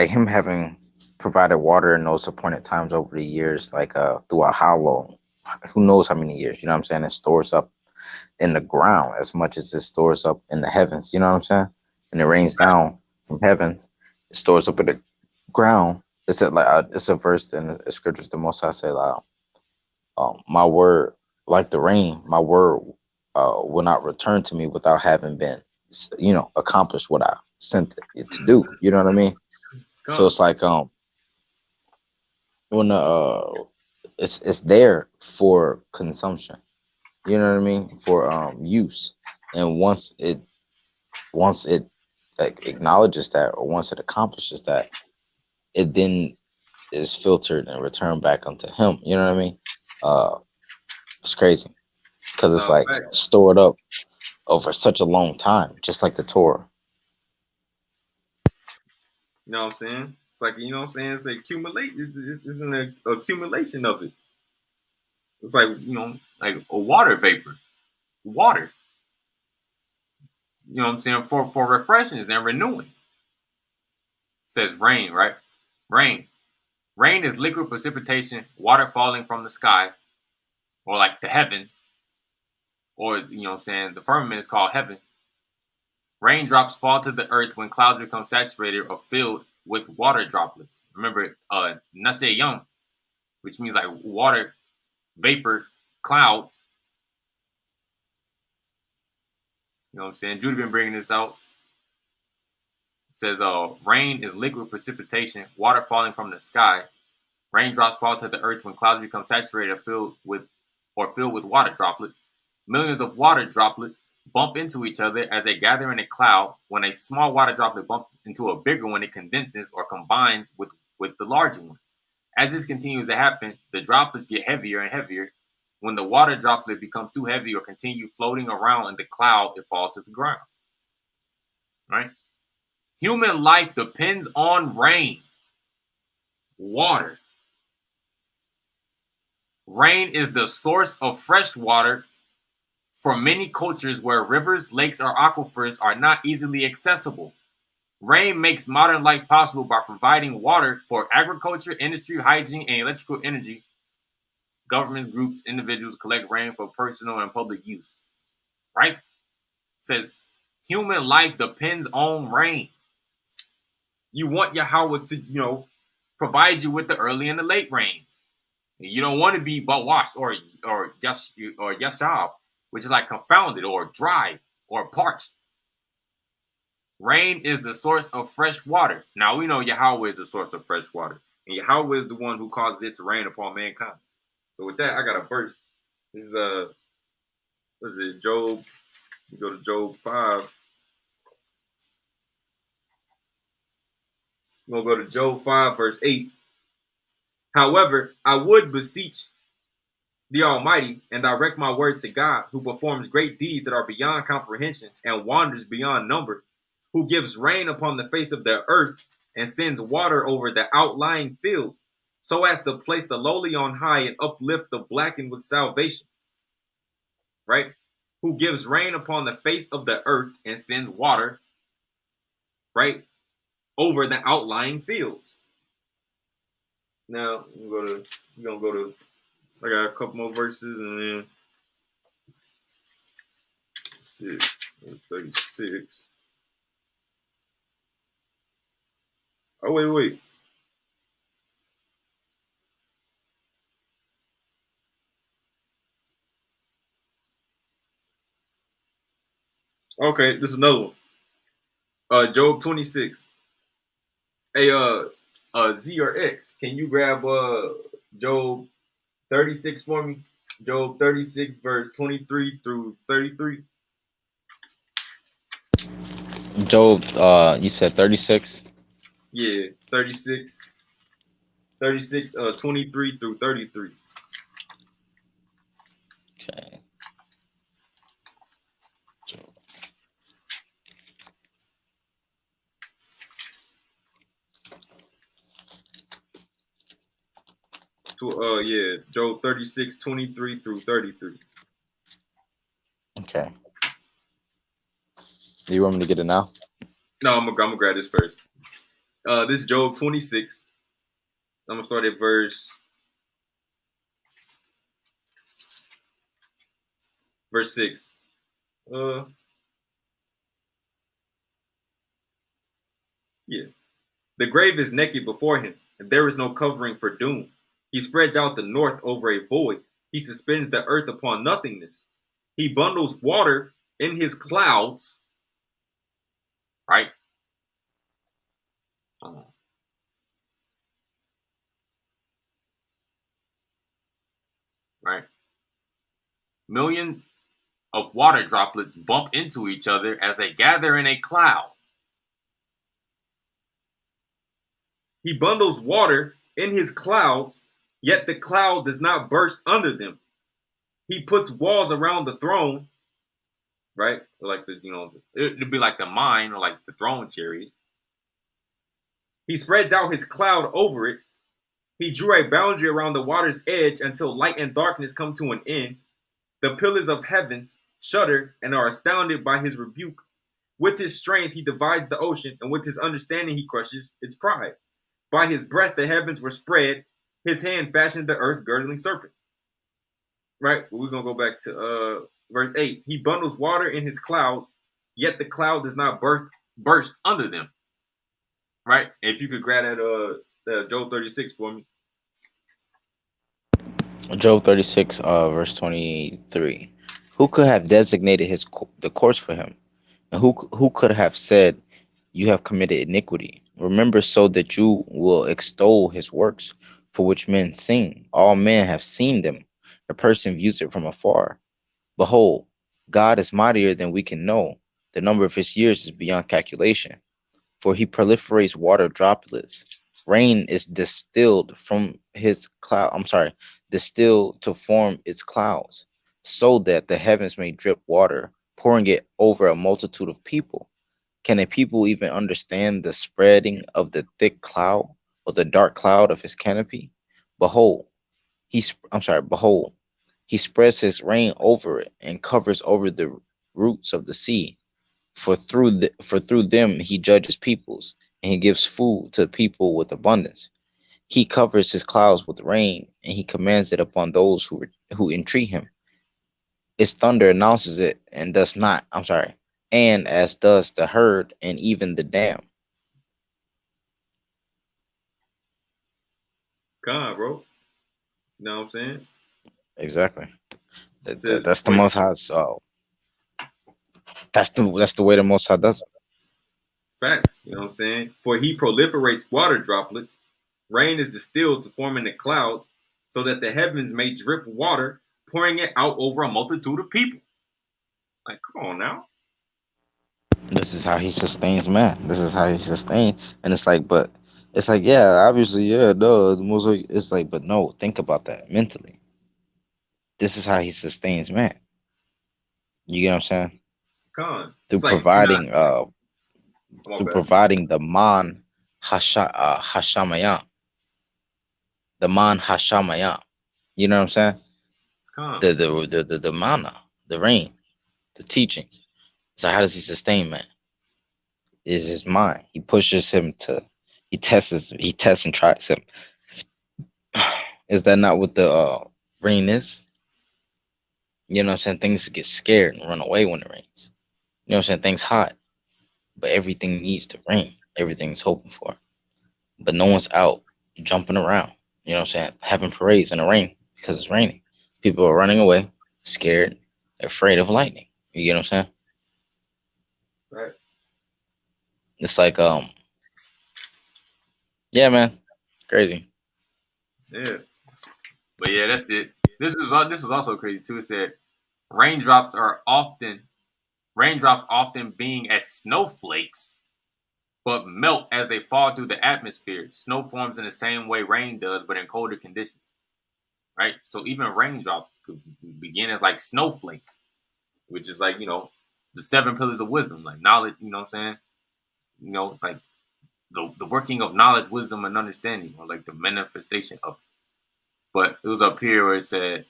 him having provided water in those appointed times over the years, like throughout how long, who knows how many years, you know what I'm saying? It stores up in the ground as much as it stores up in the heavens, you know what I'm saying? And it rains down from heavens, it stores up in the ground. It's a verse in the scriptures. The Most High said, my word, like the rain, my word will not return to me without having been accomplish what I sent it to do. You know what I mean? So it's like when it's there for consumption. You know what I mean? For use. And once it like acknowledges that, or once it accomplishes that, it then is filtered and returned back unto him. You know what I mean? It's crazy because it's like stored up over such a long time, just like the Torah. You know what I'm saying? It's like, you know what I'm saying? It's accumulate. It's an accumulation of it. It's like, like a water vapor. Water. You know what I'm saying? For refreshings and renewing. It says rain, right? Rain. Rain is liquid precipitation, water falling from the sky, or like the heavens, or, the firmament is called heaven. Raindrops fall to the earth when clouds become saturated or filled with water droplets. Remember, Naseyam, which means like water, vapor, clouds. You know what I'm saying? Judah been bringing this out. It says, rain is liquid precipitation, water falling from the sky. Raindrops fall to the earth when clouds become saturated or filled with water droplets. Millions of water droplets bump into each other as they gather in a cloud. When a small water droplet bumps into a bigger one, it condenses or combines with the larger one. As this continues to happen, the droplets get heavier and heavier. When the water droplet becomes too heavy or continue floating around in the cloud, it falls to the ground. Right? Human life depends on rain, water. Rain is the source of fresh water for many cultures where rivers, lakes, or aquifers are not easily accessible. Rain makes modern life possible by providing water for agriculture, industry, hygiene, and electrical energy. Government groups, individuals collect rain for personal and public use. Right? It says human life depends on rain. You want Yahawah to, provide you with the early and the late rains. You don't want to be bawash or yashab, which is like confounded or dry or parched. Rain is the source of fresh water. Now we know Yahawah is the source of fresh water. And Yahawah is the one who causes it to rain upon mankind. So with that, I got a verse. This is what is it, Job? You go to Job 5. We're going to go to Job 5, verse 8. However, I would beseech the Almighty and direct my words to God, who performs great deeds that are beyond comprehension and wonders beyond number, who gives rain upon the face of the earth and sends water over the outlying fields, so as to place the lowly on high and uplift the blackened with salvation. Right? Who gives rain upon the face of the earth and sends water, right, over the outlying fields. Now we're gonna go to. I got a couple more verses, and then let's see, 36. Oh wait. Okay, this is another one. Job 26. Hey, Z or X, can you grab Job 36 for me? Job 36, verse 23 through 33. Job, you said 36? Yeah, 36. 36, 23 through 33. Okay. Job 36, 23 through 33. Okay. Do you want me to get it now? No, I'm gonna grab this first. This is Job 26. I'm gonna start at verse 6. The grave is naked before him, and there is no covering for doom. He spreads out the north over a void. He suspends the earth upon nothingness. He bundles water in his clouds. right? Right. Millions of water droplets bump into each other as they gather in a cloud. He bundles water in his clouds, yet the cloud does not burst under them. He puts walls around the throne, right? Like it'd be like the mine or like the throne chariot. He spreads out his cloud over it. He drew a boundary around the water's edge until light and darkness come to an end. The pillars of heavens shudder and are astounded by his rebuke. With his strength, he divides the ocean, and with his understanding, he crushes its pride. By his breath, the heavens were spread. His hand fashioned the earth-girdling serpent. Right? Well, we're going to go back to verse 8. He bundles water in his clouds, yet the cloud does not burst under them. Right? If you could grab that Job 36 for me. Job 36, verse 23. Who could have designated the course for him? And who could have said, you have committed iniquity? Remember, so that you will extol his works, for which men sing. All men have seen them. A person views it from afar. Behold, God is mightier than we can know. The number of his years is beyond calculation. For he proliferates water droplets. Rain is distilled from his distilled to form its clouds, so that the heavens may drip water, pouring it over a multitude of people. Can a people even understand the spreading of the thick cloud or the dark cloud of his canopy? Behold, behold, he spreads his rain over it and covers over the roots of the sea. For through them he judges peoples, and he gives food to people with abundance. He covers his clouds with rain, and he commands it upon those who entreat him. Its thunder announces it, and and as does the herd and even the dam. God, bro. You know what I'm saying? Exactly. Says, That's the Most High. That's the way the Most High does it. Facts. You know what I'm saying? For he proliferates water droplets. Rain is distilled to form in the clouds, so that the heavens may drip water, pouring it out over a multitude of people. Like, come on now. This is how he sustains man. This is how he sustains. And it's like, yeah, obviously, yeah, no, the Most High, it's like, but no, think about that mentally. This is how he sustains man. You get what I'm saying? Through it's like providing providing the man hashamayah. The man hashamayah. You know what I'm saying? The manna, the rain, the teachings. So how does he sustain man? Is his mind. He pushes him he tests and tries him. Is that not what the rain is? You know what I'm saying? Things get scared and run away when it rains. You know what I'm saying? Things hot. But everything needs to rain. Everything's hoping for. But no one's out jumping around. You know what I'm saying? Having parades in the rain because it's raining. People are running away, scared, afraid of lightning. You get what I'm saying? Right. It's like yeah, man. Crazy. Yeah. But yeah, that's it. This was also crazy too. It said raindrops often being as snowflakes, but melt as they fall through the atmosphere. Snow forms in the same way rain does, but in colder conditions. Right? So even raindrops could begin as like snowflakes, which is like, the 7 pillars of wisdom, like knowledge, you know what I'm saying? Like the working of knowledge, wisdom, and understanding, or like the manifestation of it. But it was up here where it said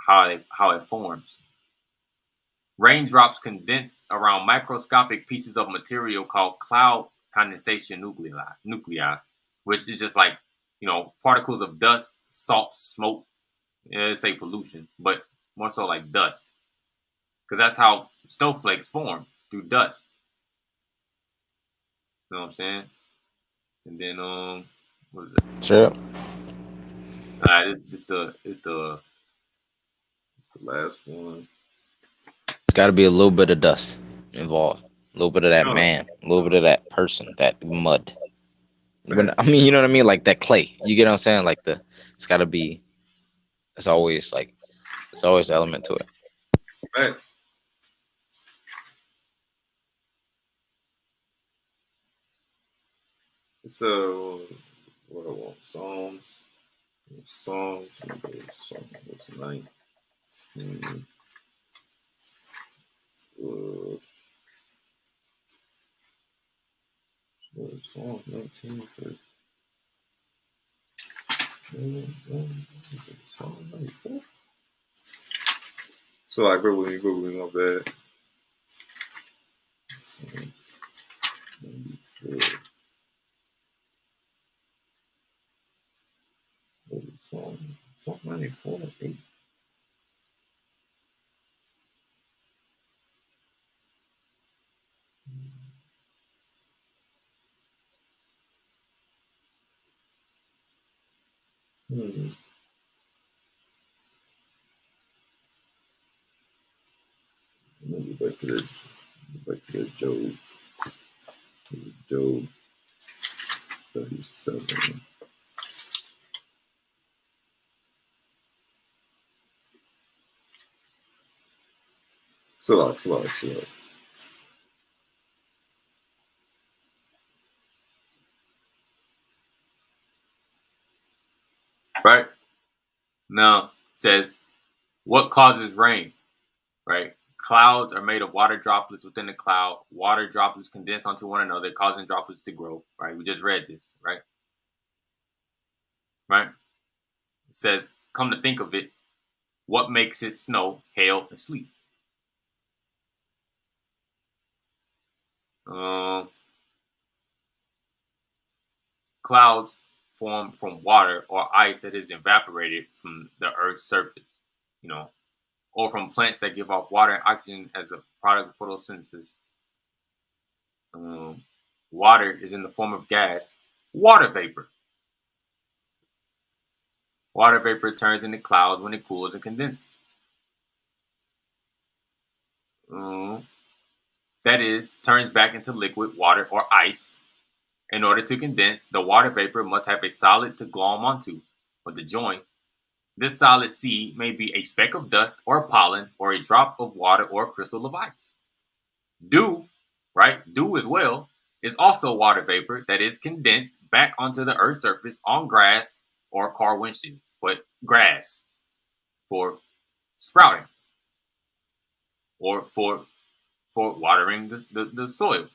how it forms. Raindrops condense around microscopic pieces of material called cloud condensation nuclei, which is just like, particles of dust, salt, smoke. Say pollution, but more so like dust, because that's how snowflakes form, through dust. You know what I'm saying? And then what is it? Sure. Alright, it's the last one. It's got to be a little bit of dust involved. A little bit of that Con, man, a little bit of that person, that mud. When I facts, mean, you know what I mean, like that clay. You get what I'm saying? Like it's got to be. It's always like it's always an element to it. facts. It's what I want, Psalms. Psalms, what's 19? Psalms 19 first. Psalm 94. So like, bro, we my bad. Psalm 94, 8. Let me go back to the Job. Job 37. Slow. Right? Now, it says, what causes rain? Right? Clouds are made of water droplets within the cloud. Water droplets condense onto one another, causing droplets to grow. Right? We just read this. Right? Right? It says, come to think of it, what makes it snow, hail, and sleet? Clouds form from water or ice that is evaporated from the Earth's surface, or from plants that give off water and oxygen as a product of photosynthesis. Water is in the form of gas, water vapor. Water vapor turns into clouds when it cools and condenses. That is, turns back into liquid, water, or ice. In order to condense, the water vapor must have a solid to glom onto, or to join. This solid seed may be a speck of dust or pollen or a drop of water or a crystal of ice. Dew, right? Dew as well, is also water vapor that is condensed back onto the Earth's surface on grass or car windshields, but grass for sprouting or for watering the soil.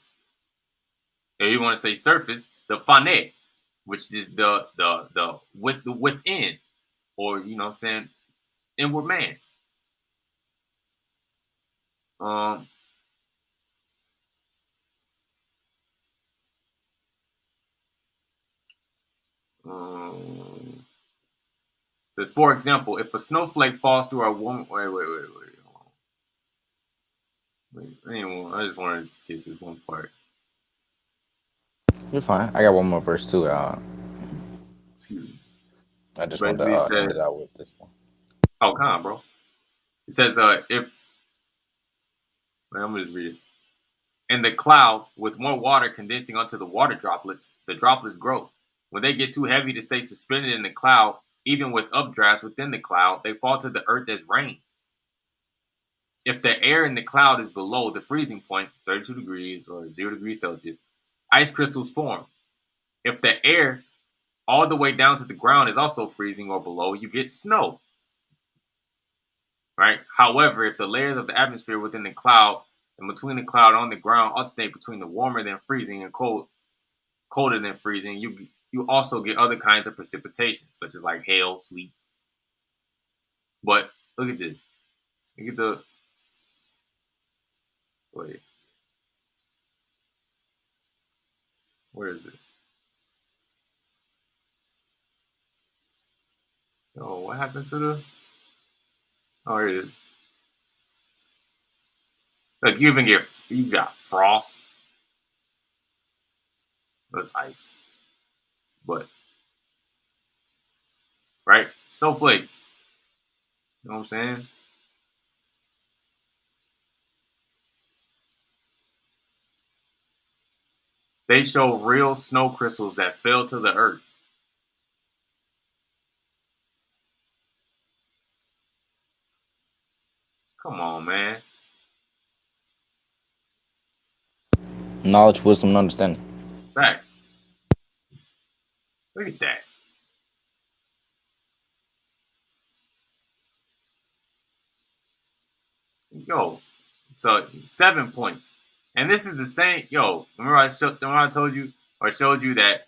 If you want to say surface, the fane, which is the within, or inward man. Um, says, for example, if a snowflake falls through a woman, wait. Anyway, I just wanted to get this one part. You're fine. I got one more verse too. Excuse me. I just wanted Basically, it to end said, it out with this one. "Oh, come on, bro." It says, "If I'm gonna just read it. In the cloud, with more water condensing onto the water droplets, the droplets grow. When they get too heavy to stay suspended in the cloud, even with updrafts within the cloud, they fall to the earth as rain. If the air in the cloud is below the freezing point, 32 degrees or 0 degrees Celsius, ice crystals form. If the air all the way down to the ground is also freezing or below, you get snow. Right? However, if the layers of the atmosphere within the cloud and between the cloud and on the ground alternate between the warmer than freezing and colder than freezing, you also get other kinds of precipitation, such as like hail, sleet. But look at this. Look at the wait. Where is it? Oh, what happened to the? Oh, here it is. Look, you got frost. That's ice. But right? Snowflakes. You know what I'm saying? They show real snow crystals that fell to the earth. Come on, man. Knowledge, wisdom, and understanding. Facts. Look at that. Yo, so 7 points. And this is the same. Yo, remember I told you or showed you that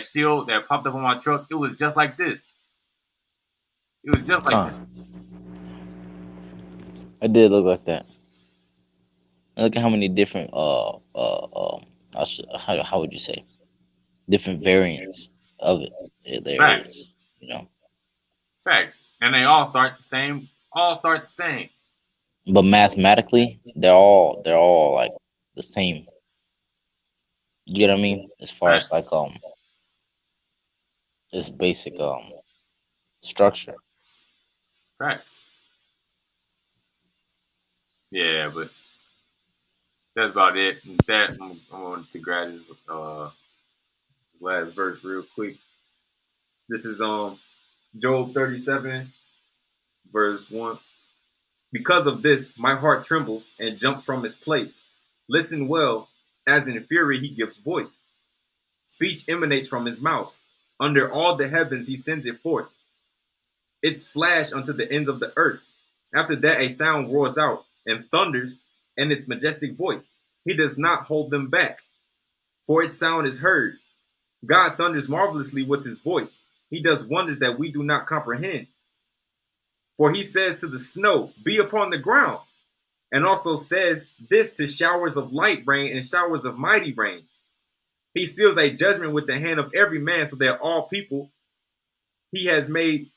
shield that popped up on my truck? It was just like this. It was just like that. It did look like that. And look at how many different how would you say, different variants of it there Facts. is, you know. Facts. And they all start the same. All start the same. But mathematically, they're all like the same. You get what I mean? As far as like this basic structure. Facts. Yeah, but that's about it. With that, I wanted to grab his last verse real quick. This is Job 37, verse 1. Because of this, my heart trembles and jumps from its place. Listen well, as in fury he gives voice. Speech emanates from his mouth. Under all the heavens he sends it forth. Its flash unto the ends of the earth. After that a sound roars out and thunders in its majestic voice. He does not hold them back, for its sound is heard. God thunders marvelously with his voice. He does wonders that we do not comprehend. For he says to the snow, be upon the ground, and also says this to showers of light rain and showers of mighty rains. He seals a judgment with the hand of every man, so that all people he has made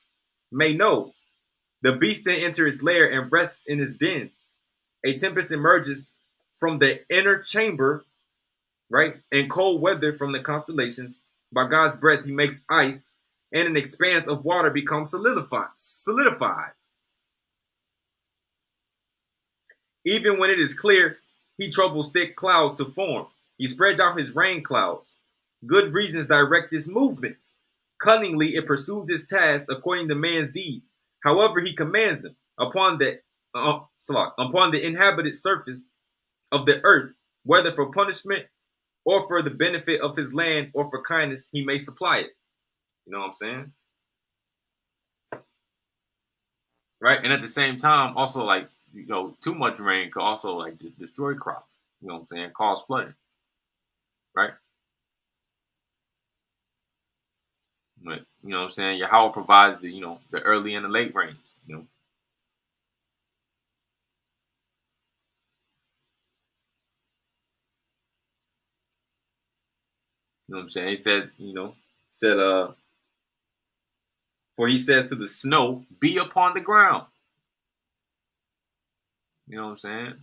may know. The beast then enters its lair and rests in his dens. A tempest emerges from the inner chamber, right? And cold weather from the constellations. By God's breath, he makes ice, and an expanse of water becomes solidified. Even when it is clear, he troubles thick clouds to form. He spreads out his rain clouds. Good reasons direct its movements. Cunningly it pursues its tasks according to man's deeds. However, he commands them upon the inhabited surface of the earth, whether for punishment or for the benefit of his land or for kindness, he may supply it. You know what I'm saying? Right? And at the same time, also, like, you know, too much rain could also like destroy crops. You know what I'm saying? Cause flooding. Right? But, you know what I'm saying? Yahawah provides the, you know, the early and the late rains, you know. You know what I'm saying? He said, for he says to the snow, be upon the ground. You know what I'm saying?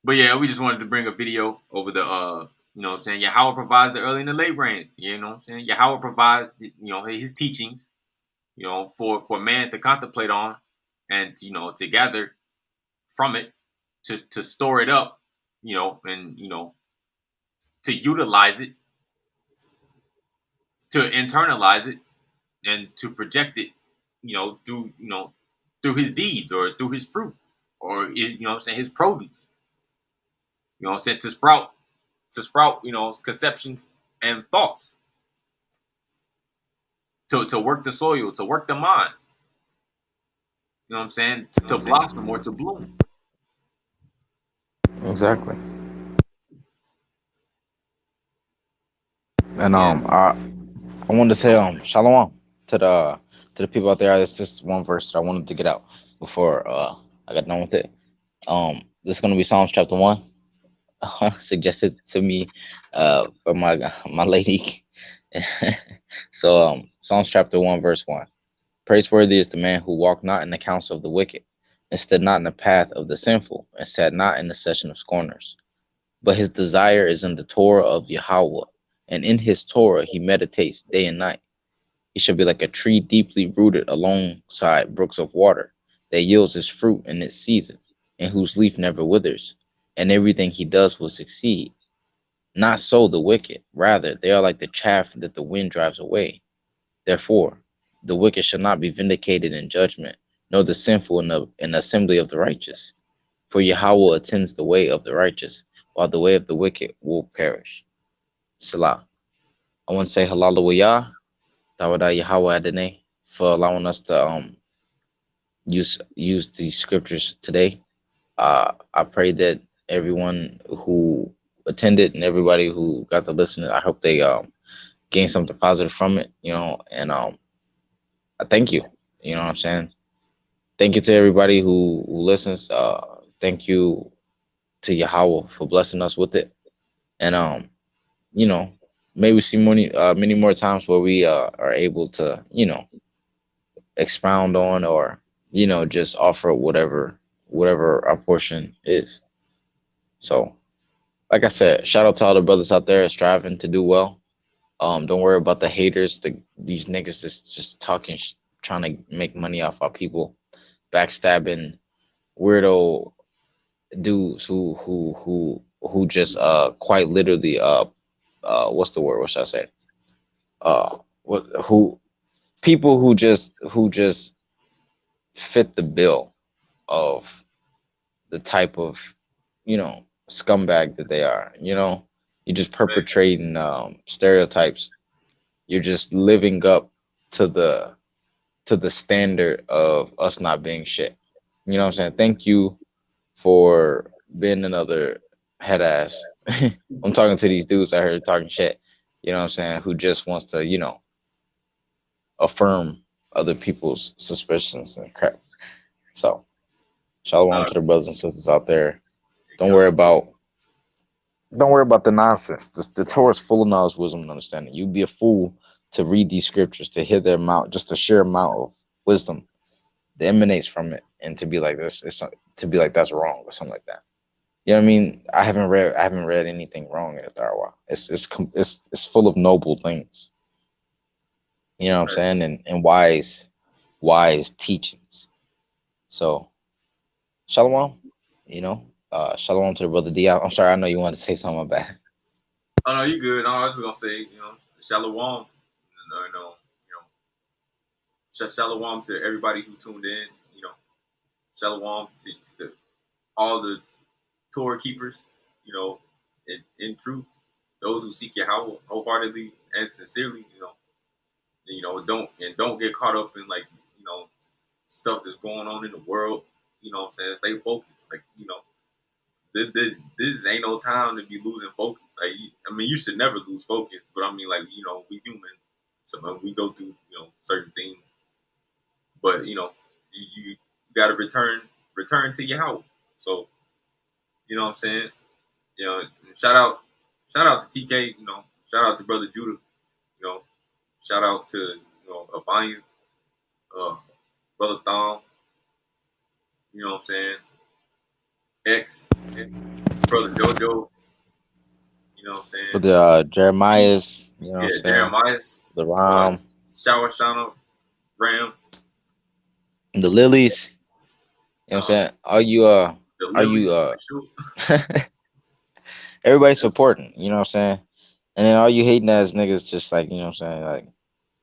But yeah, we just wanted to bring a video over the you know what I'm saying, Yahawah provides the early and the late rains. You know what I'm saying? Yahawah provides, you know, his teachings, you know, for man to contemplate on and, you know, to gather from it, to store it up, you know, and, you know, to utilize it, to internalize it, and to project it, you know, through his deeds or through his fruit or, you know what I'm saying, his produce. You know what I'm saying? To sprout, you know, conceptions and thoughts. To work the soil, to work the mind. You know what I'm saying? To blossom or to bloom. Exactly. And Yeah. I wanted to say shalom to the people out there. It's just one verse that I wanted to get out before I got done with it. This is gonna be Psalms chapter 1. Suggested to me by my lady. So Psalms chapter 1 verse 1. Praiseworthy is the man who walked not in the counsel of the wicked, and stood not in the path of the sinful, and sat not in the session of scorners. But his desire is in the Torah of Yahawah, and in his Torah he meditates day and night. He shall be like a tree deeply rooted alongside brooks of water, that yields its fruit in its season, and whose leaf never withers. and everything he does will succeed. Not so the wicked. Rather, they are like the chaff that the wind drives away. Therefore, the wicked shall not be vindicated in judgment, nor the sinful in the assembly of the righteous. For Yahweh attends the way of the righteous, while the way of the wicked will perish. Salah. I want to say Hallelujah, Tawada Yahweh Adonai, for allowing us to use these scriptures today. I pray that everyone who attended and everybody who got to listen, I hope they gain something positive from it, and I thank you. You know what I'm saying? Thank you to everybody who listens. Thank you to Yahweh for blessing us with it. And maybe see many more times where we are able to, expound on, or just offer whatever our portion is. So, like I said, shout out to all the brothers out there striving to do well. Don't worry about the haters, these niggas just talking, trying to make money off our people, backstabbing, weirdo dudes who just quite literally what's the word? What should I say? Who people who just fit the bill of the type of scumbag that they are. You're just perpetrating stereotypes. You're just living up to the standard of us not being shit. You know what I'm saying? Thank you for being another head ass. I'm talking to these dudes I heard talking shit. You know what I'm saying? Who just wants to, affirm other people's suspicions and crap. So, shalom to the brothers and sisters out there. Don't worry about the nonsense. The Torah is full of knowledge, wisdom, and understanding. You'd be a fool to read these scriptures, to hear their amount, just a sheer amount of wisdom that emanates from it, and to be like this, to be like that's wrong or something like that. You know what I mean? I haven't read anything wrong in the YAHAWAH. It's full of noble things. You know what I'm saying? And wise teachings. So, shalom. Shalom to the brother D. I'm sorry, I know you wanted to say something about it. Oh no, you good. No, I was just gonna say, shalom. Shalom to everybody who tuned in. Shalom to all the Torah keepers. In truth, those who seek Yahweh wholeheartedly and sincerely. Don't get caught up in stuff that's going on in the world. You know what I'm saying? Stay focused. This ain't no time to be losing focus. You should never lose focus. But we human, so we go through certain things. But you got to return to Yahweh. So you know what I'm saying. Shout out to TK. Shout out to brother Judah. Shout out to Abanya, brother Thom. You know what I'm saying. X, brother JoJo. You know what I'm saying. With the Jeremiah's, Jeremiah's, the Ram, Shower Shana, Ram, the Lilies. You know what I'm saying? Everybody's supporting, you know what I'm saying? And then all you hating ass niggas just you know what I'm saying? Like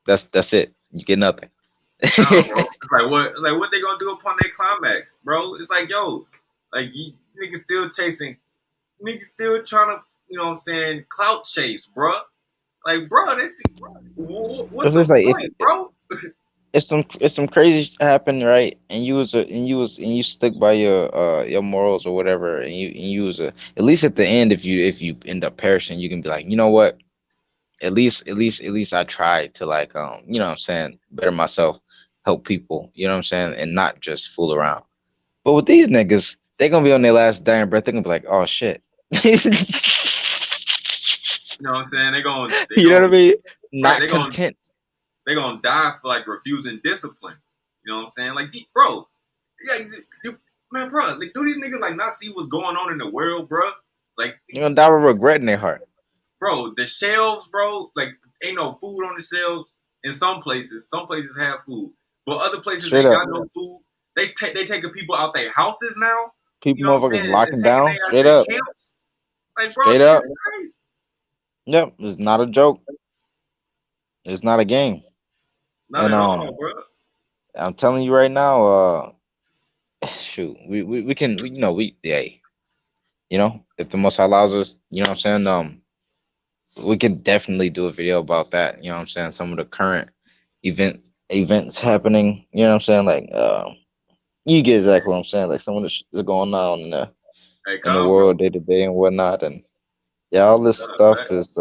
that's it. You get nothing. Nah, bro. It's what they gonna do upon their climax, bro? It's you niggas still chasing, niggas still trying to, you know what I'm saying, clout chase, bro. Bro, that's what's the point, bro? If some crazy shit happened, right? And you stick by your morals or whatever, and you was at least at the end, if you end up perishing, you can be like, you know what? At least I tried to you know what I'm saying, better myself, help people, you know what I'm saying, and not just fool around. But with these niggas, they're gonna be on their last dying breath. They're gonna be like, oh shit. You know what I'm saying? You know what I mean? Not content. They're gonna die for refusing discipline. You know what I'm saying? Bro, man, bro, do these niggas not see what's going on in the world, bro? You're gonna die with regret in their heart. Bro, the shelves, bro, ain't no food on the shelves in some places. Some places have food, but other places ain't got no food. They taking people out their houses now. People You know what I'm motherfuckers saying? And locking taking down their ass straight to up, camps. Like, bro, straight this shit up. is crazy. Yep, it's not a joke. It's not a game. Not And at all, bro. I'm telling you right now, shoot, we can, if the Most High allows us, you know what I'm saying, we can definitely do a video about that. You know what I'm saying, some of the current events happening. You know what I'm saying, like, you get exactly what I'm saying, like some of the shit that's going on Hey, in the calm, bro. world day to day and whatnot, and yeah, all this stuff Fact. is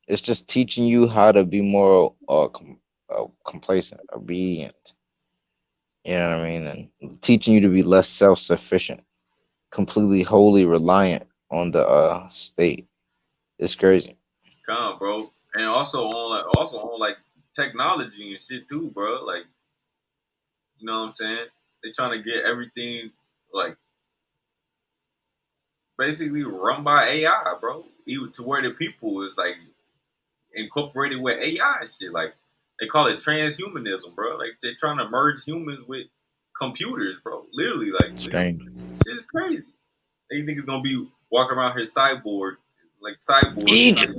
it's just teaching you how to be more complacent, obedient. You know what I mean, and teaching you to be less self-sufficient, completely wholly reliant on the state. It's crazy. Calm, bro. And also on like technology and shit too, bro. Like, you know what I'm saying? They trying to get everything like basically run by AI, bro. Even to where the people is like incorporated with AI and shit. Like they call it transhumanism, bro. Like they're trying to merge humans with computers, bro. Literally, like Strange. shit is crazy. They niggas gonna be walking around here cyborg, like cyborg. Like, Egypt.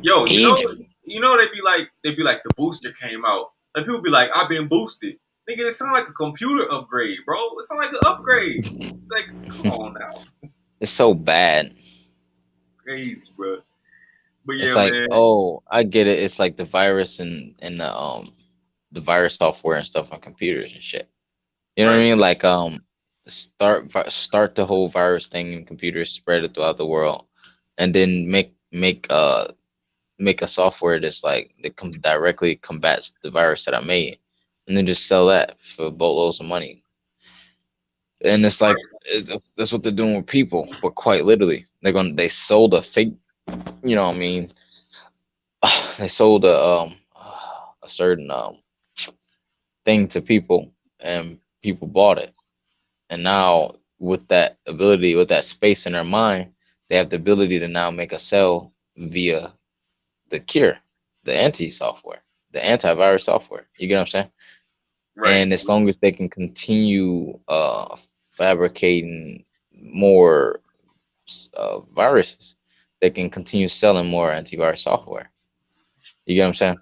yo, Egypt. they be like the booster came out. Like people be like, I've been boosted. Nigga, it sound like a computer upgrade, bro. It sound like an upgrade. Like, come on now, It's so bad. crazy, bro. But It's yeah, like, man. oh, I get it. It's like the virus and the virus software and stuff on computers and shit. You know what I Right, mean? Like start the whole virus thing in computers, spread it throughout the world, and then make a software that's like that directly combats the virus that I made, and then just sell that for boatloads of money. And it's like that's what they're doing with people, but quite literally, they sold a fake. You know what I mean? They sold a certain thing to people, and people bought it. And now with that ability, with that space in their mind, they have the ability to now make a sell via the cure, the anti-software, the antivirus software. You get what I'm saying? right, And as long as they can continue fabricating more viruses, they can continue selling more antivirus software. You get what I'm saying?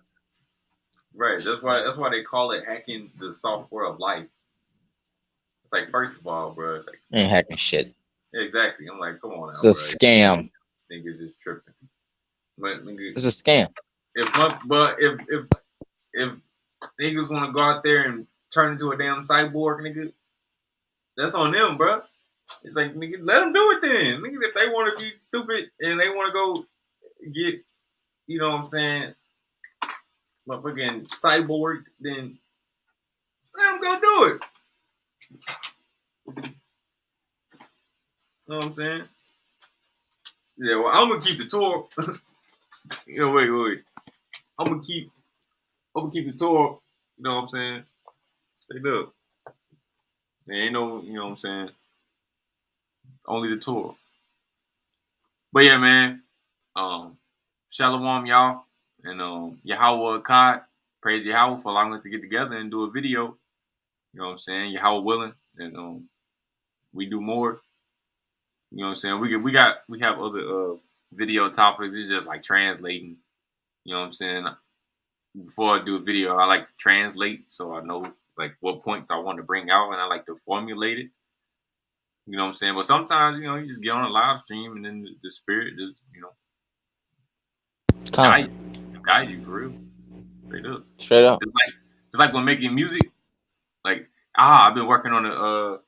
right. That's why they call it hacking the software of life. It's like, first of all, bro, like, Ain't hacking shit. yeah, exactly. I'm like, come on It's now, a bro. scam. Niggas just tripping. But nigga, It's a scam. if niggas want to go out there and turn into a damn cyborg, nigga, that's on them, bro. It's like, nigga, let them do it then. Nigga, if they want to be stupid and they want to go get, you know what I'm saying, motherfucking cyborg, then let them go do it. You know what I'm saying? Yeah, well, I'm gonna keep the tour. Wait. I'm gonna keep the tour. You know what I'm saying? Straight up. There ain't no, you know what I'm saying? Only the tour. But yeah, man. Shalom, y'all. And YAHAWAH. Praise Yahweh for allowing us to get together and do a video. You know what I'm saying? Yahweh willing. And we do more. You know what I'm saying? We have other video topics. It's just like translating. You know what I'm saying? Before I do a video, I like to translate so I know like what points I want to bring out, and I like to formulate it. You know what I'm saying? But sometimes, you just get on a live stream and then the spirit just, Con. guide you for real. Straight up. Straight up. It's like when making music, like, I've been working on I'm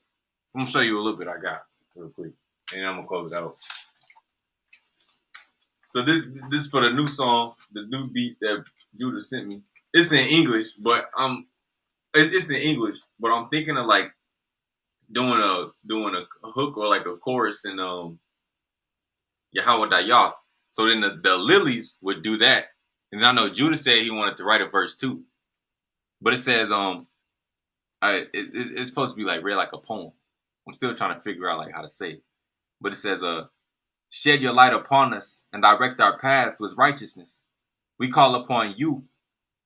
gonna show you a little bit I got real quick. And I'm gonna close it out. So this for the new song, the new beat that Judah sent me. It's in English, but it's in English, but I'm thinking of like doing a hook or like a chorus in YAHAWAH. So then the Lilies would do that. And I know Judah said he wanted to write a verse too. But it says it's supposed to be like read like a poem. I'm still trying to figure out like how to say it. But it says shed your light upon us and direct our paths with righteousness. We call upon you,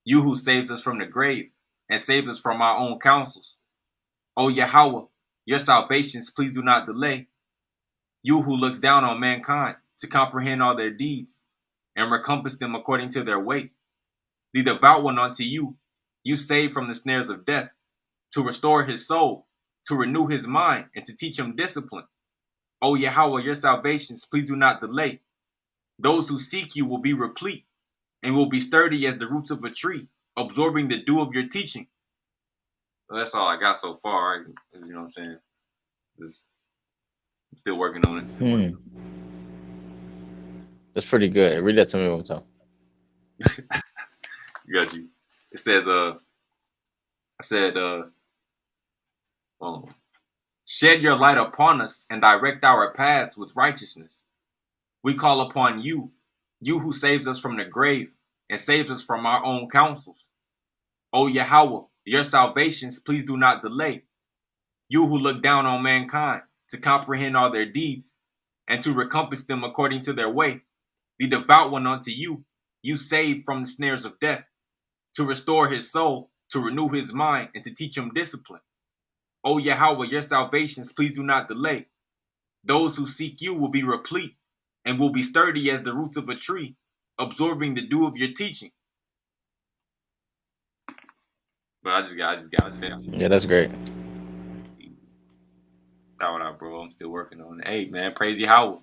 who saves us from the grave and saves us from our own counsels. O Yahweh, your salvations, please do not delay. You who looks down on mankind to comprehend all their deeds and recompense them according to their weight. The devout one unto you, you save from the snares of death, to restore his soul, to renew his mind, and to teach him discipline. O Yahawah, your salvations, please do not delay. Those who seek you will be replete and will be sturdy as the roots of a tree, absorbing the dew of your teaching. Well, that's all I got so far. You know what I'm saying? I'm still working on it. That's pretty good. Read that to me one time. Got you. It says, shed your light upon us and direct our paths with righteousness. We call upon you, you who saves us from the grave and saves us from our own counsels. O Yahawah, your salvations, please do not delay. You who look down on mankind to comprehend all their deeds and to recompense them according to their way. The devout one unto you, you save from the snares of death, to restore his soul, to renew his mind, and to teach him discipline. O Yahawah, your salvations, please do not delay. Those who seek you will be replete and will be sturdy as the roots of a tree, absorbing the dew of your teaching. But I just got it. Yeah, that's great. Thought out, bro. I'm still working on it. Hey, man, praise Yahawah.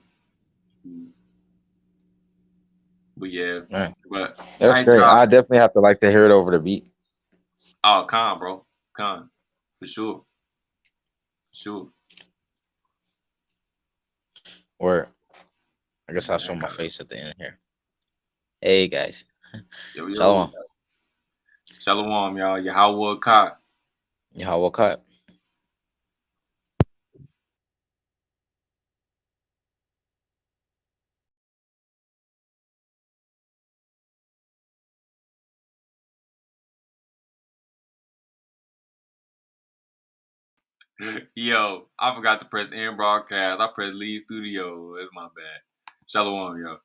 But yeah, Man, but that's great. y'all. I definitely have to like to hear it over the beat. Oh, bro, for sure. Or I guess I'll show my face at the end here. Hey guys. Yo. Shalom. Shalom, y'all. Yahawah Kah. Yahawah. Yo, I forgot to press end broadcast. I pressed leave studio. It's my bad. Shalom, yo.